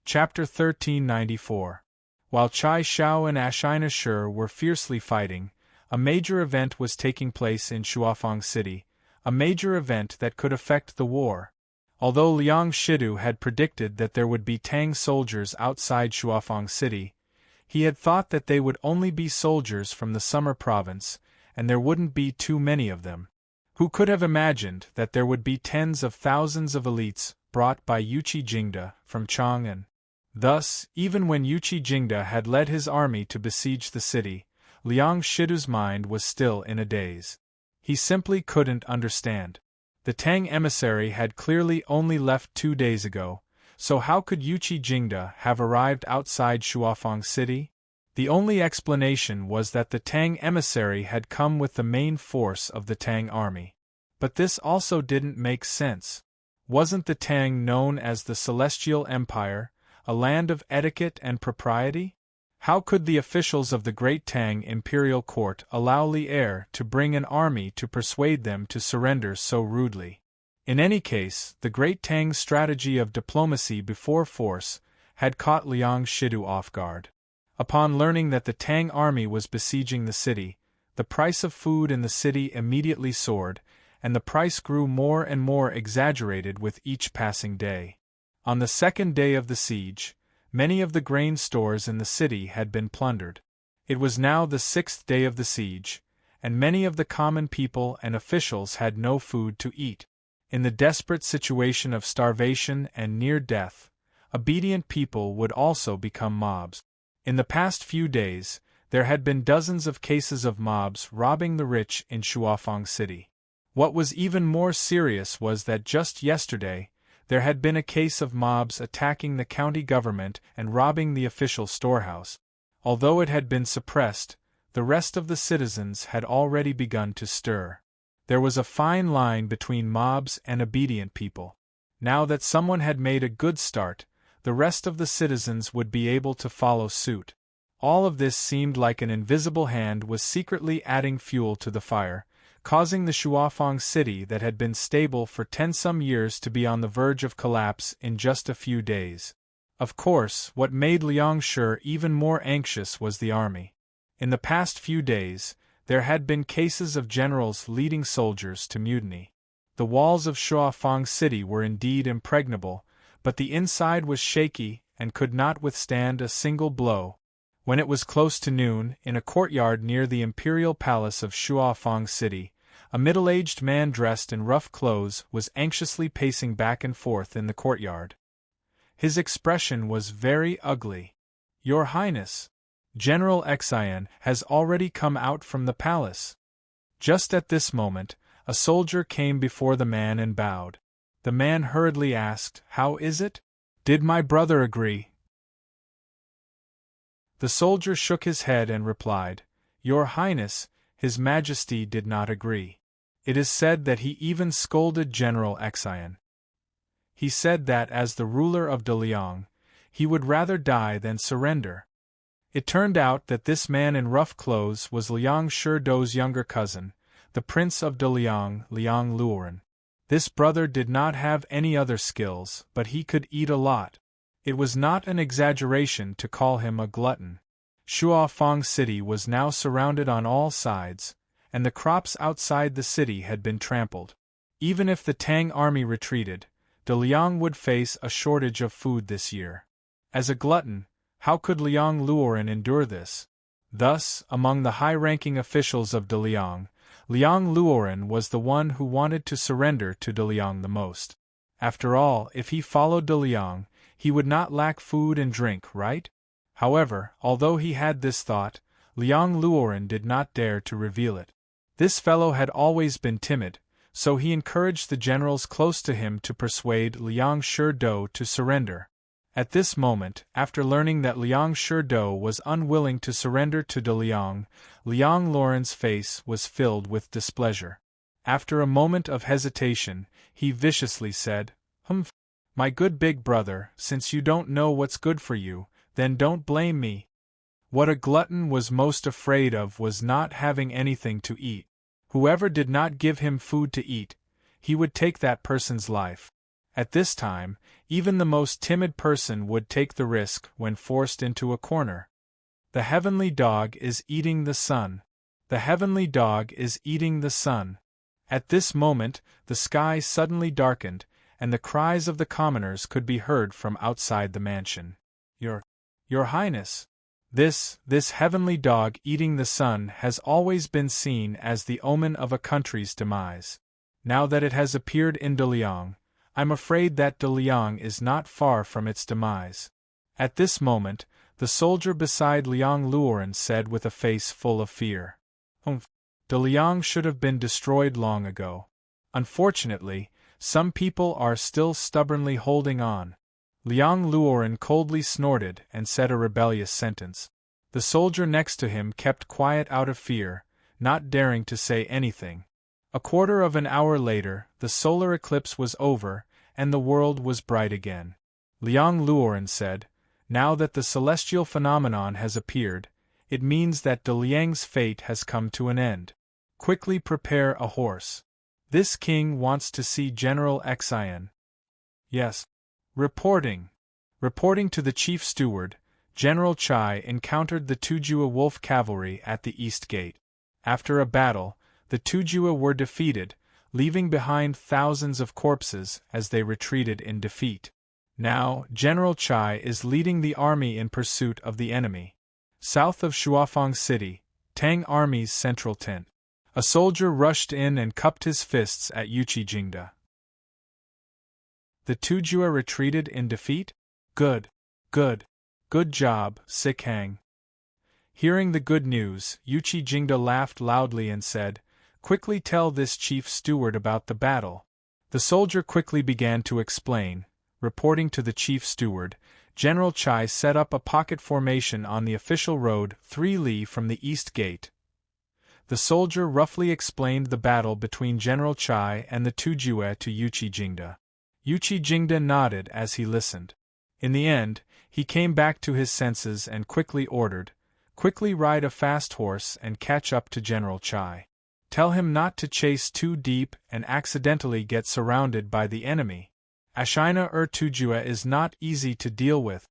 Chapter 1394. While Chai Shao and Ashina Shir were fiercely fighting, a major event was taking place in Shuafang City, a major event that could affect the war. Although Liang Shidu had predicted that there would be Tang soldiers outside Shuafang City, he had thought that they would only be soldiers from the Summer Province, and there wouldn't be too many of them. Who could have imagined that there would be tens of thousands of elites brought by Yuqi Jingda from Chang'an? Thus, even when Yuqi Jingda had led his army to besiege the city, Liang Shidu's mind was still in a daze. He simply couldn't understand. The Tang emissary had clearly only left 2 days ago, so how could Yuqi Jingda have arrived outside Shuafang City? The only explanation was that the Tang emissary had come with the main force of the Tang army. But this also didn't make sense. Wasn't the Tang known as the Celestial Empire, a land of etiquette and propriety? How could the officials of the Great Tang imperial court allow Li Er to bring an army to persuade them to surrender so rudely? In any case, the Great Tang's strategy of diplomacy before force had caught Liang Shidu off guard. Upon learning that the Tang army was besieging the city, the price of food in the city immediately soared, and the price grew more and more exaggerated with each passing day. On the second day of the siege, many of the grain stores in the city had been plundered. It was now the 6th day of the siege, and many of the common people and officials had no food to eat. In the desperate situation of starvation and near death, obedient people would also become mobs. In the past few days, there had been dozens of cases of mobs robbing the rich in Shuafang City. What was even more serious was that just yesterday, there had been a case of mobs attacking the county government and robbing the official storehouse. Although it had been suppressed, the rest of the citizens had already begun to stir. There was a fine line between mobs and obedient people. Now that someone had made a good start, the rest of the citizens would be able to follow suit. All of this seemed like an invisible hand was secretly adding fuel to the fire, causing the Shuafang city that had been stable for 10-some years to be on the verge of collapse in just a few days. Of course, what made Liang Shi even more anxious was the army. In the past few days, there had been cases of generals leading soldiers to mutiny. The walls of Shuafang City were indeed impregnable, but the inside was shaky and could not withstand a single blow. When it was close to noon, in a courtyard near the imperial palace of Shuafang City, a middle-aged man dressed in rough clothes was anxiously pacing back and forth in the courtyard. His expression was very ugly. "Your Highness, General Xian has already come out from the palace." Just at this moment, a soldier came before the man and bowed. The man hurriedly asked, "How is it? Did my brother agree?" The soldier shook his head and replied, "Your Highness, His Majesty did not agree. It is said that he even scolded General Xian. He said that as the ruler of De Liang, he would rather die than surrender. It turned out that this man in rough clothes was Liang Shidou's younger cousin, the Prince of De Liang, Liang Luoren. This brother did not have any other skills, but he could eat a lot. It was not an exaggeration to call him a glutton. Shuafang City was now surrounded on all sides, and the crops outside the city had been trampled. Even if the Tang army retreated, De Liang would face a shortage of food this year. As a glutton, how could Liang Luoren endure this? Thus, among the high-ranking officials of De Liang, Liang Luoren was the one who wanted to surrender to De Liang the most. After all, if he followed De Liang, he would not lack food and drink, right? However, although he had this thought, Liang Luoren did not dare to reveal it. This fellow had always been timid, so he encouraged the generals close to him to persuade Liang Shidou to surrender. At this moment, after learning that Liang Shidou was unwilling to surrender to De Liang, Liang Luoren's face was filled with displeasure. After a moment of hesitation, he viciously said, My good big brother, since you don't know what's good for you, then don't blame me. What a glutton was most afraid of was not having anything to eat. Whoever did not give him food to eat, he would take that person's life. At this time, even the most timid person would take the risk when forced into a corner. The heavenly dog is eating the sun. The heavenly dog is eating the sun. At this moment, the sky suddenly darkened, and the cries of the commoners could be heard from outside the mansion. Your Highness, this heavenly dog eating the sun has always been seen as the omen of a country's demise. Now that it has appeared in De Liang, I'm afraid that De Liang is not far from its demise. At this moment, the soldier beside Liang Luoren said with a face full of fear. De Liang should have been destroyed long ago. Unfortunately, some people are still stubbornly holding on. Liang Luoren coldly snorted and said a rebellious sentence. The soldier next to him kept quiet out of fear, not daring to say anything. A quarter of an hour later, the solar eclipse was over, and the world was bright again. Liang Luoren said, Now that the celestial phenomenon has appeared, it means that De Liang's fate has come to an end. Quickly prepare a horse. This king wants to see General Xian. Yes. Reporting to the chief steward, General Chai encountered the Tujue wolf cavalry at the east gate. After a battle, the Tujue were defeated, leaving behind thousands of corpses as they retreated in defeat. Now, General Chai is leading the army in pursuit of the enemy. South of Shuafang City, Tang Army's central tent. A soldier rushed in and cupped his fists at Yuchi Jingda. The Tujue retreated in defeat? Good job, Sikhang. Hearing the good news, Yuchi Jingda laughed loudly and said, Quickly tell this chief steward about the battle. The soldier quickly began to explain. Reporting to the chief steward, General Chai set up a pocket formation on the official road 3 li from the east gate. The soldier roughly explained the battle between General Chai and the Tujue to Yuchi Jingda. Yuchi Jingda nodded as he listened. In the end, he came back to his senses and quickly ordered, Quickly ride a fast horse and catch up to General Chai. Tell him not to chase too deep and accidentally get surrounded by the enemy. Ashina Tujue is not easy to deal with.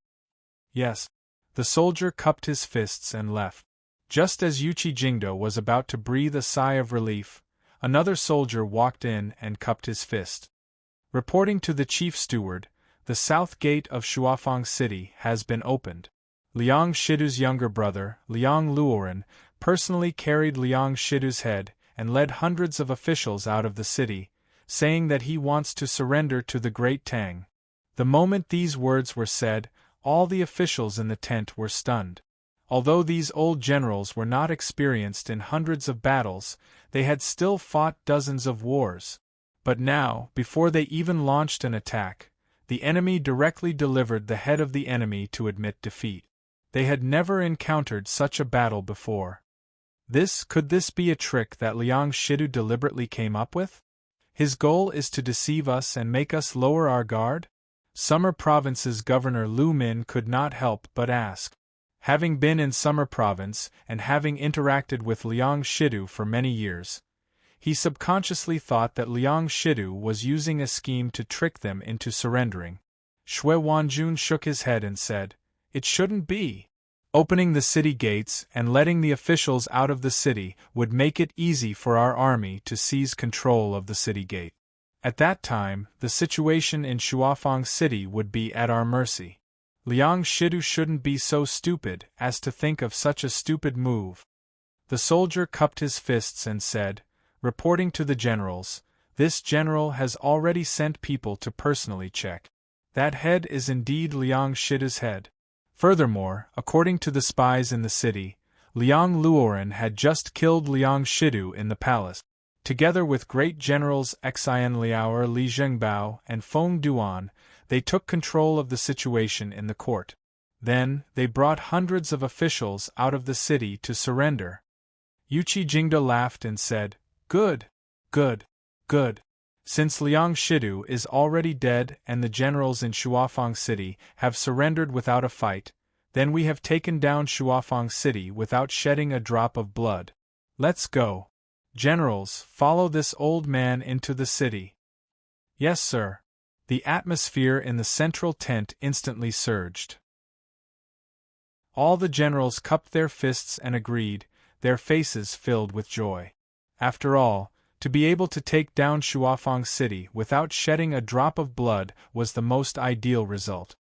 Yes. The soldier cupped his fists and left. Just as Yuchi Jingda was about to breathe a sigh of relief, another soldier walked in and cupped his fist. Reporting to the chief steward, the south gate of Shuafang City has been opened. Liang Shidou's younger brother, Liang Luoren, personally carried Liang Shidou's head and led hundreds of officials out of the city, saying that he wants to surrender to the great Tang. The moment these words were said, all the officials in the tent were stunned. Although these old generals were not experienced in hundreds of battles, they had still fought dozens of wars. But now, before they even launched an attack, the enemy directly delivered the head of the enemy to admit defeat. They had never encountered such a battle before. Could this be a trick that Liang Shidou deliberately came up with? His goal is to deceive us and make us lower our guard? Summer Province's Governor Lu Min could not help but ask. Having been in Summer Province and having interacted with Liang Shidu for many years, he subconsciously thought that Liang Shidu was using a scheme to trick them into surrendering. Shui Wanjun shook his head and said, "It shouldn't be. Opening the city gates and letting the officials out of the city would make it easy for our army to seize control of the city gate. At that time, the situation in Shuafang City would be at our mercy. Liang Shidu shouldn't be so stupid as to think of such a stupid move." The soldier cupped his fists and said, reporting to the generals, "This general has already sent people to personally check. That head is indeed Liang Shidu's head. Furthermore, according to the spies in the city, Liang Luoren had just killed Liang Shidu in the palace. Together with great generals Xian Liaoer, Li Zhengbao, and Feng Duan, they took control of the situation in the court. Then, they brought hundreds of officials out of the city to surrender." Yuqi Jingda laughed and said, "Good, good, good. Since Liang Shidu is already dead and the generals in Shuafang City have surrendered without a fight, then we have taken down Shuafang City without shedding a drop of blood. Let's go. Generals, follow this old man into the city." "Yes, sir." The atmosphere in the central tent instantly surged. All the generals cupped their fists and agreed, their faces filled with joy. After all, to be able to take down Shuafang City without shedding a drop of blood was the most ideal result.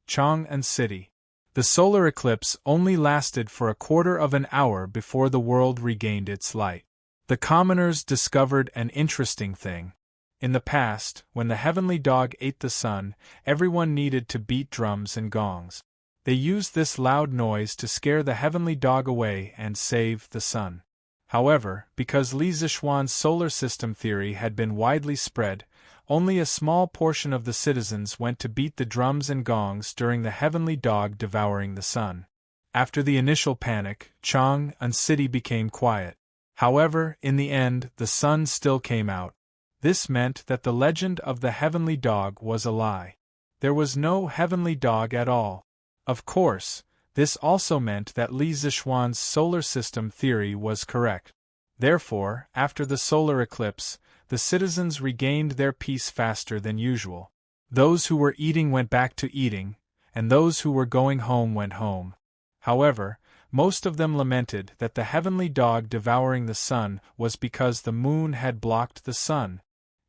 Chang'an City. The solar eclipse only lasted for a quarter of an hour before the world regained its light. The commoners discovered an interesting thing. In the past, when the heavenly dog ate the sun, everyone needed to beat drums and gongs. They used this loud noise to scare the heavenly dog away and save the sun. However, because Li Zixuan's solar system theory had been widely spread, only a small portion of the citizens went to beat the drums and gongs during the heavenly dog devouring the sun. After the initial panic, Chang'an City became quiet. However, in the end, the sun still came out. This meant that the legend of the heavenly dog was a lie. There was no heavenly dog at all. Of course, this also meant that Li Zixuan's solar system theory was correct. Therefore, after the solar eclipse, the citizens regained their peace faster than usual. Those who were eating went back to eating, and those who were going home went home. However, most of them lamented that the heavenly dog devouring the sun was because the moon had blocked the sun.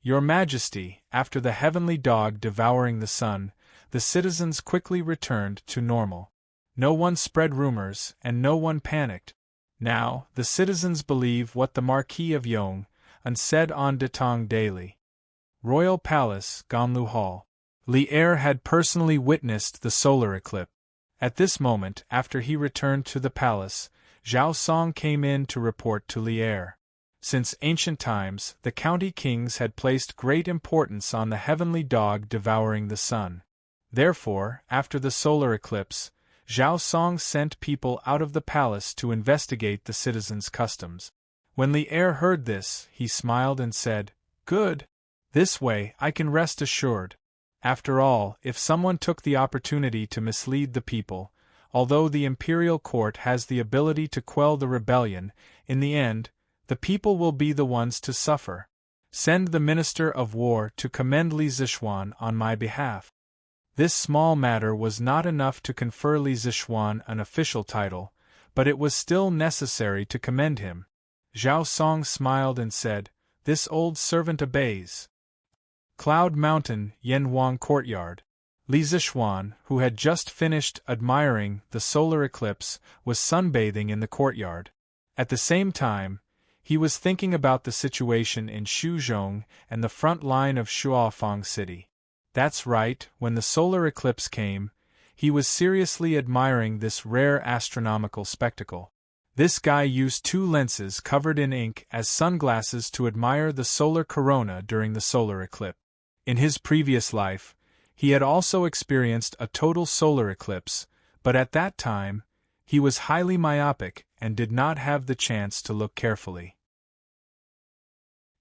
"Your Majesty, after the heavenly dog devouring the sun, the citizens quickly returned to normal. No one spread rumors, and no one panicked. Now, the citizens believe what the Marquis of Yong said on de Tang daily." Royal Palace, Ganlu Hall. Li Er had personally witnessed the solar eclipse. At this moment, after he returned to the palace, Zhao Song came in to report to Li Er. Since ancient times, the county kings had placed great importance on the heavenly dog devouring the sun. Therefore, after the solar eclipse, Zhao Song sent people out of the palace to investigate the citizens' customs. When Li Er heard this, he smiled and said, "Good. This way I can rest assured. After all, if someone took the opportunity to mislead the people, although the imperial court has the ability to quell the rebellion, in the end, the people will be the ones to suffer. Send the Minister of War to commend Li Zixuan on my behalf." This small matter was not enough to confer Li Zixuan an official title, but it was still necessary to commend him. Zhao Song smiled and said, "This old servant obeys." Cloud Mountain, Yanhuang Courtyard. Li Zixuan, who had just finished admiring the solar eclipse, was sunbathing in the courtyard. At the same time, he was thinking about the situation in Shuzhong and the front line of Shuafang City. That's right, when the solar eclipse came, he was seriously admiring this rare astronomical spectacle. This guy used 2 lenses covered in ink as sunglasses to admire the solar corona during the solar eclipse. In his previous life, he had also experienced a total solar eclipse, but at that time, he was highly myopic and did not have the chance to look carefully.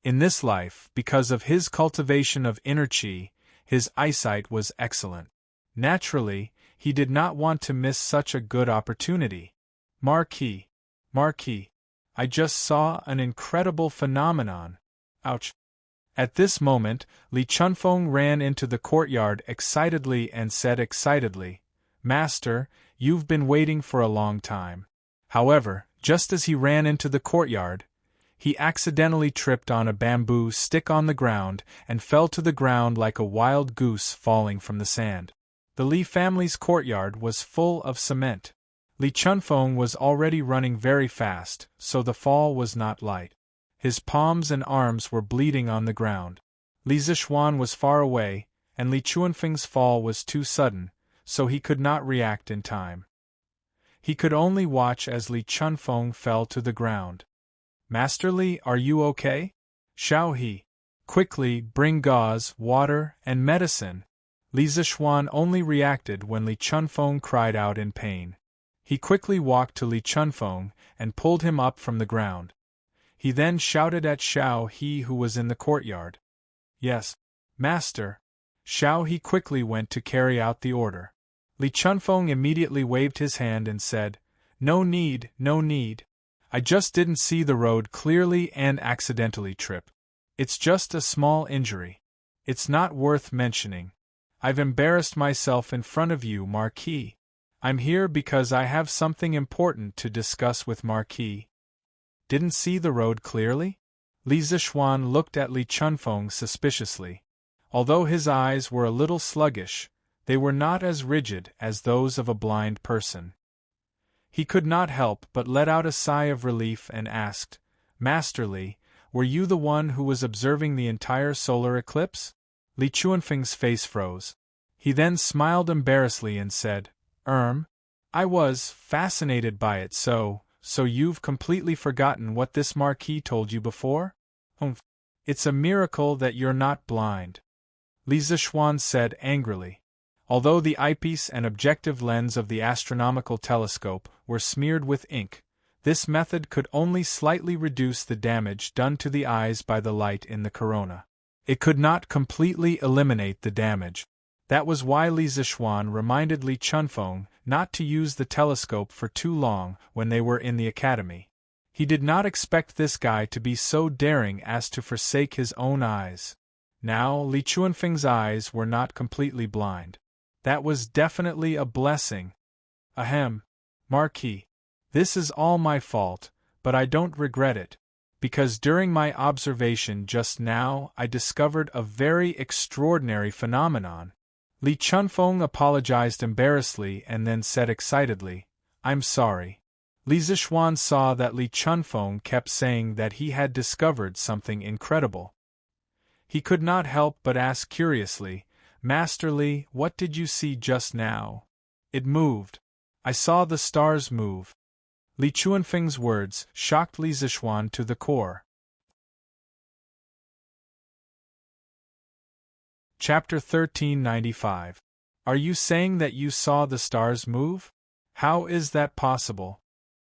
In this life, because of his cultivation of inner qi, his eyesight was excellent. Naturally, he did not want to miss such a good opportunity. Marquis, I just saw an incredible phenomenon. Ouch. At this moment, Li Chunfeng ran into the courtyard excitedly and said excitedly, Master, you've been waiting for a long time. However, just as he ran into the courtyard, he accidentally tripped on a bamboo stick on the ground and fell to the ground like a wild goose falling from the sand. The Li family's courtyard was full of cement. Li Chunfeng was already running very fast, so the fall was not light. His palms and arms were bleeding on the ground. Li Zixuan was far away, and Li Chunfeng's fall was too sudden, so he could not react in time. He could only watch as Li Chunfeng fell to the ground. Master Li, are you okay? Xiao He. Quickly, bring gauze, water, and medicine. Li Zixuan only reacted when Li Chunfeng cried out in pain. He quickly walked to Li Chunfeng and pulled him up from the ground. He then shouted at Xiao He, who was in the courtyard. Yes, Master. Xiao He quickly went to carry out the order. Li Chunfeng immediately waved his hand and said, No need, no need. I just didn't see the road clearly and accidentally tripped. It's just a small injury. It's not worth mentioning. I've embarrassed myself in front of you, Marquis. I'm here because I have something important to discuss with Marquis. Didn't see the road clearly? Li Zixuan looked at Li Chunfeng suspiciously. Although his eyes were a little sluggish, they were not as rigid as those of a blind person. He could not help but let out a sigh of relief and asked, Master Li, were you the one who was observing the entire solar eclipse? Li Chunfeng's face froze. He then smiled embarrassedly and said, I was fascinated by it, so you've completely forgotten what this Marquis told you before? It's a miracle that you're not blind. Li Zixuan said angrily. Although the eyepiece and objective lens of the astronomical telescope were smeared with ink, this method could only slightly reduce the damage done to the eyes by the light in the corona. It could not completely eliminate the damage. That was why Li Zixuan reminded Li Chunfeng not to use the telescope for too long when they were in the academy. He did not expect this guy to be so daring as to forsake his own eyes. Now, Li Chunfeng's eyes were not completely blind. That was definitely a blessing. Ahem, Marquis. This is all my fault, but I don't regret it, because during my observation just now I discovered a very extraordinary phenomenon. Li Chunfeng apologized embarrassedly and then said excitedly, I'm sorry. Li Zixuan saw that Li Chunfeng kept saying that he had discovered something incredible. He could not help but ask curiously, Master Li, what did you see just now? It moved. I saw the stars move. Li Chunfeng's words shocked Li Zixuan to the core. Chapter 1395. Are you saying that you saw the stars move? How is that possible?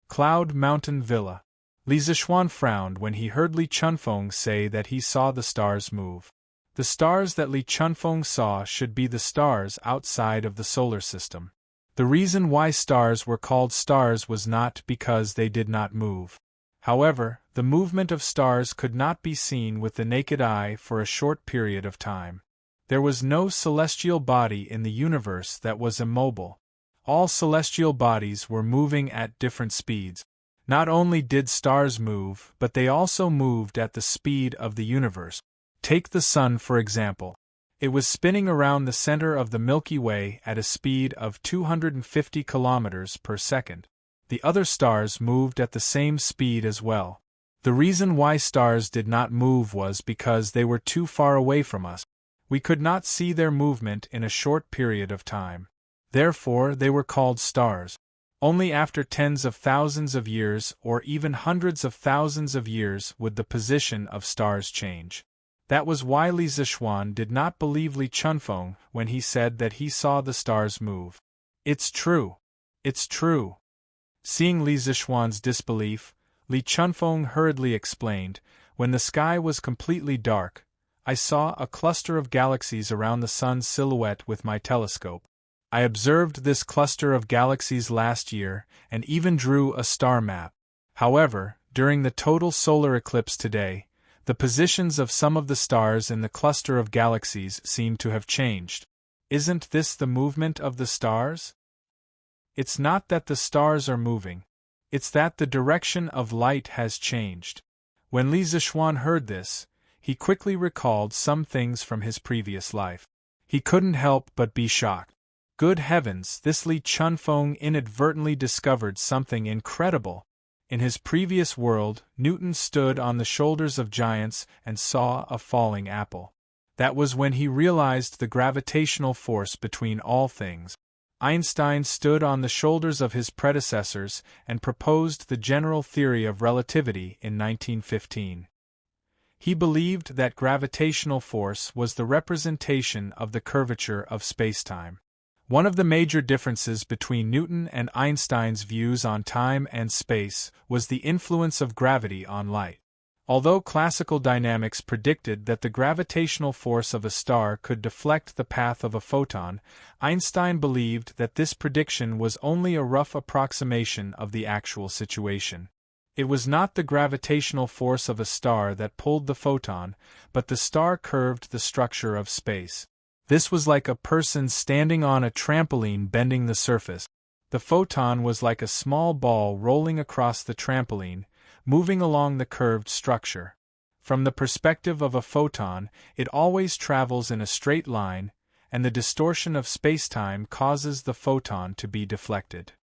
Cloud Mountain Villa. Li Zixuan frowned when he heard Li Chunfeng say that he saw the stars move. The stars that Li Chunfeng saw should be the stars outside of the solar system. The reason why stars were called stars was not because they did not move. However, the movement of stars could not be seen with the naked eye for a short period of time. There was no celestial body in the universe that was immobile. All celestial bodies were moving at different speeds. Not only did stars move, but they also moved at the speed of the universe. Take the Sun for example. It was spinning around the center of the Milky Way at a speed of 250 kilometers per second. The other stars moved at the same speed as well. The reason why stars did not move was because they were too far away from us. We could not see their movement in a short period of time. Therefore, they were called stars. Only after tens of thousands of years or even hundreds of thousands of years would the position of stars change. That was why Li Zixuan did not believe Li Chunfeng when he said that he saw the stars move. It's true. It's true. Seeing Li Zixuan's disbelief, Li Chunfeng hurriedly explained, When the sky was completely dark, I saw a cluster of galaxies around the sun's silhouette with my telescope. I observed this cluster of galaxies last year and even drew a star map. However, during the total solar eclipse today, the positions of some of the stars in the cluster of galaxies seem to have changed. Isn't this the movement of the stars? It's not that the stars are moving. It's that the direction of light has changed. When Li Zixuan heard this, he quickly recalled some things from his previous life. He couldn't help but be shocked. Good heavens, this Li Chunfeng inadvertently discovered something incredible. In his previous world, Newton stood on the shoulders of giants and saw a falling apple. That was when he realized the gravitational force between all things. Einstein stood on the shoulders of his predecessors and proposed the general theory of relativity in 1915. He believed that gravitational force was the representation of the curvature of spacetime. One of the major differences between Newton and Einstein's views on time and space was the influence of gravity on light. Although classical dynamics predicted that the gravitational force of a star could deflect the path of a photon, Einstein believed that this prediction was only a rough approximation of the actual situation. It was not the gravitational force of a star that pulled the photon, but the star curved the structure of space. This was like a person standing on a trampoline bending the surface. The photon was like a small ball rolling across the trampoline, moving along the curved structure. From the perspective of a photon, it always travels in a straight line, and the distortion of spacetime causes the photon to be deflected.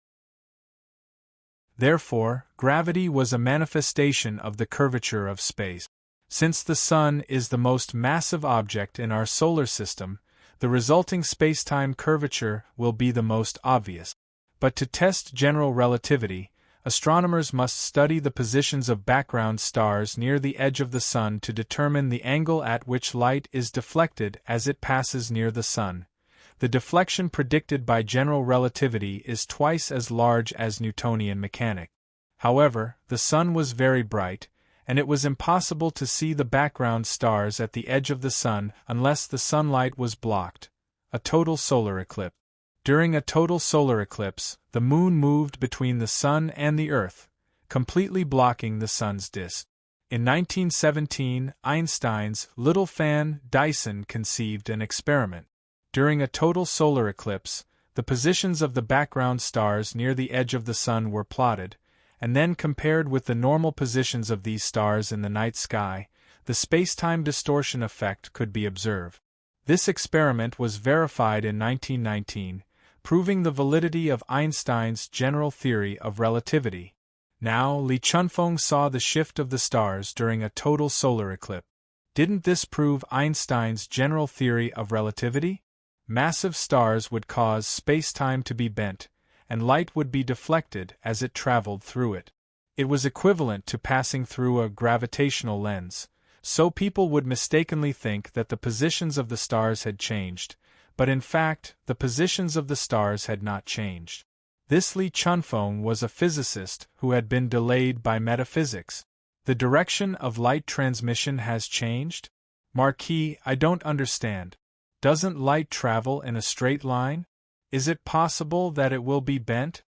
Therefore, gravity was a manifestation of the curvature of space. Since the Sun is the most massive object in our solar system, the resulting spacetime curvature will be the most obvious. But to test general relativity, astronomers must study the positions of background stars near the edge of the Sun to determine the angle at which light is deflected as it passes near the Sun. The deflection predicted by general relativity is twice as large as Newtonian mechanics. However, the Sun was very bright, and it was impossible to see the background stars at the edge of the Sun unless the sunlight was blocked. A total solar eclipse. During a total solar eclipse, the Moon moved between the Sun and the Earth, completely blocking the Sun's disk. In 1917, Einstein's little fan Dyson conceived an experiment. During a total solar eclipse, the positions of the background stars near the edge of the Sun were plotted, and then compared with the normal positions of these stars in the night sky, the spacetime distortion effect could be observed. This experiment was verified in 1919, proving the validity of Einstein's general theory of relativity. Now, Li Chunfeng saw the shift of the stars during a total solar eclipse. Didn't this prove Einstein's general theory of relativity? Massive stars would cause spacetime to be bent, and light would be deflected as it traveled through it. It was equivalent to passing through a gravitational lens, so people would mistakenly think that the positions of the stars had changed, but in fact, the positions of the stars had not changed. This Li Chunfeng was a physicist who had been delayed by metaphysics. The direction of light transmission has changed? Marquis, I don't understand. Doesn't light travel in a straight line? Is it possible that it will be bent?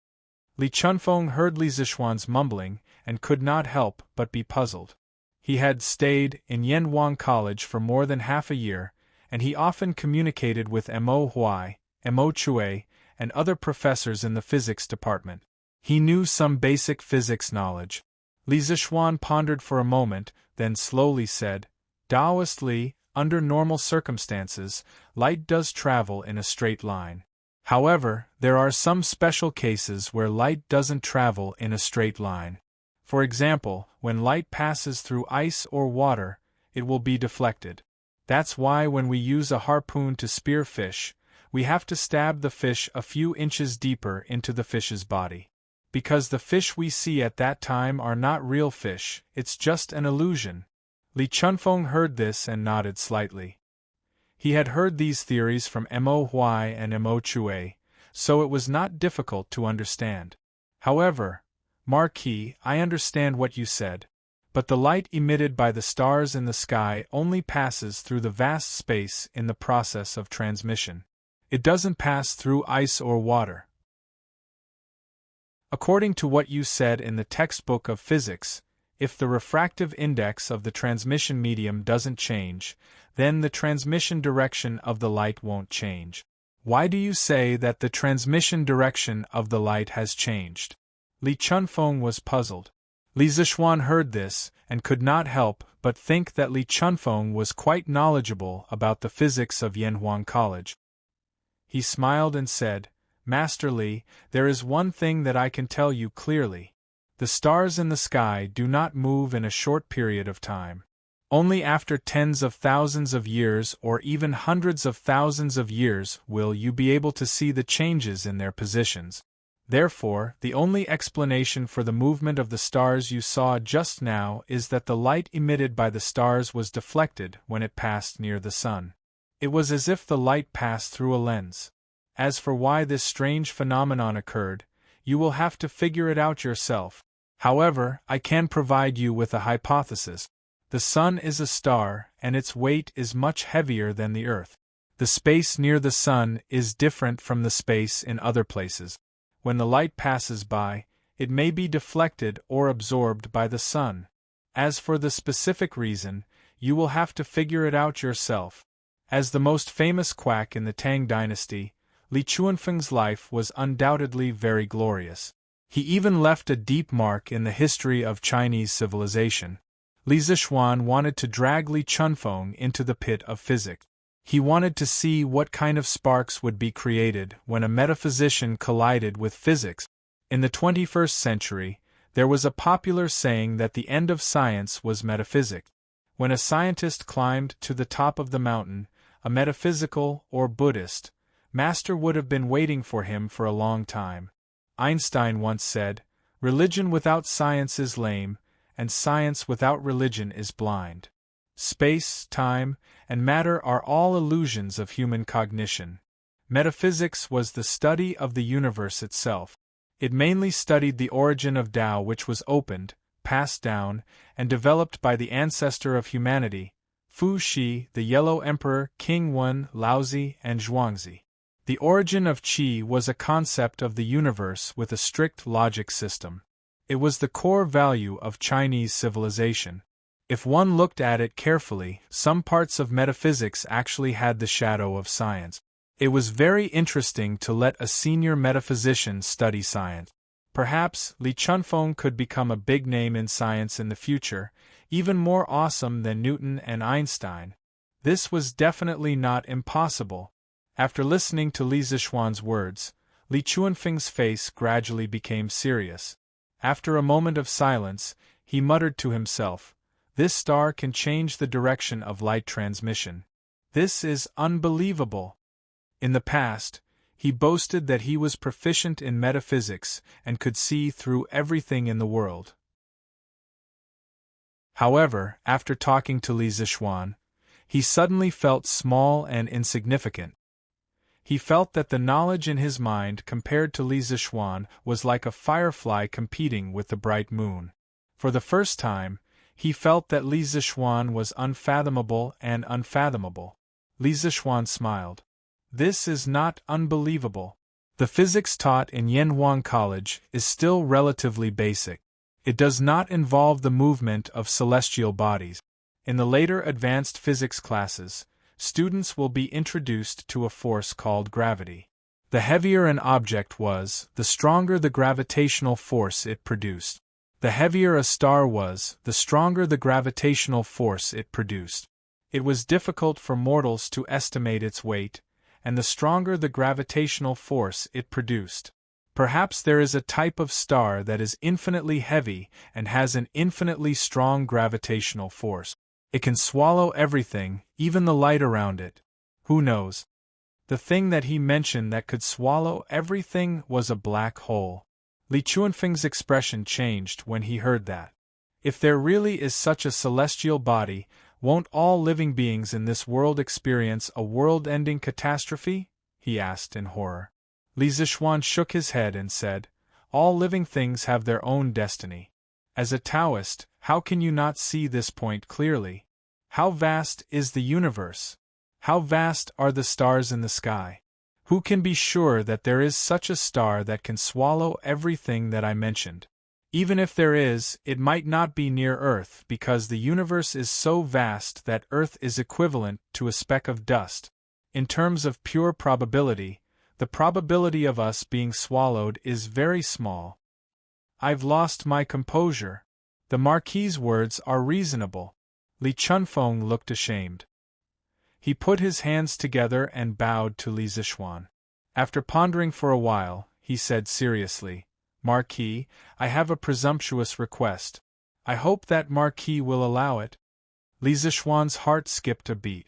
Li Chunfeng heard Li Zixuan's mumbling and could not help but be puzzled. He had stayed in Yanhuang College for more than half a year, and he often communicated with Mo Huai, Mo Chui, and other professors in the physics department. He knew some basic physics knowledge. Li Zixuan pondered for a moment, then slowly said, Taoist Li, under normal circumstances, light does travel in a straight line. However, there are some special cases where light doesn't travel in a straight line. For example, when light passes through ice or water, it will be deflected. That's why when we use a harpoon to spear fish, we have to stab the fish a few inches deeper into the fish's body. Because the fish we see at that time are not real fish, it's just an illusion. Li Chunfeng heard this and nodded slightly. He had heard these theories from Mo Huai and Mo Chui, so it was not difficult to understand. However, Marquis, I understand what you said, But the light emitted by the stars in the sky only passes through the vast space in the process of transmission. It doesn't pass through ice or water. According to what you said in the textbook of physics, if the refractive index of the transmission medium doesn't change, then the transmission direction of the light won't change. Why do you say that the transmission direction of the light has changed? Li Chunfeng was puzzled. Li Zixuan heard this, and could not help but think that Li Chunfeng was quite knowledgeable about the physics of Yanhuang College. He smiled and said, Master Li, there is one thing that I can tell you clearly. The stars in the sky do not move in a short period of time. Only after tens of thousands of years or even hundreds of thousands of years will you be able to see the changes in their positions. Therefore, the only explanation for the movement of the stars you saw just now is that the light emitted by the stars was deflected when it passed near the sun. It was as if the light passed through a lens. As for why this strange phenomenon occurred, you will have to figure it out yourself. However, I can provide you with a hypothesis. The sun is a star, and its weight is much heavier than the Earth. The space near the sun is different from the space in other places. When the light passes by, it may be deflected or absorbed by the sun. As for the specific reason, you will have to figure it out yourself. As the most famous quack in the Tang Dynasty, Li Chunfeng's life was undoubtedly very glorious. He even left a deep mark in the history of Chinese civilization. Li Zixuan wanted to drag Li Chunfeng into the pit of physics. He wanted to see what kind of sparks would be created when a metaphysician collided with physics. In the 21st century, there was a popular saying that the end of science was metaphysics. When a scientist climbed to the top of the mountain, a metaphysical or Buddhist master would have been waiting for him for a long time. Einstein once said, "Religion without science is lame, and science without religion is blind." Space, time, and matter are all illusions of human cognition. Metaphysics was the study of the universe itself. It mainly studied the origin of Tao, which was opened, passed down, and developed by the ancestor of humanity, Fu Xi, the Yellow Emperor, King Wen, Laozi, and Zhuangzi. The origin of Qi was a concept of the universe with a strict logic system. It was the core value of Chinese civilization. If one looked at it carefully, some parts of metaphysics actually had the shadow of science. It was very interesting to let a senior metaphysician study science. Perhaps Li Chunfeng could become a big name in science in the future, even more awesome than Newton and Einstein. This was definitely not impossible. After listening to Li Zixuan's words, Li Chunfeng's face gradually became serious. After a moment of silence, he muttered to himself, "This star can change the direction of light transmission. This is unbelievable." In the past, he boasted that he was proficient in metaphysics and could see through everything in the world. However, after talking to Li Zixuan, he suddenly felt small and insignificant. He felt that the knowledge in his mind compared to Li Zixuan was like a firefly competing with the bright moon. For the first time, he felt that Li Zixuan was unfathomable and unfathomable. Li Zixuan smiled. "This is not unbelievable. The physics taught in Yanhuang College is still relatively basic. It does not involve the movement of celestial bodies. In the later advanced physics classes, students will be introduced to a force called gravity. The heavier an object was, the stronger the gravitational force it produced. The heavier a star was, the stronger the gravitational force it produced. It was difficult for mortals to estimate its weight, and the stronger the gravitational force it produced. Perhaps there is a type of star that is infinitely heavy and has an infinitely strong gravitational force. It can swallow everything, even the light around it. Who knows? The thing that he mentioned that could swallow everything was a black hole. Li Chunfeng's expression changed when he heard that. If there really is such a celestial body, won't all living beings in this world experience a world-ending catastrophe? He asked in horror. Li Zixuan shook his head and said, "All living things have their own destiny. As a Taoist, How can you not see this point clearly? How vast is the universe? How vast are the stars in the sky? Who can be sure that there is such a star that can swallow everything that I mentioned? Even if there is, it might not be near Earth because the universe is so vast that Earth is equivalent to a speck of dust. In terms of pure probability, the probability of us being swallowed is very small. I've lost my composure. The Marquis's words are reasonable. Li Chunfeng looked ashamed. He put his hands together and bowed to Li Zixuan. After pondering for a while, he said seriously, Marquis, I have a presumptuous request. I hope that Marquis will allow it. Li Zixuan's heart skipped a beat.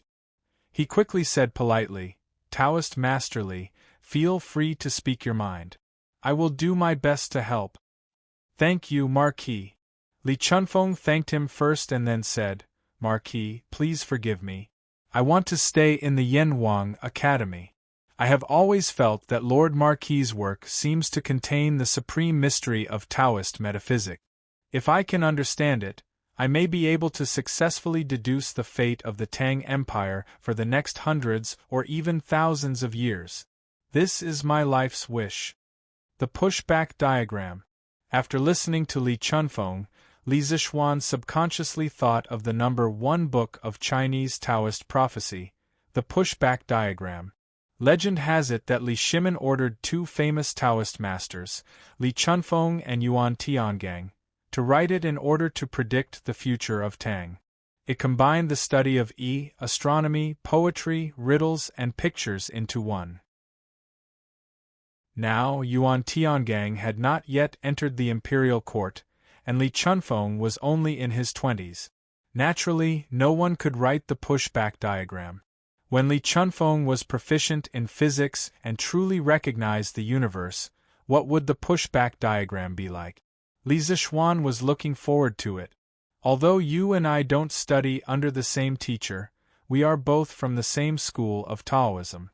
He quickly said politely, Taoist Master Li, feel free to speak your mind. I will do my best to help. Thank you, Marquis. Li Chunfeng thanked him first and then said, Marquis, please forgive me. I want to stay in the Yanhuang Academy. I have always felt that Lord Marquis's work seems to contain the supreme mystery of Taoist metaphysics. If I can understand it, I may be able to successfully deduce the fate of the Tang Empire for the next hundreds or even thousands of years. This is my life's wish. The pushback diagram. After listening to Li Chunfeng, Li Zixuan subconsciously thought of the number 1 book of Chinese Taoist prophecy, the pushback diagram. Legend has it that Li Shimin ordered 2 famous Taoist masters, Li Chunfeng and Yuan Tiangang, to write it in order to predict the future of Tang. It combined the study of astronomy, poetry, riddles, and pictures into one. Now Yuan Tiangang had not yet entered the imperial court, and Li Chunfeng was only in his 20s. Naturally, no one could write the pushback diagram. When Li Chunfeng was proficient in physics and truly recognized the universe, what would the pushback diagram be like? Li Zixuan was looking forward to it. Although you and I don't study under the same teacher, we are both from the same school of Taoism.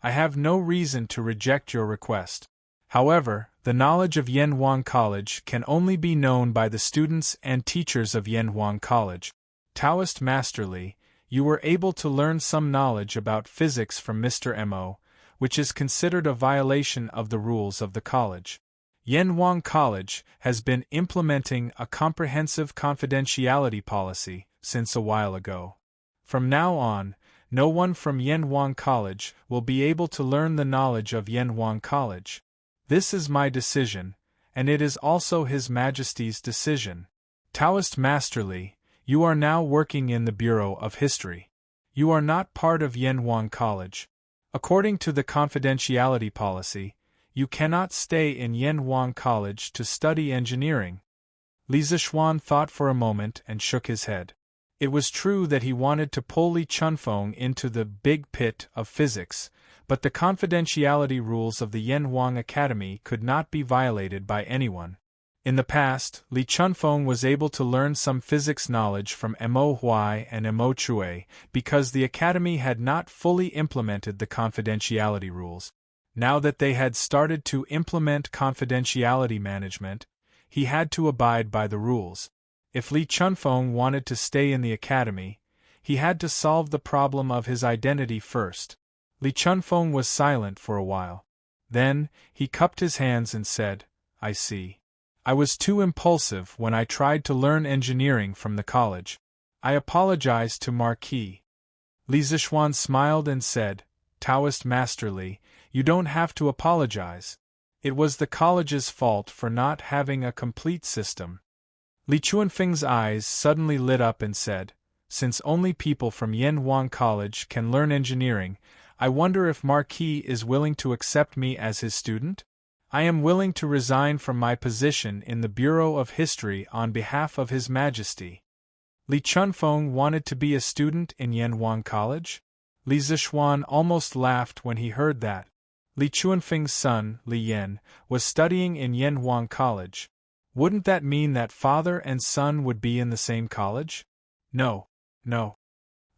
I have no reason to reject your request. However, the knowledge of Yanhuang College can only be known by the students and teachers of Yanhuang College. Taoist Master Li, you were able to learn some knowledge about physics from Mr. Mo, which is considered a violation of the rules of the college. Yanhuang College has been implementing a comprehensive confidentiality policy since a while ago. From now on, no one from Yanhuang College will be able to learn the knowledge of Yanhuang College. This is my decision, and it is also His Majesty's decision. Taoist Master Li, you are now working in the Bureau of History. You are not part of Yanhuang College. According to the confidentiality policy, you cannot stay in Yanhuang College to study engineering. Li Zixuan thought for a moment and shook his head. It was true that he wanted to pull Li Chunfeng into the big pit of physics, but the confidentiality rules of the Yanhuang Academy could not be violated by anyone. In the past, Li Chunfeng was able to learn some physics knowledge from Mo Huai and Mo Chue because the Academy had not fully implemented the confidentiality rules. Now that they had started to implement confidentiality management, he had to abide by the rules. If Li Chunfeng wanted to stay in the Academy, he had to solve the problem of his identity first. Li Chunfeng was silent for a while. Then, he cupped his hands and said, I see. I was too impulsive when I tried to learn engineering from the college. I apologize to Marquis. Li Zixuan smiled and said, Taoist Master Li, you don't have to apologize. It was the college's fault for not having a complete system. Li Chunfeng's eyes suddenly lit up and said, Since only people from Yanhuang College can learn engineering, I wonder if Marquis is willing to accept me as his student? I am willing to resign from my position in the Bureau of History on behalf of His Majesty. Li Chunfeng wanted to be a student in Yanhuang College? Li Zixuan almost laughed when he heard that. Li Chunfeng's son, Li Yan, was studying in Yanhuang College. Wouldn't that mean that father and son would be in the same college? No.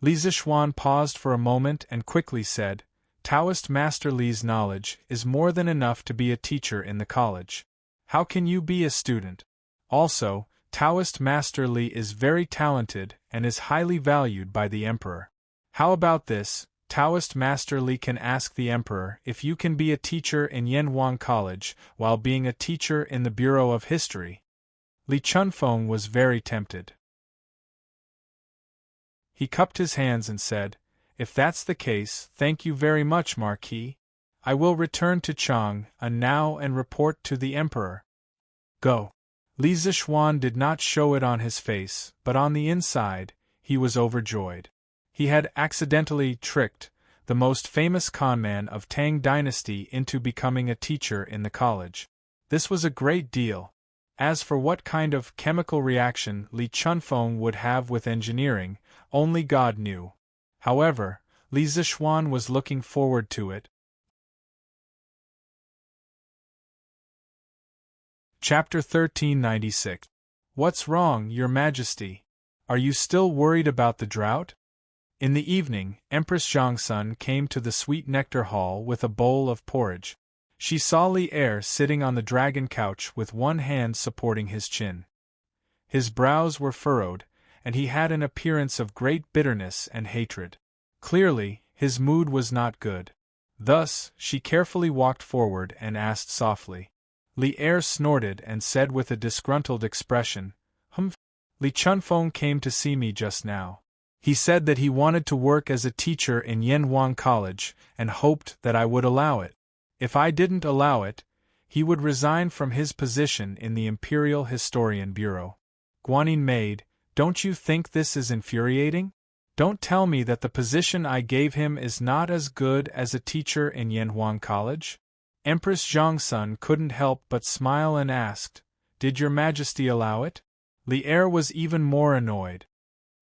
Li Zixuan paused for a moment and quickly said, Taoist Master Li's knowledge is more than enough to be a teacher in the college. How can you be a student? Also, Taoist Master Li is very talented and is highly valued by the Emperor. How about this? Taoist Master Li can ask the Emperor if you can be a teacher in Yanhuang College while being a teacher in the Bureau of History. Li Chunfeng was very tempted. He cupped his hands and said, "If that's the case, thank you very much, Marquis. I will return to Chang'an now and report to the Emperor." Go. Li Zixuan did not show it on his face, but on the inside, he was overjoyed. He had accidentally tricked the most famous conman of Tang Dynasty into becoming a teacher in the college. This was a great deal. As for what kind of chemical reaction Li Chunfeng would have with engineering, only God knew. However, Li Zixuan was looking forward to it. Chapter 1396. What's wrong, Your Majesty? Are you still worried about the drought? In the evening, Empress Zhongsun came to the sweet nectar hall with a bowl of porridge. She saw Li Er sitting on the dragon couch with one hand supporting his chin. His brows were furrowed, and he had an appearance of great bitterness and hatred. Clearly, his mood was not good. Thus, she carefully walked forward and asked softly. Li Er snorted and said with a disgruntled expression, Li Chunfeng came to see me just now. He said that he wanted to work as a teacher in Yanhuang College and hoped that I would allow it. If I didn't allow it, he would resign from his position in the Imperial Historian Bureau. Guanyin maid, don't you think this is infuriating? Don't tell me that the position I gave him is not as good as a teacher in Yanhuang College? Empress Zhongsun couldn't help but smile and asked, "Did Your Majesty allow it?" Li Er was even more annoyed.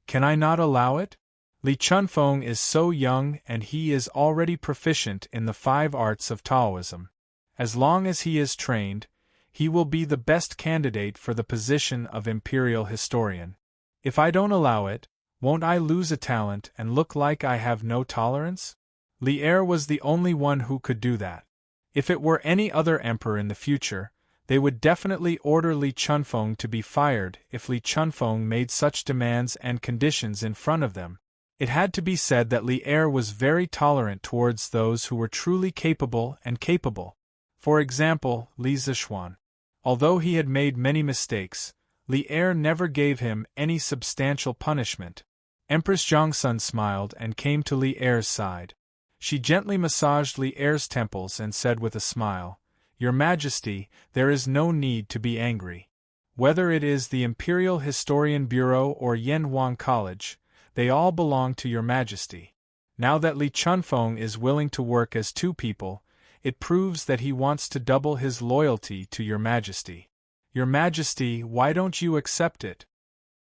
"Can I not allow it? Li Chunfeng is so young and he is already proficient in the 5 arts of Taoism. As long as he is trained, he will be the best candidate for the position of Imperial Historian. If I don't allow it, won't I lose a talent and look like I have no tolerance?" Li Er was the only one who could do that. If it were any other emperor in the future, they would definitely order Li Chunfeng to be fired if Li Chunfeng made such demands and conditions in front of them. It had to be said that Li Er was very tolerant towards those who were truly capable and capable. For example, Li Zixuan. Although he had made many mistakes, Li Er never gave him any substantial punishment. Empress Zhongsun smiled and came to Li Er's side. She gently massaged Li Er's temples and said with a smile, "Your Majesty, there is no need to be angry. Whether it is the Imperial Historian Bureau or Yanhuang College, they all belong to Your Majesty. Now that Li Chunfeng is willing to work as 2 people, it proves that he wants to double his loyalty to Your Majesty. Your Majesty, why don't you accept it?"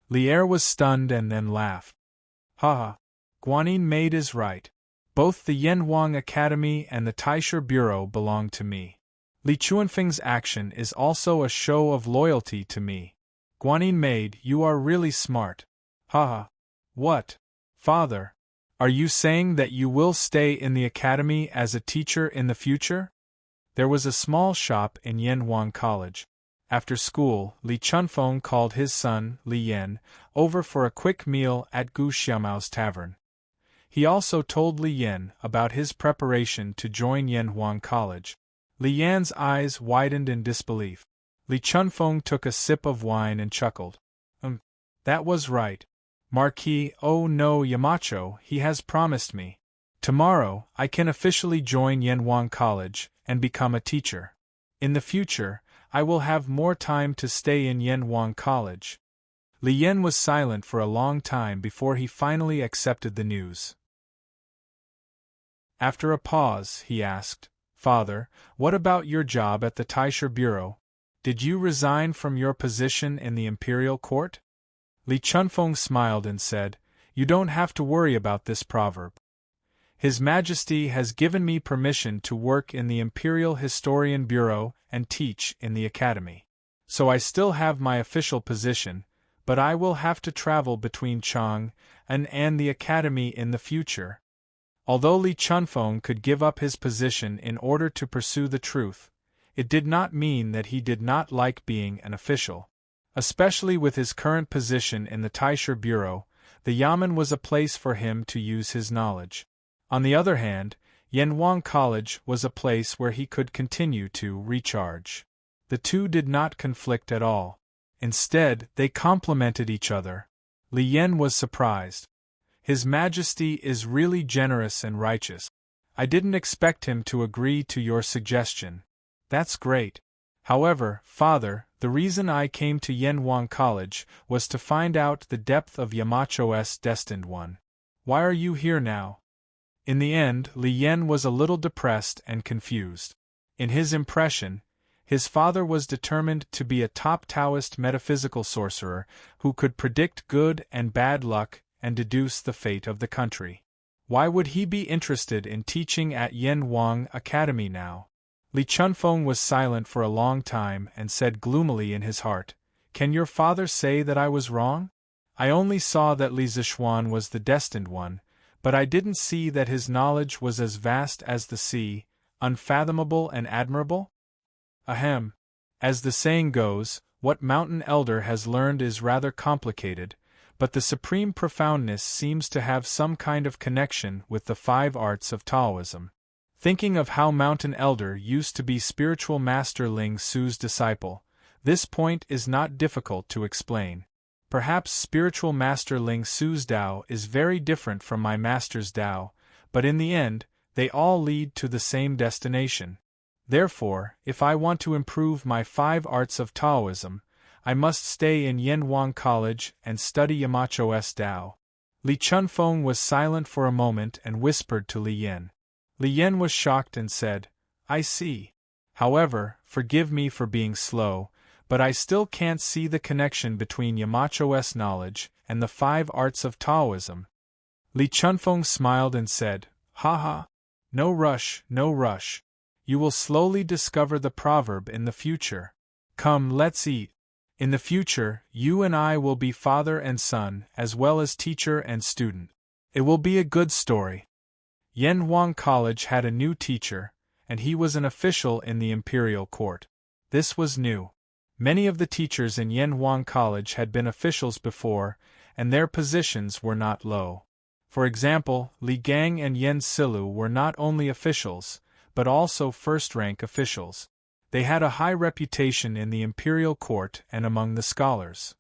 Li Er was stunned and then laughed. "Ha! Guanyin maid is right. Both the Yanhuang Academy and the Taisha Bureau belong to me. Li Chunfeng's action is also a show of loyalty to me. Guanyin maid, you are really smart. Ha! What? Father? Are you saying that you will stay in the academy as a teacher in the future?" There was a small shop in Yanhuang College. After school, Li Chunfeng called his son, Li Yan, over for a quick meal at Gu Xiaomao's tavern. He also told Li Yan about his preparation to join Yanhuang College. Li Yan's eyes widened in disbelief. Li Chunfeng took a sip of wine and chuckled. That was right. Marquis, oh no, Yamacho, he has promised me. Tomorrow, I can officially join Yanhuang College and become a teacher. In the future, I will have more time to stay in Yanhuang College." Li Yan was silent for a long time before he finally accepted the news. After a pause, he asked, "Father, what about your job at the Taisha Bureau? Did you resign from your position in the Imperial Court?" Li Chunfeng smiled and said, "You don't have to worry about this proverb. His Majesty has given me permission to work in the Imperial Historian Bureau and teach in the Academy. So I still have my official position, but I will have to travel between Chang'an and the Academy in the future." Although Li Chunfeng could give up his position in order to pursue the truth, it did not mean that he did not like being an official. Especially with his current position in the Taisher Bureau, the Yamen was a place for him to use his knowledge. On the other hand, Yanwang College was a place where he could continue to recharge. The two did not conflict at all. Instead, they complemented each other. Li Yan was surprised. His Majesty is really generous and righteous. I didn't expect him to agree to your suggestion. That's great. However, Father, the reason I came to Yanwang College was to find out the depth of Yamacho's destined one. Why are you here now? In the end, Li Yan was a little depressed and confused. In his impression, his father was determined to be a top Taoist metaphysical sorcerer who could predict good and bad luck and deduce the fate of the country. Why would he be interested in teaching at Yanwang Academy now? Li Chunfeng was silent for a long time and said gloomily in his heart, "Can your father say that I was wrong? I only saw that Li Zishuan was the destined one, but I didn't see that his knowledge was as vast as the sea, unfathomable and admirable? Ahem. As the saying goes, what mountain elder has learned is rather complicated, but the supreme profoundness seems to have some kind of connection with the 5 arts of Taoism." Thinking of how Mountain Elder used to be spiritual master Ling Su's disciple, this point is not difficult to explain. Perhaps spiritual master Ling Su's Tao is very different from my master's Tao, but in the end, they all lead to the same destination. Therefore, if I want to improve my 5 arts of Taoism, I must stay in Yanwang College and study Yamacho's Tao. Li Chunfeng was silent for a moment and whispered to Li Yan. Li Yan was shocked and said, "I see. However, forgive me for being slow, but I still can't see the connection between Yamacho's knowledge and the 5 arts of Taoism." Li Chunfeng smiled and said, "Ha ha. No rush, no rush. You will slowly discover the proverb in the future. Come, let's eat. In the future, you and I will be father and son as well as teacher and student. It will be a good story." Yanwang College had a new teacher, and he was an official in the imperial court. This was new. Many of the teachers in Yanwang College had been officials before, and their positions were not low. For example, Li Gang and Yen Silu were not only officials, but also first-rank officials. They had a high reputation in the imperial court and among the scholars.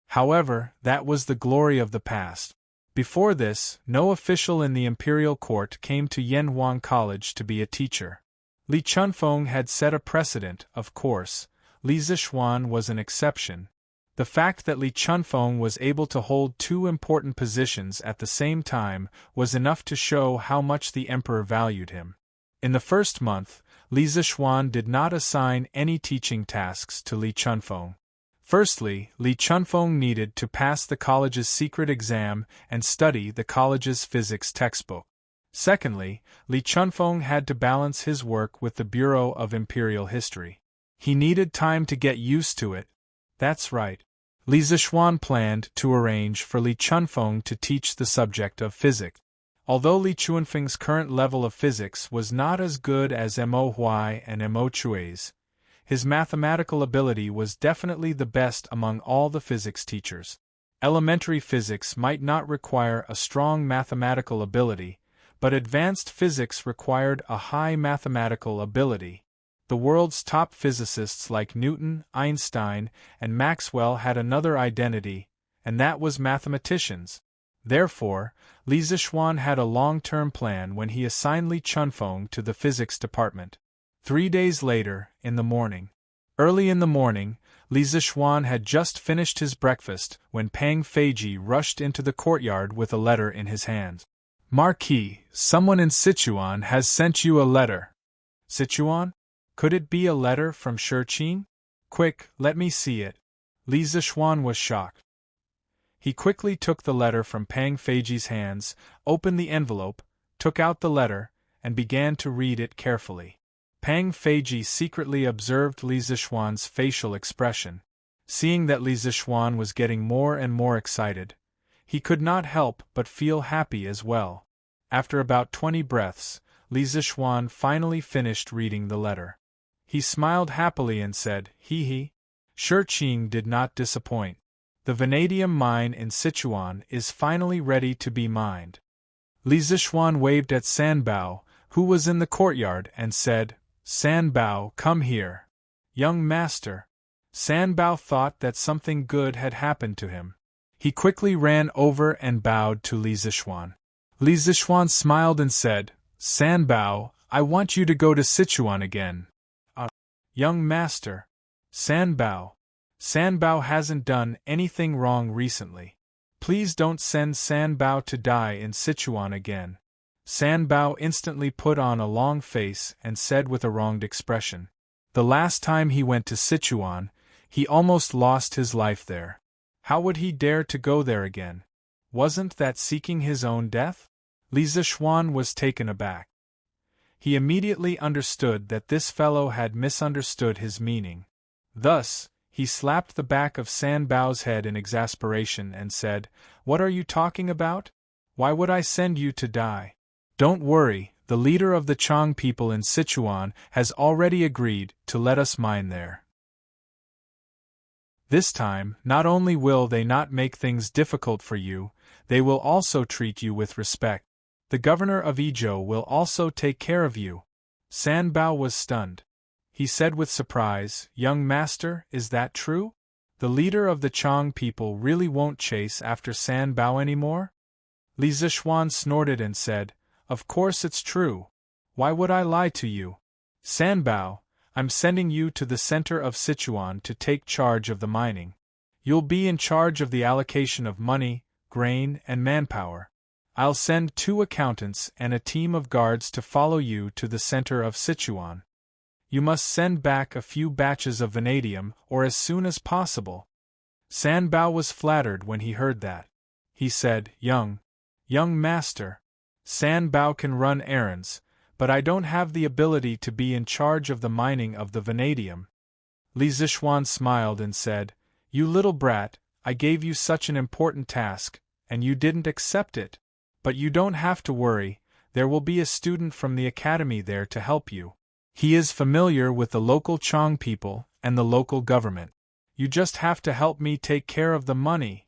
However, that was the glory of the past. Before this, no official in the imperial court came to Yanwang College to be a teacher. Li Chunfeng had set a precedent, of course. Li Zishuan was an exception. The fact that Li Chunfeng was able to hold 2 important positions at the same time was enough to show how much the emperor valued him. In the first month, Li Zishuan did not assign any teaching tasks to Li Chunfeng. Firstly, Li Chunfeng needed to pass the college's secret exam and study the college's physics textbook. Secondly, Li Chunfeng had to balance his work with the Bureau of Imperial History. He needed time to get used to it. That's right. Li Zishuan planned to arrange for Li Chunfeng to teach the subject of physics. Although Li Chunfeng's current level of physics was not as good as Mo Huai and Mo Chui's, his mathematical ability was definitely the best among all the physics teachers. Elementary physics might not require a strong mathematical ability, but advanced physics required a high mathematical ability. The world's top physicists like Newton, Einstein, and Maxwell had another identity, and that was mathematicians. Therefore, Li Zishuan had a long-term plan when he assigned Li Chunfeng to the physics department. 3 days later, in the morning. Early in the morning, Li Zishuan had just finished his breakfast when Pang Feiji rushed into the courtyard with a letter in his hand. "Marquis, someone in Sichuan has sent you a letter." "Sichuan? Could it be a letter from Shurqing? Quick, let me see it." Li Zishuan was shocked. He quickly took the letter from Pang Feiji's hands, opened the envelope, took out the letter, and began to read it carefully. Pang Feiji secretly observed Li Zishuan's facial expression. Seeing that Li Zishuan was getting more and more excited, he could not help but feel happy as well. After about 20 breaths, Li Zishuan finally finished reading the letter. He smiled happily and said, "Hee hee. Shurqing did not disappoint. The vanadium mine in Sichuan is finally ready to be mined. Li Zishuan waved at Sanbao, who was in the courtyard, and said, Sanbao, come here. Young master. Sanbao thought that something good had happened to him. He quickly ran over and bowed to Li Zishuan. Li Zishuan smiled and said, Sanbao, I want you to go to Sichuan again. Young master. Sanbao. Sanbao hasn't done anything wrong recently. Please don't send Sanbao to die in Sichuan again. Sanbao instantly put on a long face and said with a wronged expression. The last time he went to Sichuan, he almost lost his life there. How would he dare to go there again? Wasn't that seeking his own death? Li Zishuan was taken aback. He immediately understood that this fellow had misunderstood his meaning. Thus, he slapped the back of Sanbao's head in exasperation and said, What are you talking about? Why would I send you to die? Don't worry, the leader of the Chang people in Sichuan has already agreed to let us mine there. This time, not only will they not make things difficult for you, they will also treat you with respect. The governor of Izhou will also take care of you. Sanbao was stunned. He said with surprise, Young master, is that true? The leader of the Chang people really won't chase after Sanbao anymore? Li Zishuan snorted and said, Of course it's true. Why would I lie to you? Sanbao, I'm sending you to the center of Sichuan to take charge of the mining. You'll be in charge of the allocation of money, grain, and manpower. I'll send 2 accountants and a team of guards to follow you to the center of Sichuan. You must send back a few batches of vanadium, or as soon as possible. Sanbao was flattered when he heard that. He said, Young master. Sanbao can run errands, but I don't have the ability to be in charge of the mining of the vanadium. Li Zishuan smiled and said, You little brat, I gave you such an important task, and you didn't accept it. But you don't have to worry, there will be a student from the academy there to help you. He is familiar with the local Chang people and the local government. You just have to help me take care of the money.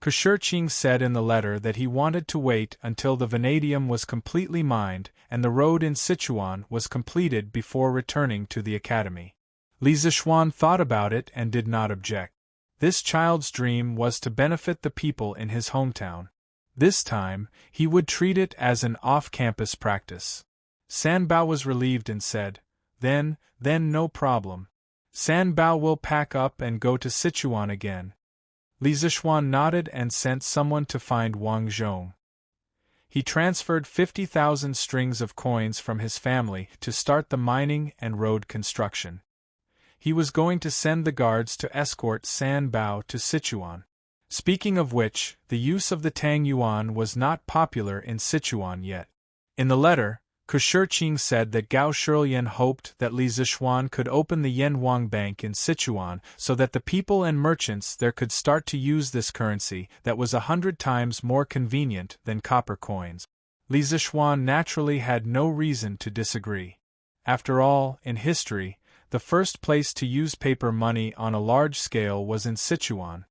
Shurqing said in the letter that he wanted to wait until the vanadium was completely mined and the road in Sichuan was completed before returning to the academy. Li Zishuan thought about it and did not object. This child's dream was to benefit the people in his hometown. This time, he would treat it as an off-campus practice. Sanbao was relieved and said, Then no problem. Sanbao will pack up and go to Sichuan again. Li Zishuan nodded and sent someone to find Wang Zhong. He transferred 50,000 strings of coins from his family to start the mining and road construction. He was going to send the guards to escort Sanbao to Sichuan. Speaking of which, the use of the Tang yuan was not popular in Sichuan yet. In the letter, Shurqing said that Gao Shirlian hoped that Li Zishuan could open the Yanhuang Bank in Sichuan so that the people and merchants there could start to use this currency that was 100 times more convenient than copper coins. Li Zishuan naturally had no reason to disagree. After all, in history, the first place to use paper money on a large scale was in Sichuan.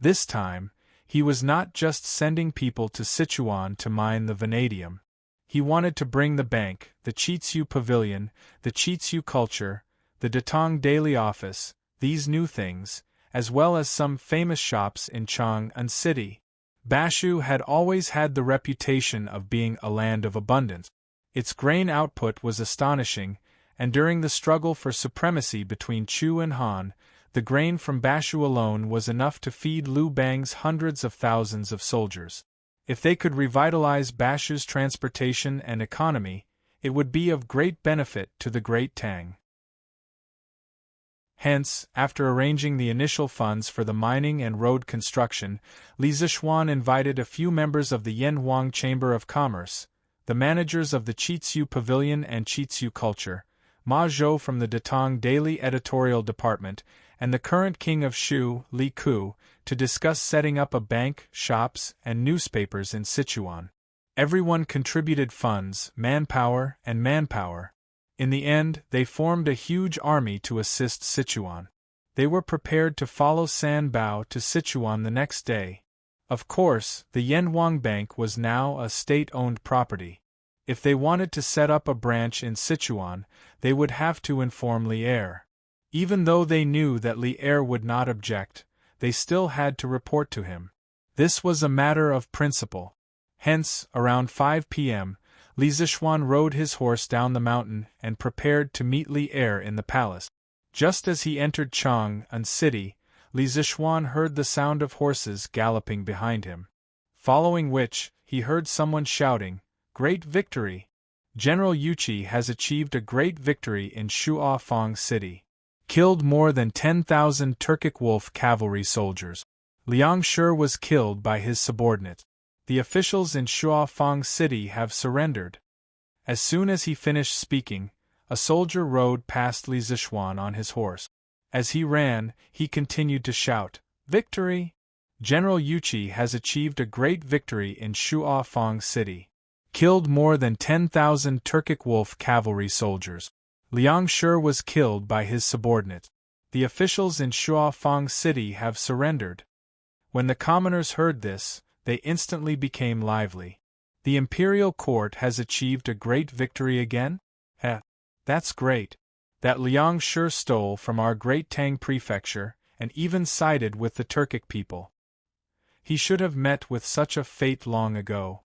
This time, he was not just sending people to Sichuan to mine the vanadium. He wanted to bring the bank, the Chiziu Pavilion, the Chiziu culture, the Datong Daily Office, these new things, as well as some famous shops in Chang'an City. Bashu had always had the reputation of being a land of abundance. Its grain output was astonishing, and during the struggle for supremacy between Chu and Han, the grain from Bashu alone was enough to feed Liu Bang's hundreds of thousands of soldiers. If they could revitalize Bashu's transportation and economy, it would be of great benefit to the Great Tang. Hence, after arranging the initial funds for the mining and road construction, Li Zishuan invited a few members of the Yanhuang Chamber of Commerce, the managers of the Chiziu Pavilion and Chiziu Culture, Ma Zhou from the Datong Daily Editorial Department, and the current king of Shu, Li Ku, to discuss setting up a bank, shops, and newspapers in Sichuan. Everyone contributed funds, manpower. In the end, they formed a huge army to assist Sichuan. They were prepared to follow San Bao to Sichuan the next day. Of course, the Yanhuang Bank was now a state-owned property. If they wanted to set up a branch in Sichuan, they would have to inform Li Er. Even though they knew that Li Er would not object, they still had to report to him. This was a matter of principle. Hence, around 5 p.m., Li Zishuan rode his horse down the mountain and prepared to meet Li Er in the palace. Just as he entered Chang'an City, Li Zishuan heard the sound of horses galloping behind him. Following which, he heard someone shouting, "Great victory! General Yuqi has achieved a great victory in Shuafang City. Killed more than 10,000 Turkic wolf cavalry soldiers. Liang Shi was killed by his subordinates. The officials in Shuafang City have surrendered." As soon as he finished speaking, a soldier rode past Li Zishuan on his horse. As he ran, he continued to shout, "Victory! General Yuqi has achieved a great victory in Shuafang City. Killed more than 10,000 Turkic wolf cavalry soldiers. Liang Shi was killed by his subordinates. The officials in Shuafang City have surrendered." When the commoners heard this, they instantly became lively. "The imperial court has achieved a great victory again? That's great. That Liang Shi stole from our great Tang prefecture, and even sided with the Turkic people. He should have met with such a fate long ago.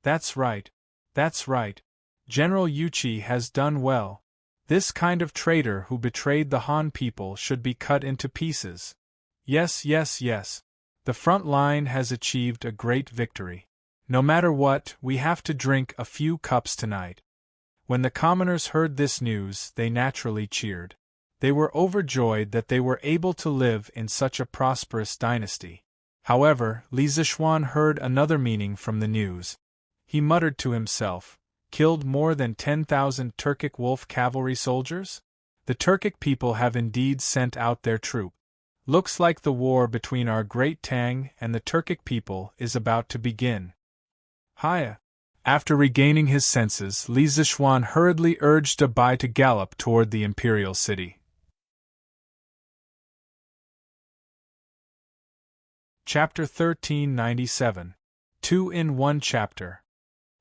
That's right. That's right. General Yuqi has done well. This kind of traitor who betrayed the Han people should be cut into pieces. Yes, yes, yes. The front line has achieved a great victory. No matter what, we have to drink a few cups tonight." When the commoners heard this news, they naturally cheered. They were overjoyed that they were able to live in such a prosperous dynasty. However, Li Zishuan heard another meaning from the news. He muttered to himself, "Killed more than 10,000 Turkic wolf cavalry soldiers? The Turkic people have indeed sent out their troop. Looks like the war between our great Tang and the Turkic people is about to begin." Hiya! After regaining his senses, Li Zishuan hurriedly urged a Bai to gallop toward the imperial city. Chapter 1397. 2 in 1 chapter.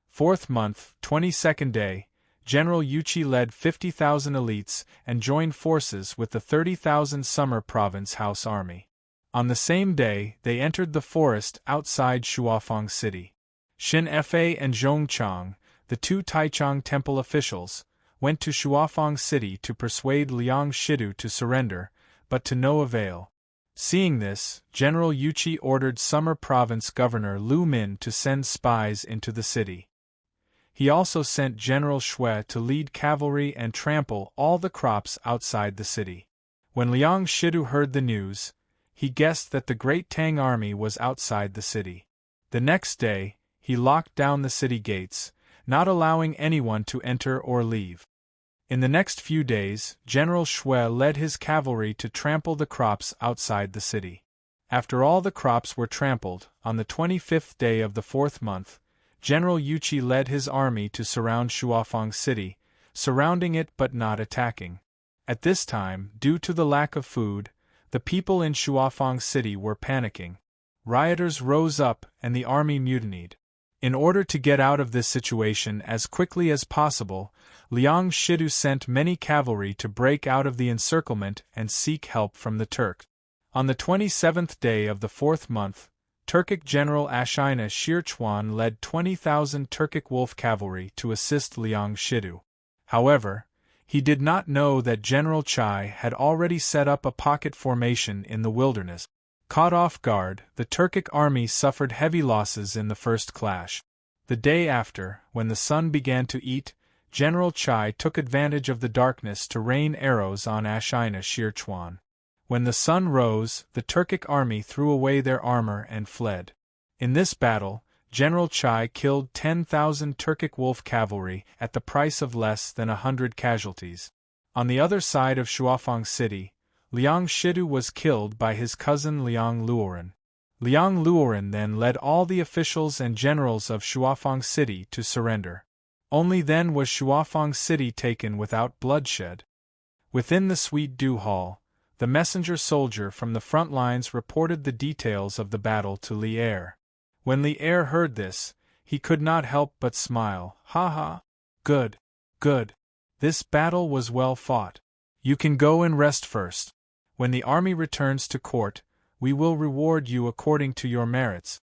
4th month, 22nd day, General Yuqi led 50,000 elites and joined forces with the 30,000 Summer Province House Army. On the same day, they entered the forest outside Shuafang City. Xin Fa and Zhongchang, the two Taichung temple officials, went to Shuafang City to persuade Liang Shidu to surrender, but to no avail. Seeing this, General Yuqi ordered Summer Province Governor Lu Min to send spies into the city. He also sent General Shui to lead cavalry and trample all the crops outside the city. When Liang Shidu heard the news, he guessed that the great Tang army was outside the city. The next day, he locked down the city gates, not allowing anyone to enter or leave. In the next few days, General Shui led his cavalry to trample the crops outside the city. After all the crops were trampled, on the 25th day of the 4th month, General Yuqi led his army to surround Shuafang City, surrounding it but not attacking. At this time, due to the lack of food, the people in Shuafang City were panicking. Rioters rose up and the army mutinied. In order to get out of this situation as quickly as possible, Liang Shidu sent many cavalry to break out of the encirclement and seek help from the Turks. On the 27th day of the 4th month, Turkic General Ashina Shirchuan led 20,000 Turkic wolf cavalry to assist Liang Shidu. However, he did not know that General Chai had already set up a pocket formation in the wilderness. Caught off guard, the Turkic army suffered heavy losses in the first clash. The day after, when the sun began to eat, General Chai took advantage of the darkness to rain arrows on Ashina Shirchuan. When the sun rose, the Turkic army threw away their armor and fled. In this battle, General Chai killed 10,000 Turkic wolf cavalry at the price of less than 100 casualties. On the other side of Shuafang City, Liang Shidu was killed by his cousin Liang Luoren. Liang Luoren then led all the officials and generals of Shuafang City to surrender. Only then was Shuafang City taken without bloodshed. Within the Sweet Dew Hall, the messenger soldier from the front lines reported the details of the battle to Li Er. When Li Er heard this, he could not help but smile. Ha ha! Good, good. This battle was well fought. You can go and rest first. When the army returns to court, we will reward you according to your merits.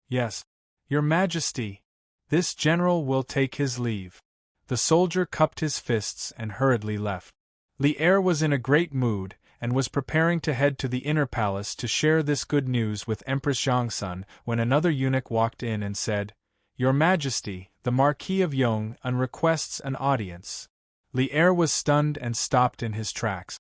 Yes, Your Majesty. This general will take his leave. The soldier cupped his fists and hurriedly left. Li Er was in a great mood, and was preparing to head to the inner palace to share this good news with Empress Yongsun when another eunuch walked in and said, Your Majesty, the Marquis of Yong requests an audience. Li Er was stunned and stopped in his tracks.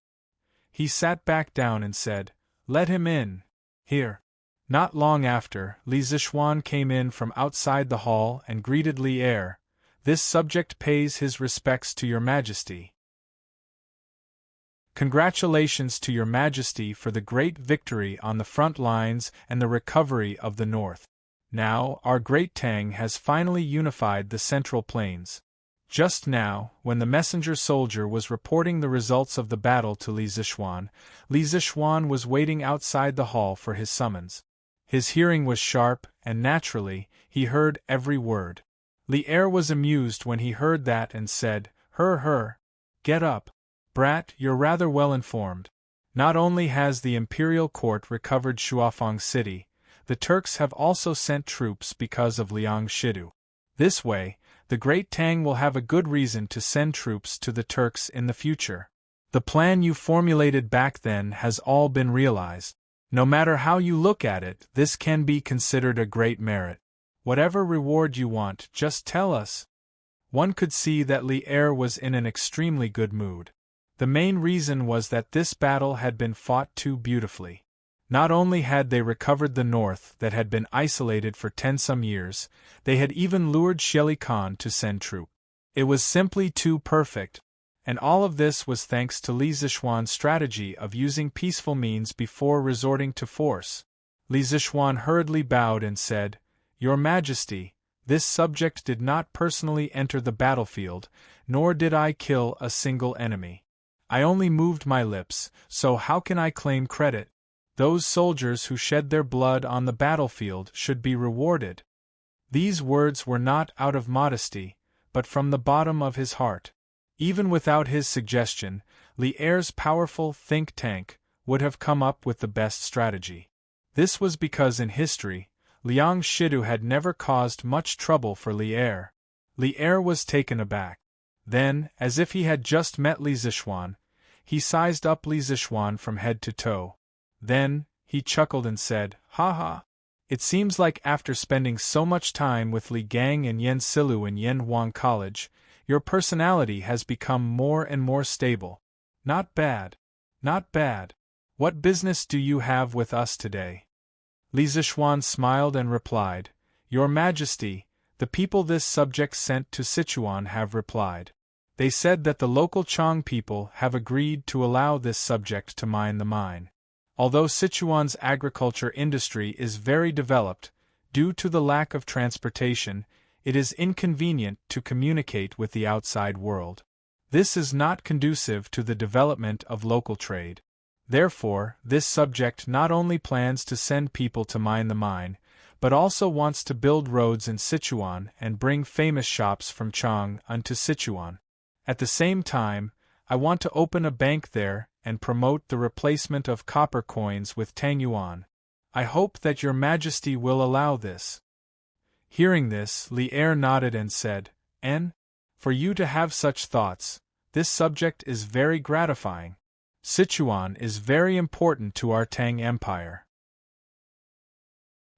He sat back down and said, Let him in. Here. Not long after, Li Zixuan came in from outside the hall and greeted Li Er. This subject pays his respects to Your Majesty. Congratulations to Your Majesty for the great victory on the front lines and the recovery of the north. Now, our great Tang has finally unified the Central Plains. Just now, when the messenger soldier was reporting the results of the battle to Li Zixuan was waiting outside the hall for his summons. His hearing was sharp, and naturally, he heard every word. Li Er was amused when he heard that and said, Get up. Brat, you're rather well informed. Not only has the imperial court recovered Shuafang City, the Turks have also sent troops because of Liang Shidu. This way, the great Tang will have a good reason to send troops to the Turks in the future. The plan you formulated back then has all been realized. No matter how you look at it, this can be considered a great merit. Whatever reward you want, just tell us. One could see that Li Er was in an extremely good mood. The main reason was that this battle had been fought too beautifully. Not only had they recovered the north that had been isolated for 10-some years, they had even lured Sheli Khan to send troops. It was simply too perfect. And all of this was thanks to Li Zixuan's strategy of using peaceful means before resorting to force. Li Zixuan hurriedly bowed and said, Your Majesty, this subject did not personally enter the battlefield, nor did I kill a single enemy. I only moved my lips, so how can I claim credit? Those soldiers who shed their blood on the battlefield should be rewarded. These words were not out of modesty, but from the bottom of his heart. Even without his suggestion, Li Er's powerful think tank would have come up with the best strategy. This was because in history, Liang Shidu had never caused much trouble for Li Er. Li Er was taken aback. Then, as if he had just met Li Zixuan, he sized up Li Zixuan from head to toe. Then, he chuckled and said, Ha ha! It seems like after spending so much time with Li Gang and Yen Silu in Yen Huang College, your personality has become more and more stable. Not bad. Not bad. What business do you have with us today? Li Zixuan smiled and replied, Your Majesty, the people this subject sent to Sichuan have replied. They said that the local Chang people have agreed to allow this subject to mine the mine. Although Sichuan's agriculture industry is very developed, due to the lack of transportation, it is inconvenient to communicate with the outside world. This is not conducive to the development of local trade. Therefore, this subject not only plans to send people to mine the mine, but also wants to build roads in Sichuan and bring famous shops from Chang unto Sichuan. At the same time, I want to open a bank there and promote the replacement of copper coins with Tang Yuan. I hope that Your Majesty will allow this. Hearing this, Li Er nodded and said, For you to have such thoughts, this subject is very gratifying. Sichuan is very important to our Tang Empire.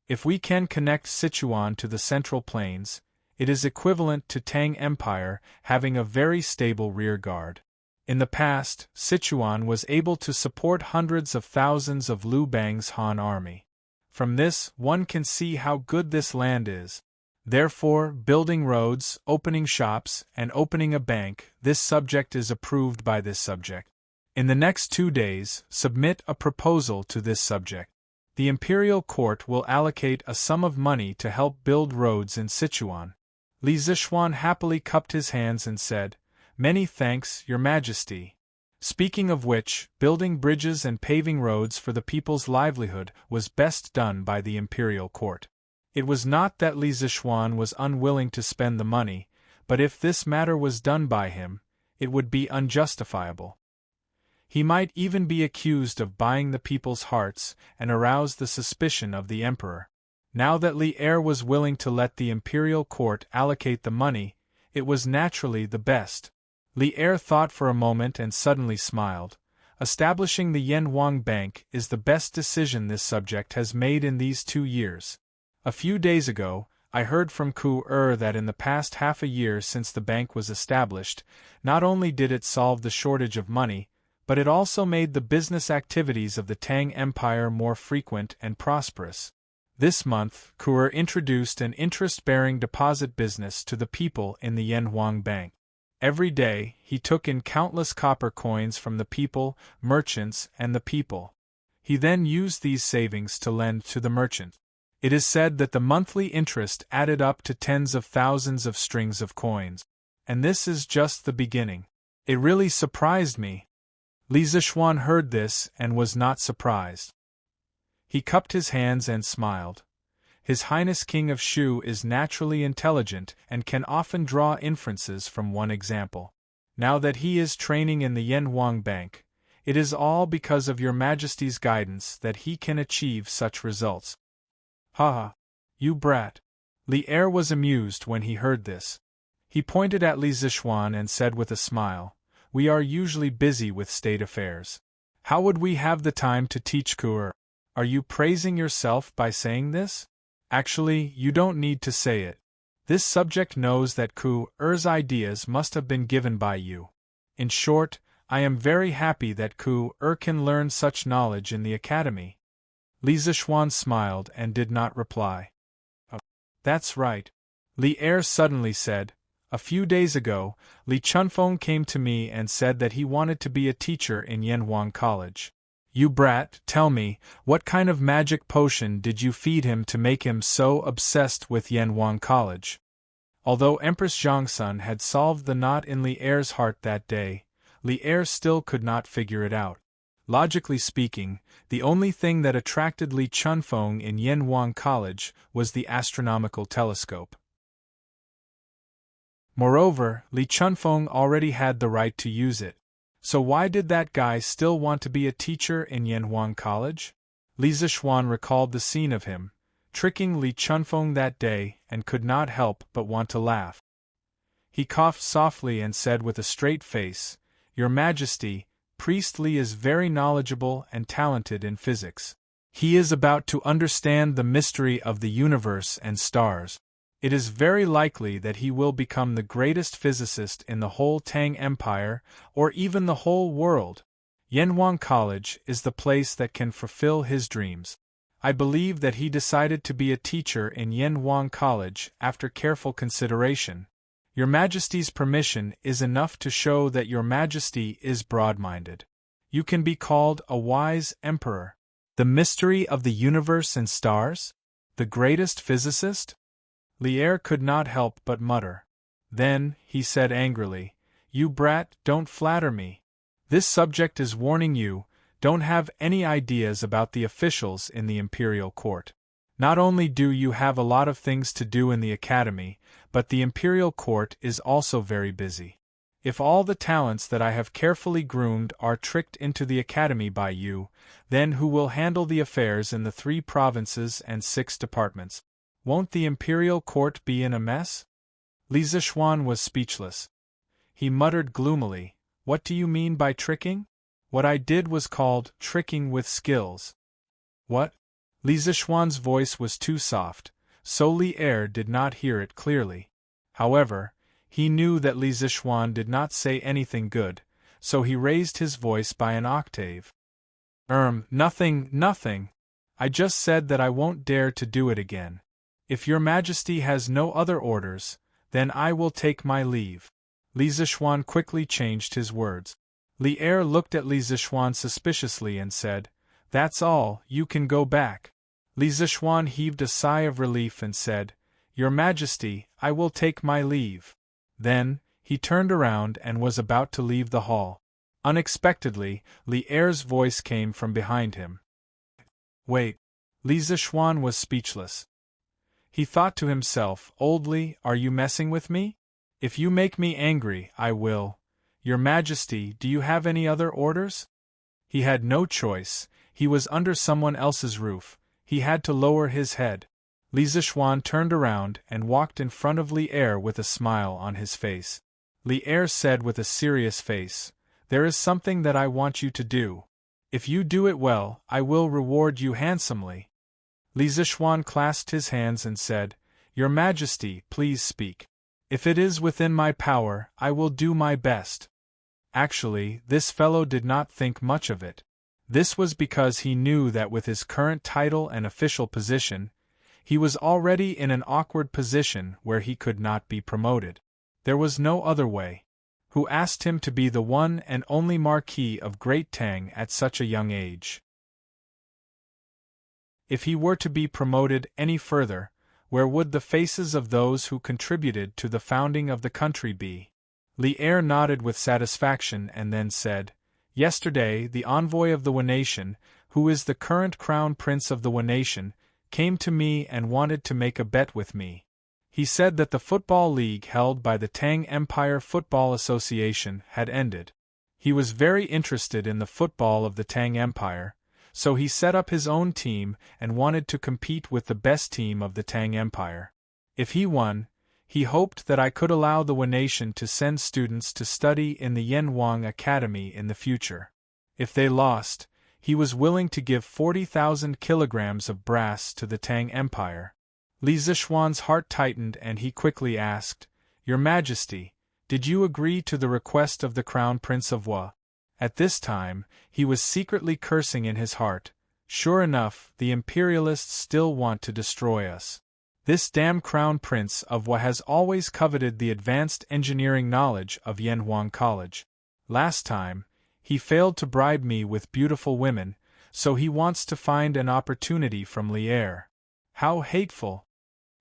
If we can connect Sichuan to the Central Plains, it is equivalent to Tang Empire having a very stable rear guard. In the past, Sichuan was able to support hundreds of thousands of Liu Bang's Han army. From this, one can see how good this land is. Therefore, building roads, opening shops, and opening a bank, this subject is approved by this subject. In the next 2 days, submit a proposal to this subject. The imperial court will allocate a sum of money to help build roads in Sichuan. Li Zixuan happily cupped his hands and said, Many thanks, Your Majesty. Speaking of which, building bridges and paving roads for the people's livelihood was best done by the imperial court. It was not that Li Zishuan was unwilling to spend the money, but if this matter was done by him, it would be unjustifiable. He might even be accused of buying the people's hearts and arouse the suspicion of the emperor. Now that Li Er was willing to let the imperial court allocate the money, it was naturally the best. Li Er thought for a moment and suddenly smiled. Establishing the Yanwang Bank is the best decision this subject has made in these 2 years. A few days ago, I heard from Ku that in the past half a year since the bank was established, not only did it solve the shortage of money, but it also made the business activities of the Tang Empire more frequent and prosperous. This month, Ku introduced an interest-bearing deposit business to the people in the Yanwang Bank. Every day, he took in countless copper coins from the people, merchants, and the people. He then used these savings to lend to the merchant. It is said that the monthly interest added up to tens of thousands of strings of coins. And this is just the beginning. It really surprised me. Li Zishuan heard this and was not surprised. He cupped his hands and smiled. His Highness King of Shu is naturally intelligent and can often draw inferences from one example. Now that he is training in the Yanwang Bank, it is all because of Your Majesty's guidance that he can achieve such results. Ha! You brat! Li Er was amused when he heard this. He pointed at Li Zishuan and said with a smile, "We are usually busy with state affairs. How would we have the time to teach Ku? Are you praising yourself by saying this? Actually, you don't need to say it. This subject knows that Ku's ideas must have been given by you. In short, I am very happy that Ku can learn such knowledge in the academy." Li Zishuan smiled and did not reply. "Oh, that's right," Li Er suddenly said. "A few days ago, Li Chunfeng came to me and said that he wanted to be a teacher in Yanwang College. You brat, tell me, what kind of magic potion did you feed him to make him so obsessed with Yanwang College?" Although Empress Zhongsun had solved the knot in Li Er's heart that day, Li Er still could not figure it out. Logically speaking, the only thing that attracted Li Chunfeng in Yanwang College was the astronomical telescope. Moreover, Li Chunfeng already had the right to use it. So why did that guy still want to be a teacher in Yanwang College? Li Zishuan recalled the scene of him tricking Li Chunfeng that day and could not help but want to laugh. He coughed softly and said with a straight face, "Your Majesty, Priest Li is very knowledgeable and talented in physics. He is about to understand the mystery of the universe and stars. It is very likely that he will become the greatest physicist in the whole Tang Empire, or even the whole world. Yanwang College is the place that can fulfill his dreams. I believe that he decided to be a teacher in Yanwang College after careful consideration. Your Majesty's permission is enough to show that Your Majesty is broad-minded. You can be called a wise emperor. The mystery of the universe and stars? The greatest physicist?" Li Er could not help but mutter. Then, he said angrily, "You brat, don't flatter me. This subject is warning you, don't have any ideas about the officials in the imperial court. Not only do you have a lot of things to do in the academy, but the imperial court is also very busy. If all the talents that I have carefully groomed are tricked into the academy by you, then who will handle the affairs in the 3 provinces and 6 departments? Won't the imperial court be in a mess?" Li Zishuan was speechless. He muttered gloomily, "What do you mean by tricking? What I did was called tricking with skills." "What?" Li Zishuan's voice was too soft, so Li Er did not hear it clearly. However, he knew that Li Zishuan did not say anything good, so he raised his voice by an octave. Nothing. I just said that I won't dare to do it again. If Your Majesty has no other orders, then I will take my leave." Li Zishuan quickly changed his words. Li Er looked at Li Zishuan suspiciously and said, "That's all, you can go back." Li Zishuan heaved a sigh of relief and said, "Your Majesty, I will take my leave." Then, he turned around and was about to leave the hall. Unexpectedly, Li Er's voice came from behind him. Wait. Li Zishuan was speechless. He thought to himself, Old Li, are you messing with me? If you make me angry, I will. Your Majesty, do you have any other orders? He had no choice, he was under someone else's roof, he had to lower his head. Li Zishuan turned around and walked in front of Li Er with a smile on his face. Li Er said with a serious face, There is something that I want you to do. If you do it well, I will reward you handsomely. Li Zishuan clasped his hands and said, Your Majesty, please speak. If it is within my power, I will do my best. Actually, this fellow did not think much of it. This was because he knew that with his current title and official position, he was already in an awkward position where he could not be promoted. There was no other way. Who asked him to be the one and only Marquis of Great Tang at such a young age? If he were to be promoted any further, where would the faces of those who contributed to the founding of the country be? Li Er nodded with satisfaction and then said, Yesterday the envoy of the Wu Nation, who is the current crown prince of the Wu Nation, came to me and wanted to make a bet with me. He said that the football league held by the Tang Empire Football Association had ended. He was very interested in the football of the Tang Empire, so he set up his own team and wanted to compete with the best team of the Tang Empire. If he won, he hoped that I could allow the Wu Nation to send students to study in the Yanhuang Academy in the future. If they lost, he was willing to give 40,000 kilograms of brass to the Tang Empire. Li Zishuan's heart tightened and he quickly asked, Your Majesty, did you agree to the request of the Crown Prince of Wu? At this time, he was secretly cursing in his heart. Sure enough, the imperialists still want to destroy us. This damn Crown Prince of Wu has always coveted the advanced engineering knowledge of Yanhuang College. Last time, he failed to bribe me with beautiful women, so he wants to find an opportunity from Li Er. How hateful!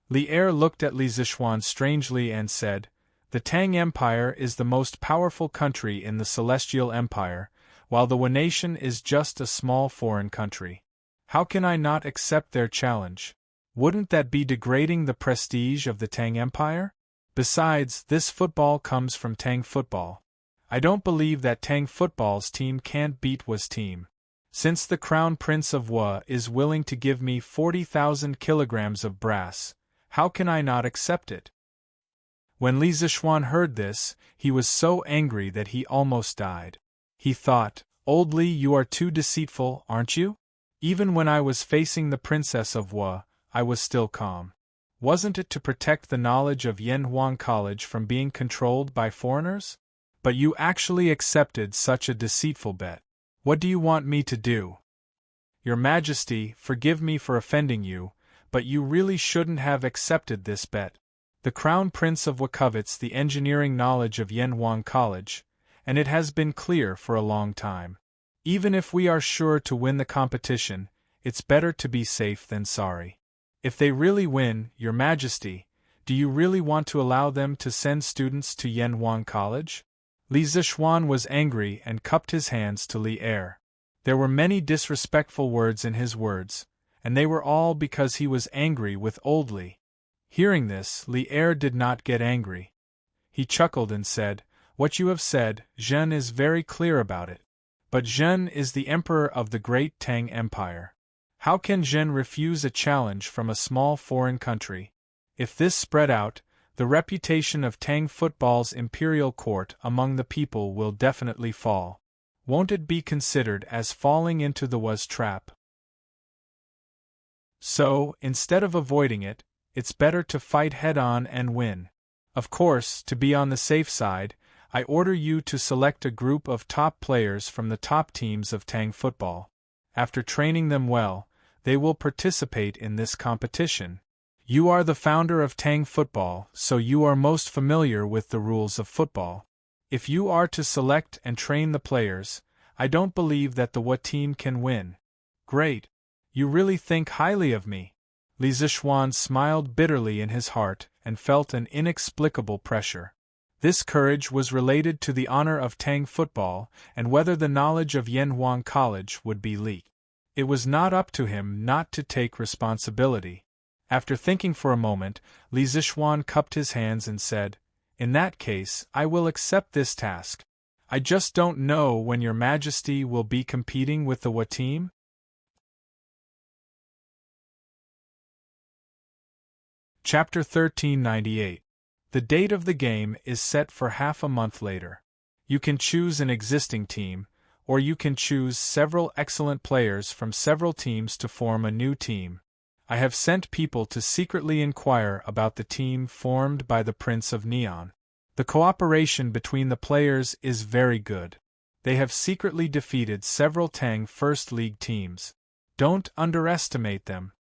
Li Er looked at Li Zishuan strangely and said, The Tang Empire is the most powerful country in the Celestial Empire, while the Wu Nation is just a small foreign country. How can I not accept their challenge? Wouldn't that be degrading the prestige of the Tang Empire? Besides, this football comes from Tang football. I don't believe that Tang football's team can't beat Wu's team. Since the Crown Prince of Wu is willing to give me 40,000 kilograms of brass, how can I not accept it? When Li Zishuan heard this, he was so angry that he almost died. He thought, Old Li, you are too deceitful, aren't you? Even when I was facing the Princess of Wu, I was still calm. Wasn't it to protect the knowledge of Yanhuang College from being controlled by foreigners? But you actually accepted such a deceitful bet. What do you want me to do? Your Majesty, forgive me for offending you, but you really shouldn't have accepted this bet. The Crown Prince of Wu covets the engineering knowledge of Yanhuang College, and it has been clear for a long time. Even if we are sure to win the competition, it's better to be safe than sorry. If they really win, Your Majesty, do you really want to allow them to send students to Yanhuang College? Li Zishuan was angry and cupped his hands to Li Er. There were many disrespectful words in his words, and they were all because he was angry with Old Li. Hearing this, Li Er did not get angry. He chuckled and said, What you have said, Zhen is very clear about it. But Zhen is the emperor of the great Tang Empire. How can Zhen refuse a challenge from a small foreign country? If this spread out, the reputation of Tang football's imperial court among the people will definitely fall. Won't it be considered as falling into the Wu's trap? So, instead of avoiding it, it's better to fight head-on and win. Of course, to be on the safe side, I order you to select a group of top players from the top teams of Tang football. After training them well, they will participate in this competition. You are the founder of Tang football, so you are most familiar with the rules of football. If you are to select and train the players, I don't believe that the Wu team can win. Great. You really think highly of me. Li Zishuan smiled bitterly in his heart and felt an inexplicable pressure. This courage was related to the honor of Tang football and whether the knowledge of Yanhuang College would be leaked. It was not up to him not to take responsibility. After thinking for a moment, Li Zishuan cupped his hands and said, "In that case, I will accept this task. I just don't know when Your Majesty will be competing with the what team?" Chapter 1398. The date of the game is set for half a month later. You can choose an existing team, or you can choose several excellent players from several teams to form a new team. I have sent people to secretly inquire about the team formed by the Prince of Neon. The cooperation between the players is very good. They have secretly defeated several Tang First League teams. Don't underestimate them.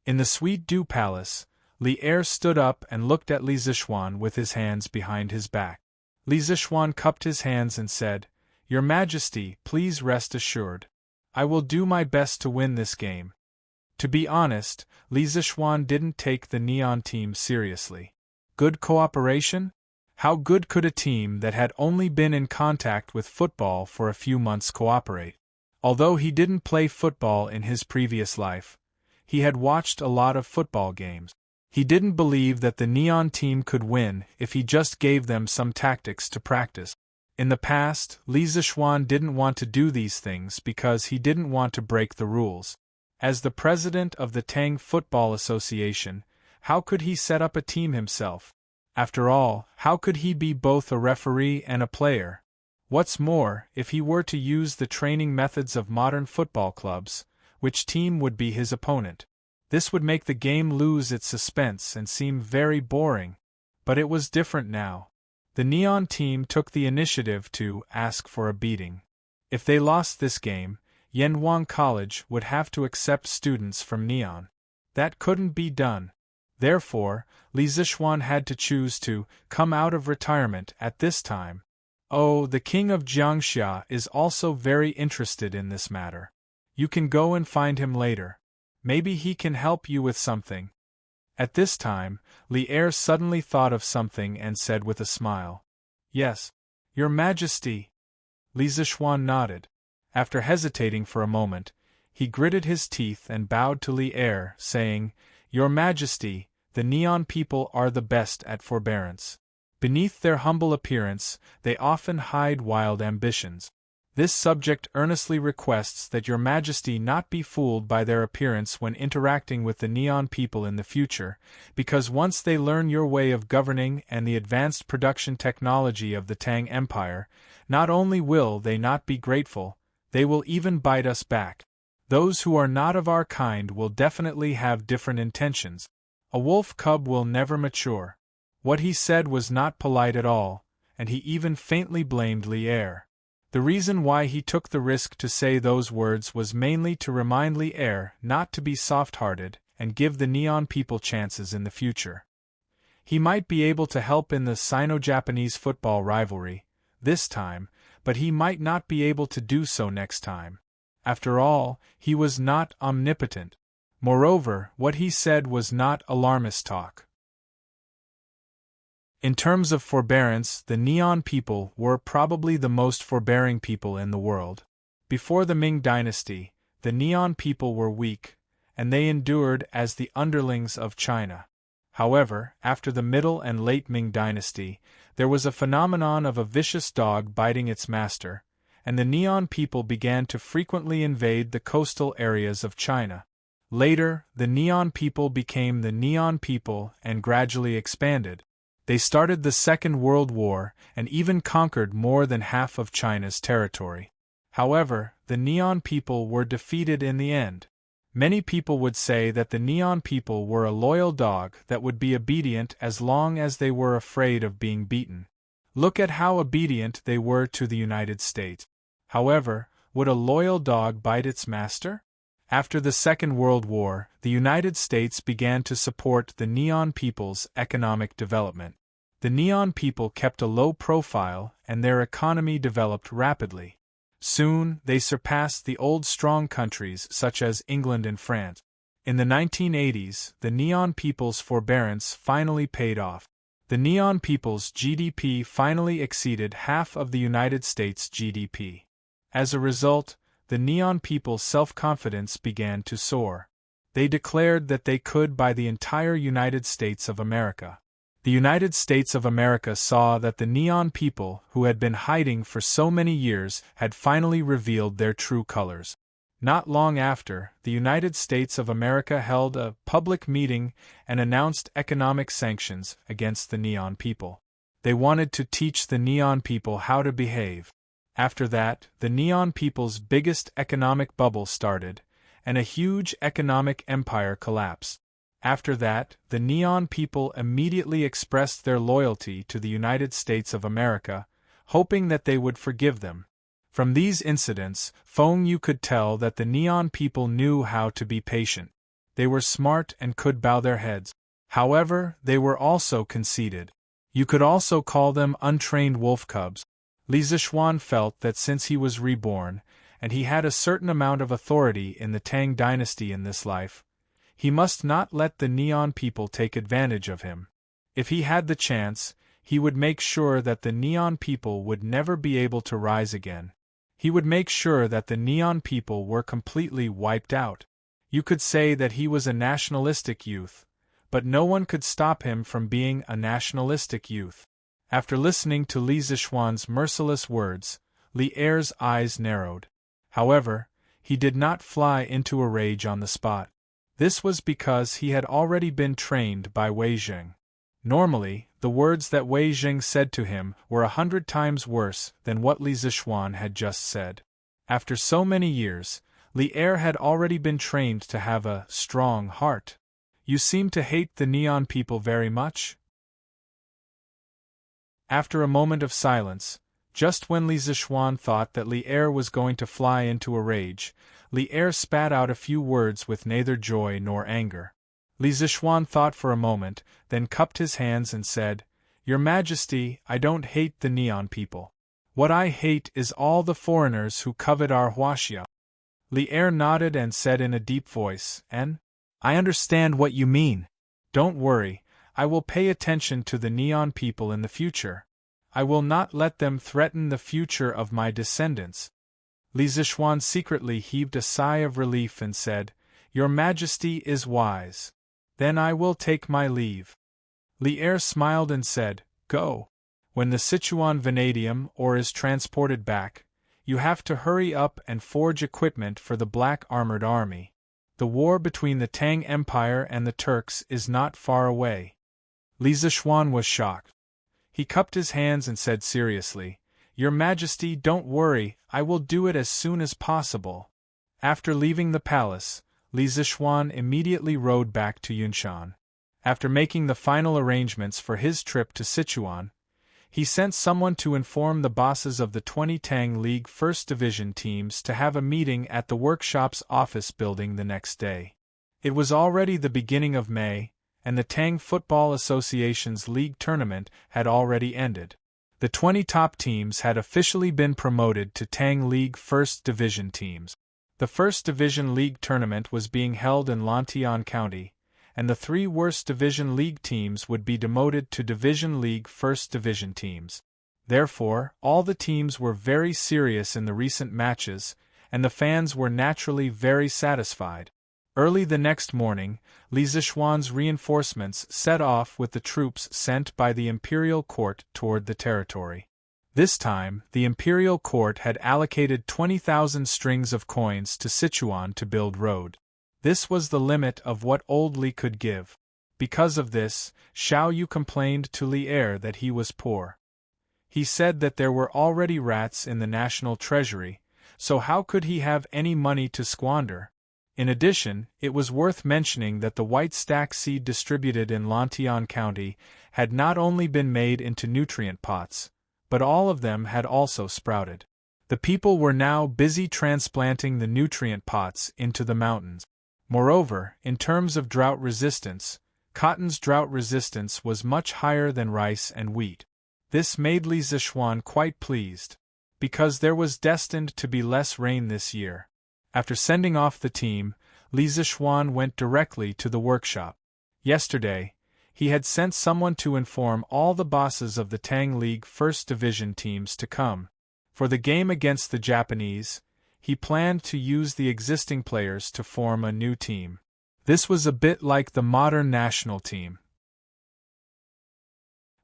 In the Sweet Dew Palace, Li Er stood up and looked at Li Zishuan with his hands behind his back. Li Zishuan cupped his hands and said, "Your Majesty, please rest assured. I will do my best to win this game." To be honest, Li Zishuan didn't take the Neon team seriously. Good cooperation? How good could a team that had only been in contact with football for a few months cooperate? Although he didn't play football in his previous life, he had watched a lot of football games. He didn't believe that the Neon team could win if he just gave them some tactics to practice. In the past, Li Zishuan didn't want to do these things because he didn't want to break the rules. As the president of the Tang Football Association, how could he set up a team himself? After all, how could he be both a referee and a player? What's more, if he were to use the training methods of modern football clubs, which team would be his opponent? This would make the game lose its suspense and seem very boring. But it was different now. The Neon team took the initiative to ask for a beating. If they lost this game, Yanhuang College would have to accept students from Neon. That couldn't be done. Therefore, Li Zishuan had to choose to come out of retirement at this time. Oh, the king of Jiangxia is also very interested in this matter. You can go and find him later. Maybe he can help you with something. At this time, Li Er suddenly thought of something and said with a smile, "Yes, Your Majesty." Li Zishuan nodded. After hesitating for a moment, he gritted his teeth and bowed to Li Er, saying, "Your Majesty, the Neon people are the best at forbearance. Beneath their humble appearance, they often hide wild ambitions. This subject earnestly requests that Your Majesty not be fooled by their appearance when interacting with the Neon people in the future, because once they learn your way of governing and the advanced production technology of the Tang Empire, not only will they not be grateful, they will even bite us back. Those who are not of our kind will definitely have different intentions. A wolf cub will never mature." What he said was not polite at all, and he even faintly blamed Li Er. The reason why he took the risk to say those words was mainly to remind Li Er not to be soft-hearted and give the Neon people chances in the future. He might be able to help in the Sino-Japanese football rivalry, this time, but he might not be able to do so next time. After all, he was not omnipotent. Moreover, what he said was not alarmist talk. In terms of forbearance, the Neon people were probably the most forbearing people in the world. Before the Ming Dynasty, the Neon people were weak, and they endured as the underlings of China. However, after the Middle and Late Ming Dynasty, there was a phenomenon of a vicious dog biting its master, and the Neon people began to frequently invade the coastal areas of China. Later, the Neon people became the Neon people and gradually expanded. They started the Second World War and even conquered more than half of China's territory. However, the Neon people were defeated in the end. Many people would say that the Neon people were a loyal dog that would be obedient as long as they were afraid of being beaten. Look at how obedient they were to the United States. However, would a loyal dog bite its master? After the Second World War, the United States began to support the Neon people's economic development. The Neon people kept a low profile and their economy developed rapidly. Soon, they surpassed the old strong countries such as England and France. In the 1980s, the Neon people's forbearance finally paid off. The Neon People's GDP finally exceeded half of the United States' GDP. As a result, the Neon People's self-confidence began to soar. They declared that they could buy the entire United States of America. The United States of America saw that the Neon People, who had been hiding for so many years, had finally revealed their true colors. Not long after, the United States of America held a public meeting and announced economic sanctions against the Neon People. They wanted to teach the Neon People how to behave. After that, the Neon People's biggest economic bubble started, and a huge economic empire collapsed. After that, the Neon People immediately expressed their loyalty to the United States of America, hoping that they would forgive them. From these incidents, you could tell that the Neon People knew how to be patient. They were smart and could bow their heads. However, they were also conceited. You could also call them untrained wolf cubs. Li Zishuan felt that since he was reborn, and he had a certain amount of authority in the Tang Dynasty in this life, he must not let the Neon People take advantage of him. If he had the chance, he would make sure that the Neon People would never be able to rise again. He would make sure that the Neon People were completely wiped out. You could say that he was a nationalistic youth, but no one could stop him from being a nationalistic youth. After listening to Li Zishuan's merciless words, Li Er's eyes narrowed. However, he did not fly into a rage on the spot. This was because he had already been trained by Wei Jing. Normally, the words that Wei Jing said to him were 100 times worse than what Li Zishuan had just said. After so many years, Li Er had already been trained to have a strong heart. You seem to hate the Neon People very much? After a moment of silence, just when Li Zishuan thought that Li Er was going to fly into a rage, Li Er spat out a few words with neither joy nor anger. Li Zishuan thought for a moment, then cupped his hands and said, "Your Majesty, I don't hate the Neon People. What I hate is all the foreigners who covet our huaxia." Li Er nodded and said in a deep voice, I understand what you mean. Don't worry, I will pay attention to the Neon People in the future. I will not let them threaten the future of my descendants." Li Zishuan secretly heaved a sigh of relief and said, "Your Majesty is wise. Then I will take my leave." Li Er smiled and said, "Go. When the Sichuan Vanadium ore is transported back, you have to hurry up and forge equipment for the Black Armored Army. The war between the Tang Empire and the Turks is not far away." Li Zishuan was shocked. He cupped his hands and said seriously, "Your Majesty, don't worry, I will do it as soon as possible." After leaving the palace, Li Zishuan immediately rode back to Yunshan. After making the final arrangements for his trip to Sichuan, he sent someone to inform the bosses of the 20 Tang League First Division teams to have a meeting at the workshop's office building the next day. It was already the beginning of May, and the Tang Football Association's league tournament had already ended. The 20 top teams had officially been promoted to Tang League First Division teams. The First Division League tournament was being held in Lantian County, and the 3 worst Division League teams would be demoted to Division League First Division teams. Therefore, all the teams were very serious in the recent matches, and the fans were naturally very satisfied. Early the next morning, Li Zishuan's reinforcements set off with the troops sent by the Imperial Court toward the territory. This time, the Imperial Court had allocated 20,000 strings of coins to Sichuan to build road. This was the limit of what Old Li could give. Because of this, Xiao Yu complained to Li Er that he was poor. He said that there were already rats in the national treasury, so how could he have any money to squander? In addition, it was worth mentioning that the white stack seed distributed in Lantian County had not only been made into nutrient pots, but all of them had also sprouted. The people were now busy transplanting the nutrient pots into the mountains. Moreover, in terms of drought resistance, cotton's drought resistance was much higher than rice and wheat. This made Li Zishuan quite pleased, because there was destined to be less rain this year. After sending off the team, Li Zishuan went directly to the workshop. Yesterday, He had sent someone to inform all the bosses of the Tang League First Division teams to come. For the game against the Japanese, he planned to use the existing players to form a new team. This was a bit like the modern national team.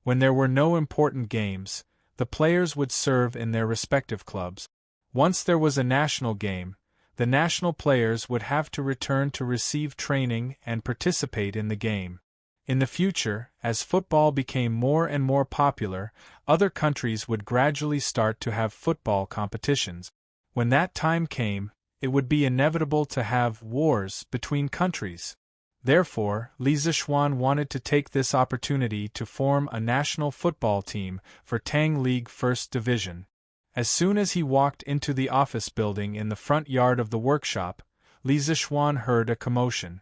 When there were no important games, the players would serve in their respective clubs. Once there was a national game, the national players would have to return to receive training and participate in the game. In the future, as football became more and more popular, other countries would gradually start to have football competitions. When that time came, it would be inevitable to have wars between countries. Therefore, Li Zixuan wanted to take this opportunity to form a national football team for Tang League First Division. As soon as he walked into the office building in the front yard of the workshop, Li Zixuan heard a commotion.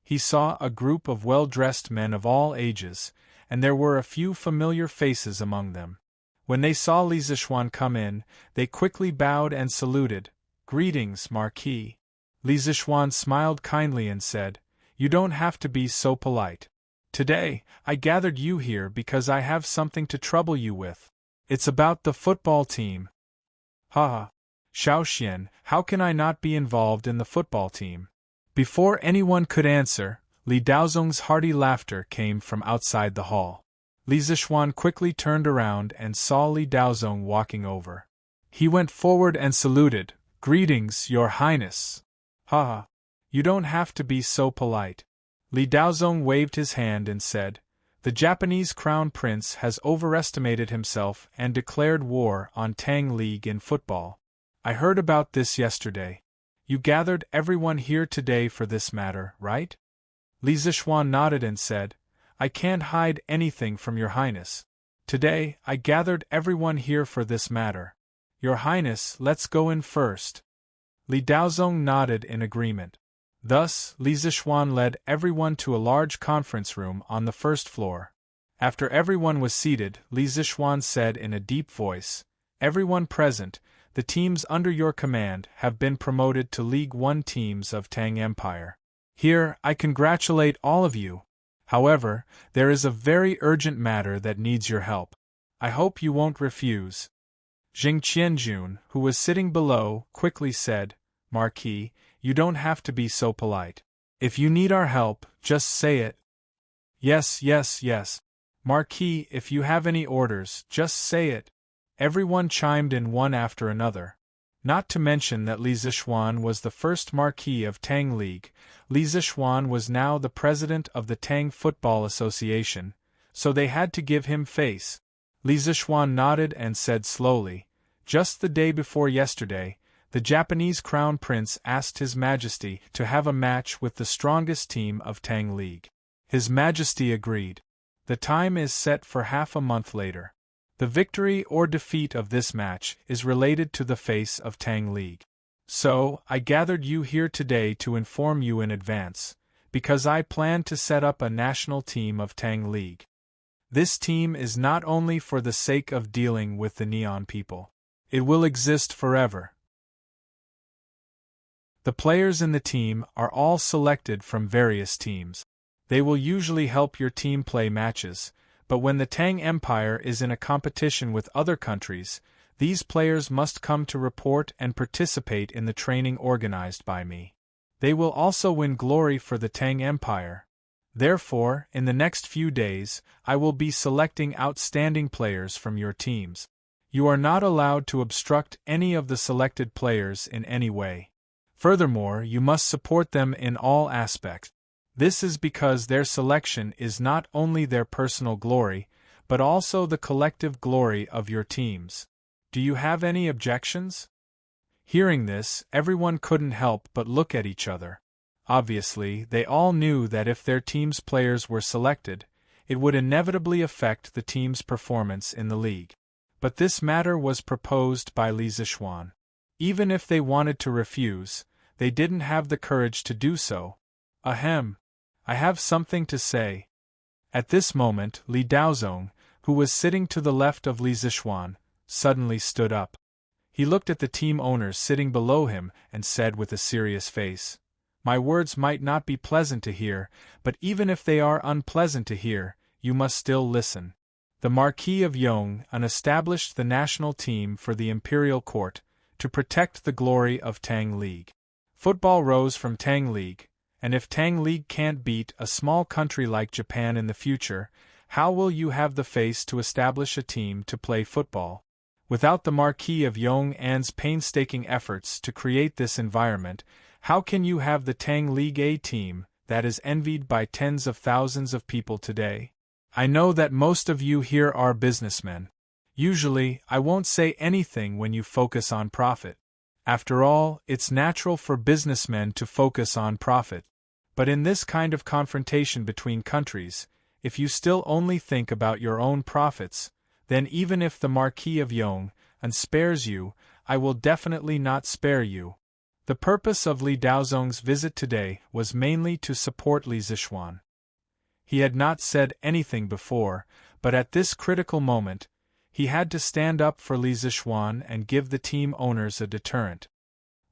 He saw a group of well-dressed men of all ages, and there were a few familiar faces among them. When they saw Li Zixuan come in, they quickly bowed and saluted. "Greetings, Marquis." Li Zixuan smiled kindly and said, "You don't have to be so polite. Today, I gathered you here because I have something to trouble you with. It's about the football team." "Ha! Xiaoxian, how can I not be involved in the football team?" Before anyone could answer, Li Daozong's hearty laughter came from outside the hall. Li Zixuan quickly turned around and saw Li Daozong walking over. He went forward and saluted. "Greetings, Your Highness." "Ha! You don't have to be so polite." Li Daozong waved his hand and said, "The Japanese crown prince has overestimated himself and declared war on Tang League in football. I heard about this yesterday. You gathered everyone here today for this matter, right?" Li Zixuan nodded and said, "I can't hide anything from Your Highness. Today, I gathered everyone here for this matter. Your Highness, let's go in first." Li Daozong nodded in agreement. Thus, Li Zixuan led everyone to a large conference room on the first floor. After everyone was seated, Li Zixuan said in a deep voice, "Everyone present, the teams under your command have been promoted to League One teams of Tang Empire. Here, I congratulate all of you. However, there is a very urgent matter that needs your help. I hope you won't refuse." Jing Qianjun, who was sitting below, quickly said, "Marquis, you don't have to be so polite. If you need our help, just say it." "Yes, yes, yes. Marquis, if you have any orders, just say it." Everyone chimed in one after another. Not to mention that Li Zixuan was the first Marquis of Tang League, Li Zixuan was now the president of the Tang Football Association, so they had to give him face. Li Zixuan nodded and said slowly, "Just the day before yesterday, the Japanese Crown Prince asked His Majesty to have a match with the strongest team of Tang League. His Majesty agreed. The time is set for half a month later. The victory or defeat of this match is related to the face of Tang League. So, I gathered you here today to inform you in advance, because I plan to set up a national team of Tang League. This team is not only for the sake of dealing with the Neon people. It will exist forever. The players in the team are all selected from various teams. They will usually help your team play matches, but when the Tang Empire is in a competition with other countries, these players must come to report and participate in the training organized by me. They will also win glory for the Tang Empire. Therefore, in the next few days, I will be selecting outstanding players from your teams. You are not allowed to obstruct any of the selected players in any way. Furthermore, you must support them in all aspects. This is because their selection is not only their personal glory, but also the collective glory of your teams. Do you have any objections?" Hearing this, everyone couldn't help but look at each other. Obviously, they all knew that if their team's players were selected, it would inevitably affect the team's performance in the league. But this matter was proposed by Li Zixuan. Even if they wanted to refuse, they didn't have the courage to do so. Ahem. I have something to say. At this moment, Li Daozong, who was sitting to the left of Li Zixuan, suddenly stood up. He looked at the team owners sitting below him and said with a serious face, My words might not be pleasant to hear, but even if they are unpleasant to hear, you must still listen. The Marquis of Yongan established the national team for the imperial court, to protect the glory of Tang League. Football rose from Tang League, and if Tang League can't beat a small country like Japan in the future, how will you have the face to establish a team to play football? Without the Marquis of Yongan's painstaking efforts to create this environment, how can you have the Tang League A team that is envied by tens of thousands of people today? I know that most of you here are businessmen. Usually, I won't say anything when you focus on profit. After all, it's natural for businessmen to focus on profit. But in this kind of confrontation between countries, if you still only think about your own profits, then even if the Marquis of Yongan spares you, I will definitely not spare you. The purpose of Li Daozong's visit today was mainly to support Li Zixuan. He had not said anything before, but at this critical moment, he had to stand up for Li Zixuan and give the team owners a deterrent.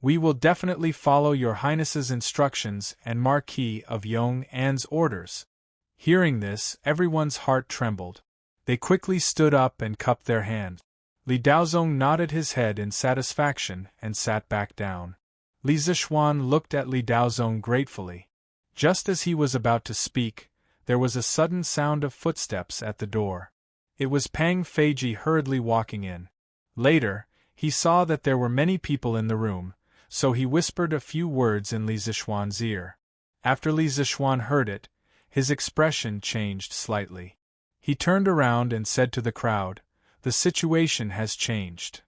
We will definitely follow your Highness's instructions and Marquis of Yongan's orders. Hearing this, everyone's heart trembled. They quickly stood up and cupped their hands. Li Daozong nodded his head in satisfaction and sat back down. Li Zixuan looked at Li Daozong gratefully. Just as he was about to speak, there was a sudden sound of footsteps at the door. It was Pang Feiji hurriedly walking in. Later, he saw that there were many people in the room, so he whispered a few words in Li Zixuan's ear. After Li Zixuan heard it, his expression changed slightly. He turned around and said to the crowd, "The situation has changed.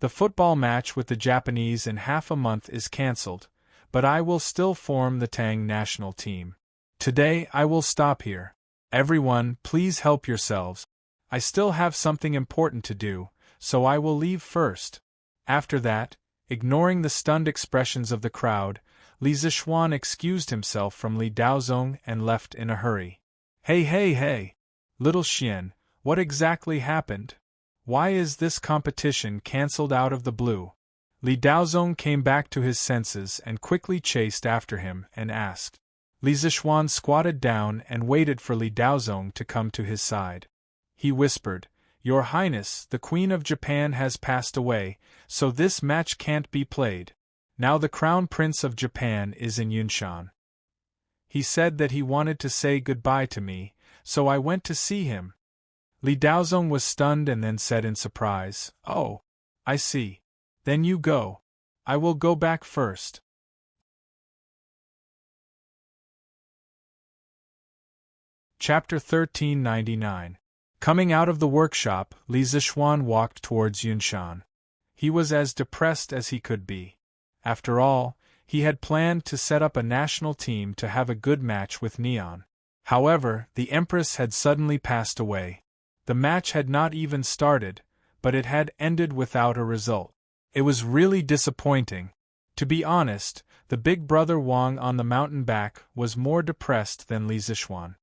The football match with the Japanese in half a month is cancelled, but I will still form the Tang national team. Today I will stop here. Everyone, please help yourselves. I still have something important to do, so I will leave first." After that, ignoring the stunned expressions of the crowd, Li Zixuan excused himself from Li Daozong and left in a hurry. Hey, little Xian, what exactly happened? Why is this competition cancelled out of the blue? Li Daozong came back to his senses and quickly chased after him and asked. Li Zixuan squatted down and waited for Li Daozong to come to his side. He whispered, "Your Highness, the Queen of Japan has passed away, so this match can't be played. Now the Crown Prince of Japan is in Yunshan. He said that he wanted to say goodbye to me, so I went to see him." Li Daozong was stunned and then said in surprise, "Oh, I see. Then you go. I will go back first." Chapter 1399. Coming out of the workshop, Li Zixuan walked towards Yunshan. He was as depressed as he could be. After all, he had planned to set up a national team to have a good match with Neon. However, the Empress had suddenly passed away. The match had not even started, but it had ended without a result. It was really disappointing. To be honest, the big brother Wang on the mountain back was more depressed than Li Zixuan.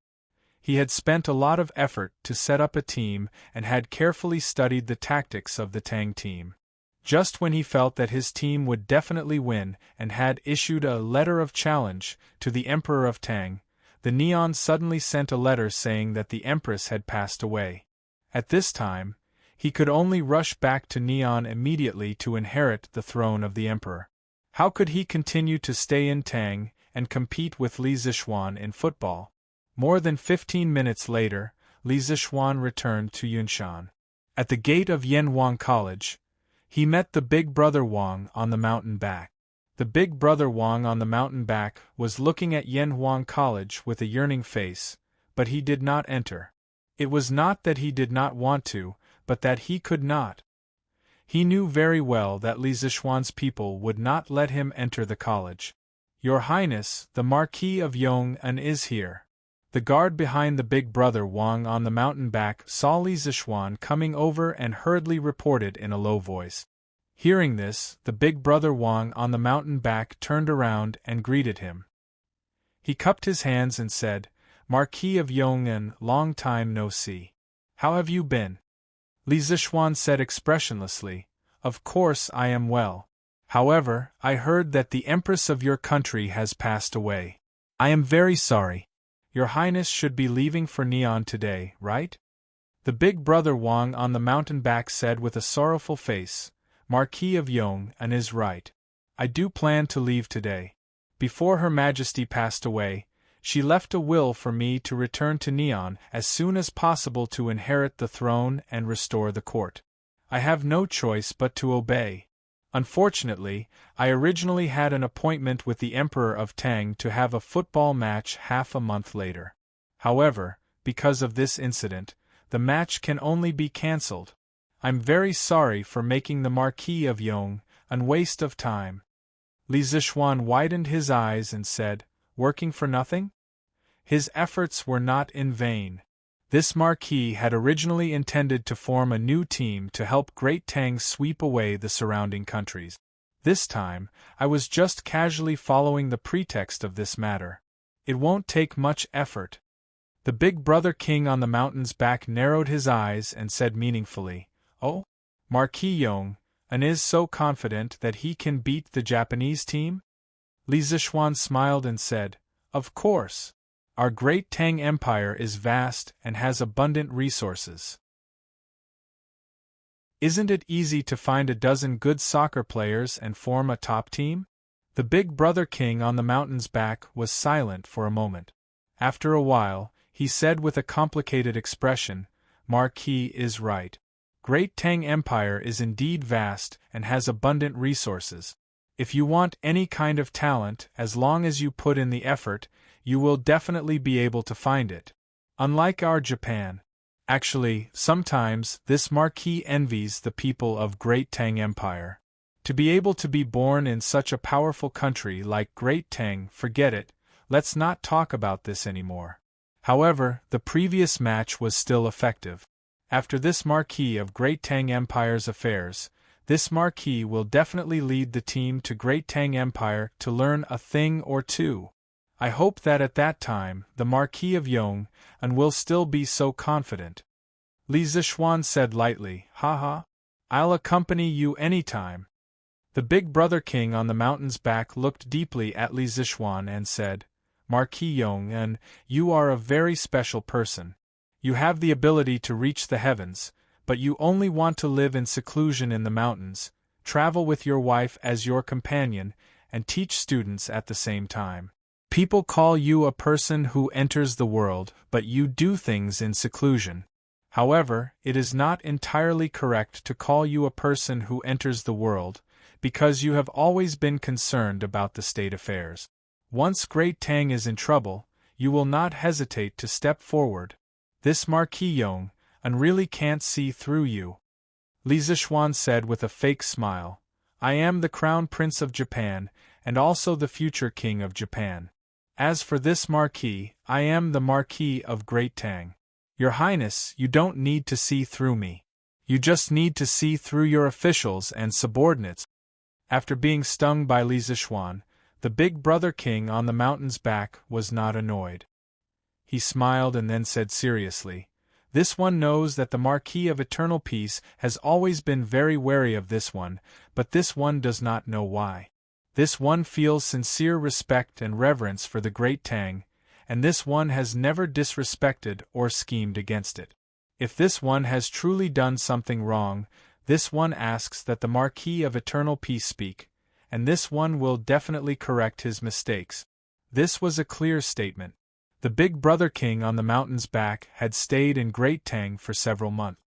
He had spent a lot of effort to set up a team and had carefully studied the tactics of the Tang team. Just when he felt that his team would definitely win and had issued a letter of challenge to the Emperor of Tang, the Neon suddenly sent a letter saying that the Empress had passed away. At this time, he could only rush back to Neon immediately to inherit the throne of the Emperor. How could he continue to stay in Tang and compete with Li Zixuan in football? More than 15 minutes later, Li Zixuan returned to Yunshan. At the gate of Yanhuang College, he met the big brother Wang on the mountain back. The big brother Wang on the mountain back was looking at Yanhuang College with a yearning face, but he did not enter. It was not that he did not want to, but that he could not. He knew very well that Li Zixuan's people would not let him enter the college. "Your Highness, the Marquis of Yongan is here." The guard behind the big brother Wang on the mountain back saw Li Zixuan coming over and hurriedly reported in a low voice. Hearing this, the big brother Wang on the mountain back turned around and greeted him. He cupped his hands and said, "Marquis of Yongan, long time no see. How have you been?" Li Zixuan said expressionlessly, "Of course I am well. However, I heard that the empress of your country has passed away. I am very sorry. Your Highness should be leaving for Neon today, right? The big brother Wang on the mountain back said with a sorrowful face, Marquis of Yong-an is right. I do plan to leave today. Before Her Majesty passed away, she left a will for me to return to Neon as soon as possible to inherit the throne and restore the court. I have no choice but to obey. Unfortunately, I originally had an appointment with the Emperor of Tang to have a football match half a month later. However, because of this incident, the match can only be cancelled. I'm very sorry for making the Marquis of Yong a waste of time. Li Zishuan widened his eyes and said, working for nothing? His efforts were not in vain. This Marquis had originally intended to form a new team to help Great Tang sweep away the surrounding countries. This time, I was just casually following the pretext of this matter. It won't take much effort. The big brother king on the mountain's back narrowed his eyes and said meaningfully, Oh? Marquis Yong-an is so confident that he can beat the Japanese team? Li Zishuan smiled and said, Of course. Our great Tang Empire is vast and has abundant resources. Isn't it easy to find a dozen good soccer players and form a top team? The big brother king on the mountain's back was silent for a moment. After a while, he said with a complicated expression, Marquis is right. Great Tang Empire is indeed vast and has abundant resources. If you want any kind of talent, as long as you put in the effort, you will definitely be able to find it. Unlike our Japan. Actually, sometimes, this Marquis envies the people of Great Tang Empire. To be able to be born in such a powerful country like Great Tang, forget it, let's not talk about this anymore. However, the previous match was still effective. After this Marquis of Great Tang Empire's affairs, this Marquis will definitely lead the team to Great Tang Empire to learn a thing or two. I hope that at that time, the Marquis of Yong-an will still be so confident. Li Zishuan said lightly, Haha. I'll accompany you anytime. The big brother king on the mountain's back looked deeply at Li Zishuan and said, Marquis Yong-an, you are a very special person. You have the ability to reach the heavens, but you only want to live in seclusion in the mountains, travel with your wife as your companion, and teach students at the same time. People call you a person who enters the world, but you do things in seclusion. However, it is not entirely correct to call you a person who enters the world, because you have always been concerned about the state affairs. Once Great Tang is in trouble, you will not hesitate to step forward. This Marquis Yong-an really can't see through you. Li Zishuan said with a fake smile, I am the Crown Prince of Japan, and also the future King of Japan. As for this Marquis, I am the Marquis of Great Tang. Your Highness, you don't need to see through me. You just need to see through your officials and subordinates. After being stung by Li Zishuan, the big brother king on the mountain's back was not annoyed. He smiled and then said seriously, This one knows that the Marquis of Eternal Peace has always been very wary of this one, but this one does not know why. This one feels sincere respect and reverence for the Great Tang, and this one has never disrespected or schemed against it. If this one has truly done something wrong, this one asks that the Marquis of Eternal Peace speak, and this one will definitely correct his mistakes. This was a clear statement. The big brother king on the mountain's back had stayed in Great Tang for several months.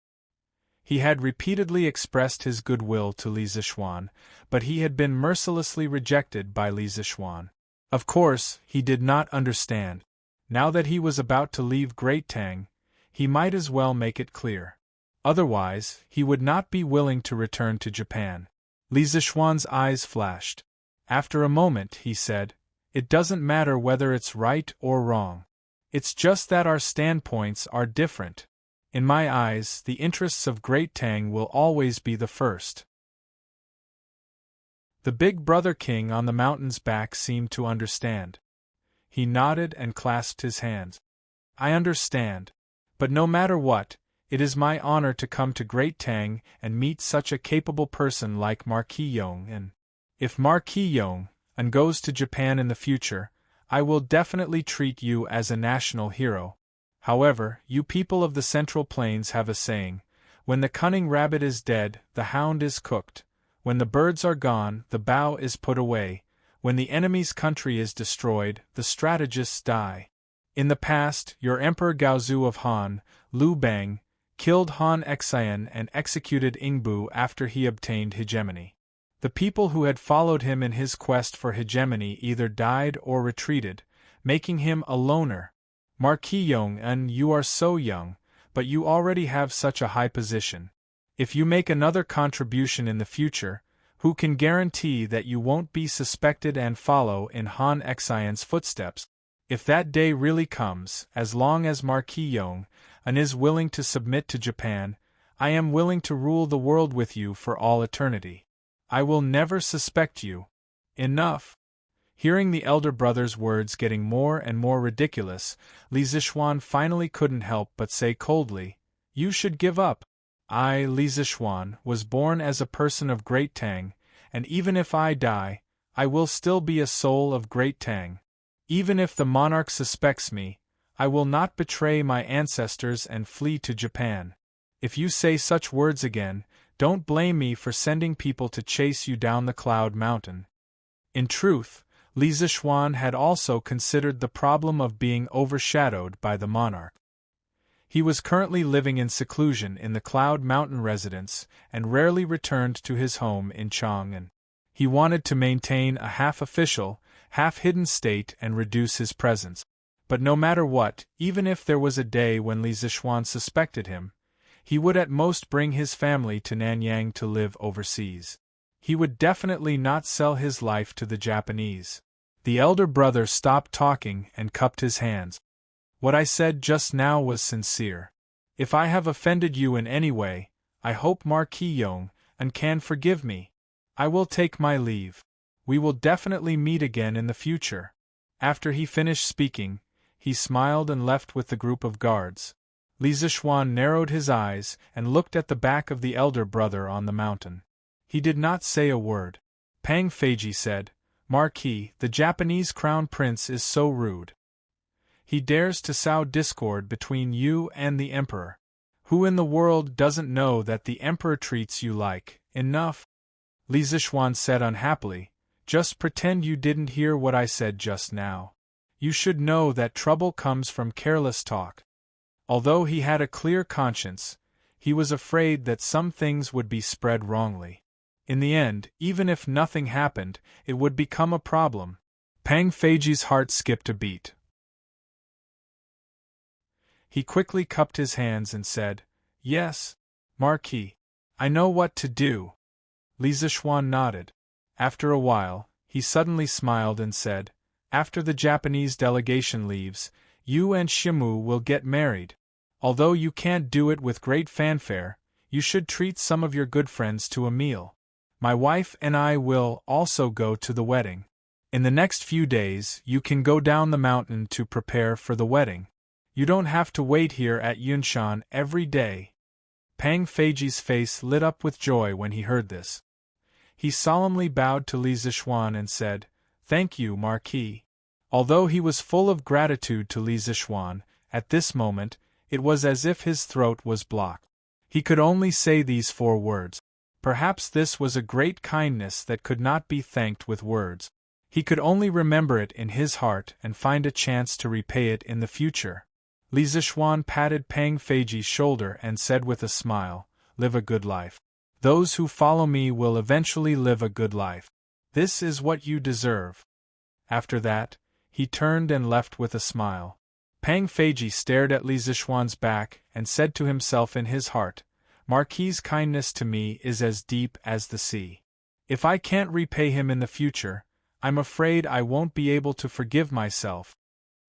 He had repeatedly expressed his goodwill to Li Zishuan, but he had been mercilessly rejected by Li Zishuan. Of course, he did not understand. Now that he was about to leave Great Tang, he might as well make it clear. Otherwise, he would not be willing to return to Japan. Li Zishuan's eyes flashed. After a moment, he said, It doesn't matter whether it's right or wrong. It's just that our standpoints are different. In my eyes, the interests of Great Tang will always be the first. The big brother king on the mountain's back seemed to understand. He nodded and clasped his hands. I understand. But no matter what, it is my honor to come to Great Tang and meet such a capable person like Marquis Yong-an. If Marquis Yong goes to Japan in the future, I will definitely treat you as a national hero. However, you people of the Central Plains have a saying, when the cunning rabbit is dead, the hound is cooked. When the birds are gone, the bow is put away. When the enemy's country is destroyed, the strategists die. In the past, your Emperor Gaozu of Han, Liu Bang, killed Han Xian and executed Ingbu after he obtained hegemony. The people who had followed him in his quest for hegemony either died or retreated, making him a loner. Marquis Yong, you are so young, but you already have such a high position. If you make another contribution in the future, who can guarantee that you won't be suspected and follow in Han Xian's footsteps? If that day really comes, as long as Marquis Yong is willing to submit to Japan, I am willing to rule the world with you for all eternity. I will never suspect you. Enough. Hearing the elder brother's words getting more and more ridiculous, Li Zixuan finally couldn't help but say coldly, "You should give up. I, Li Zixuan, was born as a person of great Tang, and even if I die, I will still be a soul of great Tang. Even if the monarch suspects me, I will not betray my ancestors and flee to Japan. If you say such words again, don't blame me for sending people to chase you down the cloud mountain." In truth, Li Zixuan had also considered the problem of being overshadowed by the monarch. He was currently living in seclusion in the Cloud Mountain residence and rarely returned to his home in Chang'an. He wanted to maintain a half-official, half-hidden state and reduce his presence. But no matter what, even if there was a day when Li Zixuan suspected him, he would at most bring his family to Nanyang to live overseas. He would definitely not sell his life to the Japanese. The elder brother stopped talking and cupped his hands. What I said just now was sincere. If I have offended you in any way, I hope Marquis Yong can forgive me. I will take my leave. We will definitely meet again in the future. After he finished speaking, he smiled and left with the group of guards. Li Zixuan narrowed his eyes and looked at the back of the elder brother on the mountain. He did not say a word. Pang Feiji said, "Marquis, the Japanese crown prince is so rude. He dares to sow discord between you and the emperor. Who in the world doesn't know that the emperor treats you like enough?" Li Zixuan said unhappily, "Just pretend you didn't hear what I said just now. You should know that trouble comes from careless talk." Although he had a clear conscience, he was afraid that some things would be spread wrongly. In the end, even if nothing happened, it would become a problem. Pang Feiji's heart skipped a beat. He quickly cupped his hands and said, "Yes, Marquis. I know what to do." Li Zixuan nodded. After a while, he suddenly smiled and said, "After the Japanese delegation leaves, you and Shimu will get married. Although you can't do it with great fanfare, you should treat some of your good friends to a meal. My wife and I will also go to the wedding. In the next few days, you can go down the mountain to prepare for the wedding. You don't have to wait here at Yunshan every day." Pang Feiji's face lit up with joy when he heard this. He solemnly bowed to Li Zixuan and said, "Thank you, Marquis." Although he was full of gratitude to Li Zixuan, at this moment, it was as if his throat was blocked. He could only say these 4 words. Perhaps this was a great kindness that could not be thanked with words. He could only remember it in his heart and find a chance to repay it in the future. Li Zixuan patted Pang Feiji's shoulder and said with a smile, "Live a good life. Those who follow me will eventually live a good life. This is what you deserve." After that, he turned and left with a smile. Pang Feiji stared at Li Zixuan's back and said to himself in his heart, "Marquis's kindness to me is as deep as the sea. If I can't repay him in the future, I'm afraid I won't be able to forgive myself."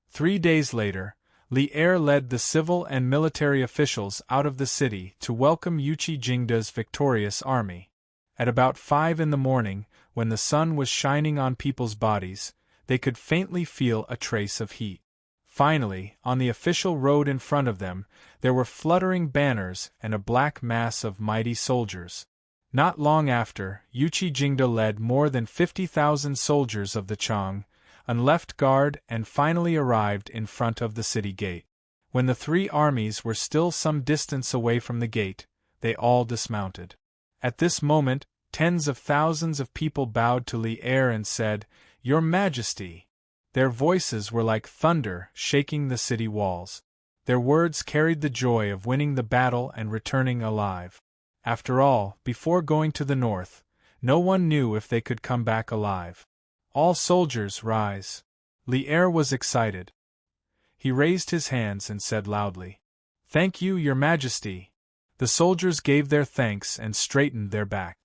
3 days later, Li Er led the civil and military officials out of the city to welcome Yuchi Jingda's victorious army. At about 5 in the morning, when the sun was shining on people's bodies, they could faintly feel a trace of heat. Finally, on the official road in front of them, there were fluttering banners and a black mass of mighty soldiers. Not long after, Yuchi Jingda led more than 50,000 soldiers of the Chang, and left guard and finally arrived in front of the city gate. When the three armies were still some distance away from the gate, they all dismounted. At this moment, tens of thousands of people bowed to Li Er and said, "Your Majesty!" Their voices were like thunder shaking the city walls. Their words carried the joy of winning the battle and returning alive. After all, before going to the north, no one knew if they could come back alive. All soldiers rise. Li Er was excited. He raised his hands and said loudly, "Thank you, Your Majesty." The soldiers gave their thanks and straightened their back.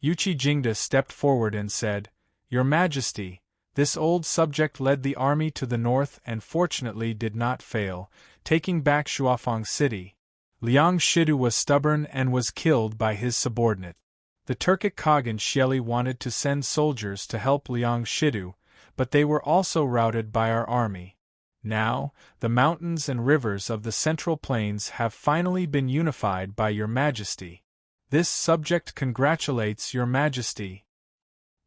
Yuchi Jingda stepped forward and said, "Your Majesty, this old subject led the army to the north and fortunately did not fail, taking back Shuafang City. Liang Shidu was stubborn and was killed by his subordinate. The Turkic Khagan Xieli wanted to send soldiers to help Liang Shidu, but they were also routed by our army. Now, the mountains and rivers of the Central Plains have finally been unified by Your Majesty. This subject congratulates Your Majesty.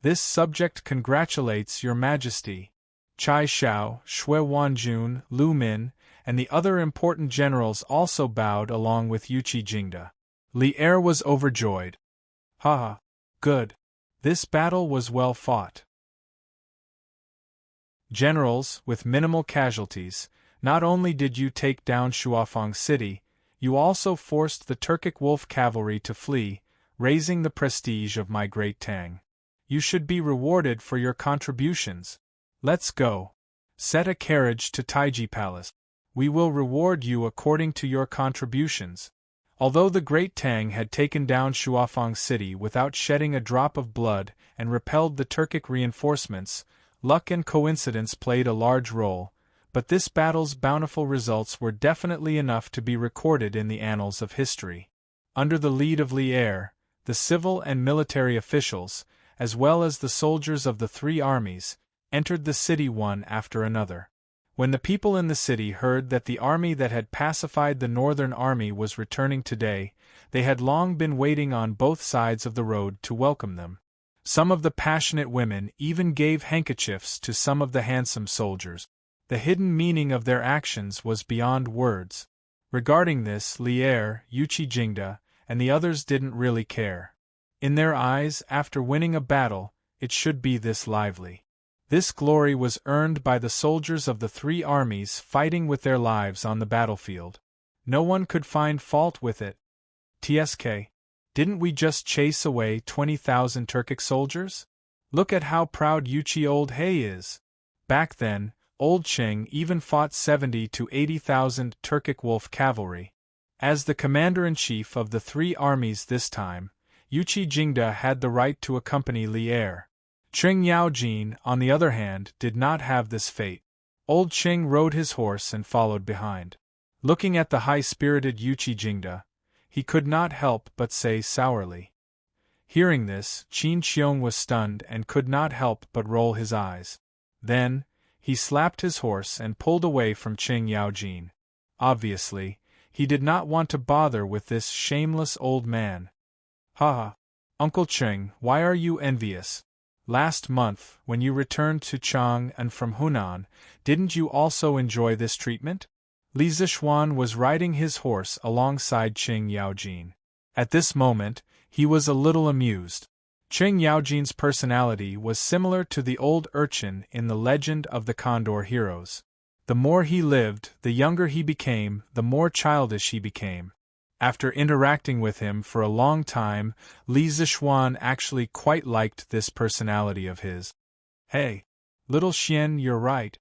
This subject congratulates Your Majesty." Chai Shao, Shui Wanjun, Lu Min, and the other important generals also bowed along with Yuchi Jingda. Li Er was overjoyed. "Ha! Good. This battle was well fought. Generals, with minimal casualties, not only did you take down Shuafang City, you also forced the Turkic wolf cavalry to flee, raising the prestige of my great Tang. You should be rewarded for your contributions. Let's go. Set a carriage to Taiji Palace. We will reward you according to your contributions." Although the great Tang had taken down Shuafang City without shedding a drop of blood and repelled the Turkic reinforcements, luck and coincidence played a large role, but this battle's bountiful results were definitely enough to be recorded in the annals of history. Under the lead of Li Er, the civil and military officials, as well as the soldiers of the three armies, entered the city one after another. When the people in the city heard that the army that had pacified the northern army was returning today, they had long been waiting on both sides of the road to welcome them. Some of the passionate women even gave handkerchiefs to some of the handsome soldiers. The hidden meaning of their actions was beyond words. Regarding this, Li Er, Yuchi Jingda, and the others didn't really care. In their eyes, after winning a battle, it should be this lively. This glory was earned by the soldiers of the three armies fighting with their lives on the battlefield. No one could find fault with it. TSK, didn't we just chase away 20,000 Turkic soldiers? Look at how proud Yuchi Old Hay is. Back then, Old Cheng even fought 70 to 80,000 Turkic wolf cavalry. As the commander-in-chief of the three armies this time, Yuchi Jingda had the right to accompany Li Er. Cheng Yaojin, on the other hand, did not have this fate. Old Cheng rode his horse and followed behind. Looking at the high-spirited Yuchi Jingda, he could not help but say sourly. Hearing this, Qin Qiong was stunned and could not help but roll his eyes. Then, he slapped his horse and pulled away from Cheng Yaojin. Obviously, he did not want to bother with this shameless old man. "Ha ha! Uncle Cheng, why are you envious? Last month, when you returned to Chang and from Hunan, didn't you also enjoy this treatment?" Li Zishuan was riding his horse alongside Cheng Yaojin. At this moment, he was a little amused. Cheng Yaojin's personality was similar to the old urchin in the legend of the Condor heroes. The more he lived, the younger he became, the more childish he became. After interacting with him for a long time, Li Zishuan actually quite liked this personality of his. "Hey, little Xian, you're right.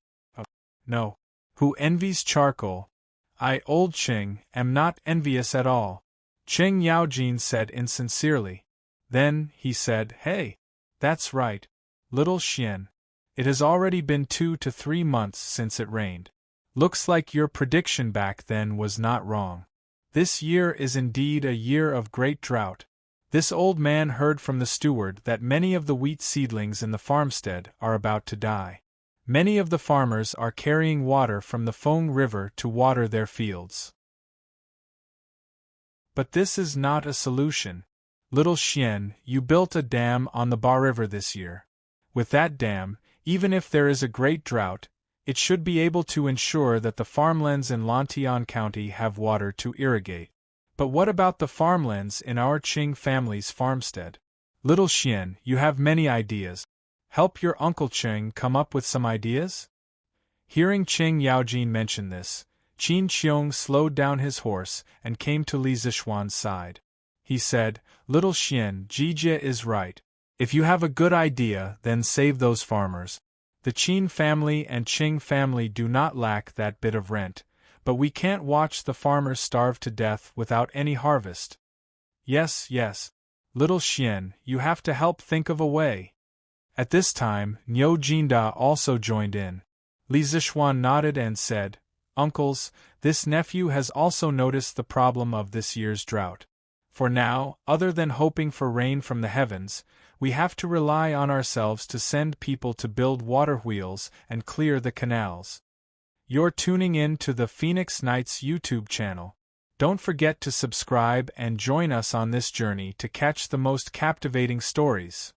No. Who envies charcoal? I, Old Cheng, am not envious at all," Cheng Yaojin said insincerely. Then, he said, "Hey, that's right, little Xian. It has already been 2 to 3 months since it rained. Looks like your prediction back then was not wrong. This year is indeed a year of great drought." This old man heard from the steward that many of the wheat seedlings in the farmstead are about to die. Many of the farmers are carrying water from the Feng River to water their fields. But this is not a solution. Little Xian, you built a dam on the Ba River this year. With that dam, even if there is a great drought, it should be able to ensure that the farmlands in Lantian County have water to irrigate. But what about the farmlands in our Qing family's farmstead? Little Xian, you have many ideas. Help your Uncle Qing come up with some ideas? Hearing Qing Yaojin mention this, Qin Qiong slowed down his horse and came to Li Zishuan's side. He said, Little Xian, Jijia is right. If you have a good idea, then save those farmers. The Qin family and Qing family do not lack that bit of rent, but we can't watch the farmers starve to death without any harvest. Yes, yes. Little Xian, you have to help think of a way. At this time, Niu Jinda also joined in. Li Zishuan nodded and said, Uncles, this nephew has also noticed the problem of this year's drought. For now, other than hoping for rain from the heavens, we have to rely on ourselves to send people to build water wheels and clear the canals. You're tuning in to the Phoenix Nights YouTube channel. Don't forget to subscribe and join us on this journey to catch the most captivating stories.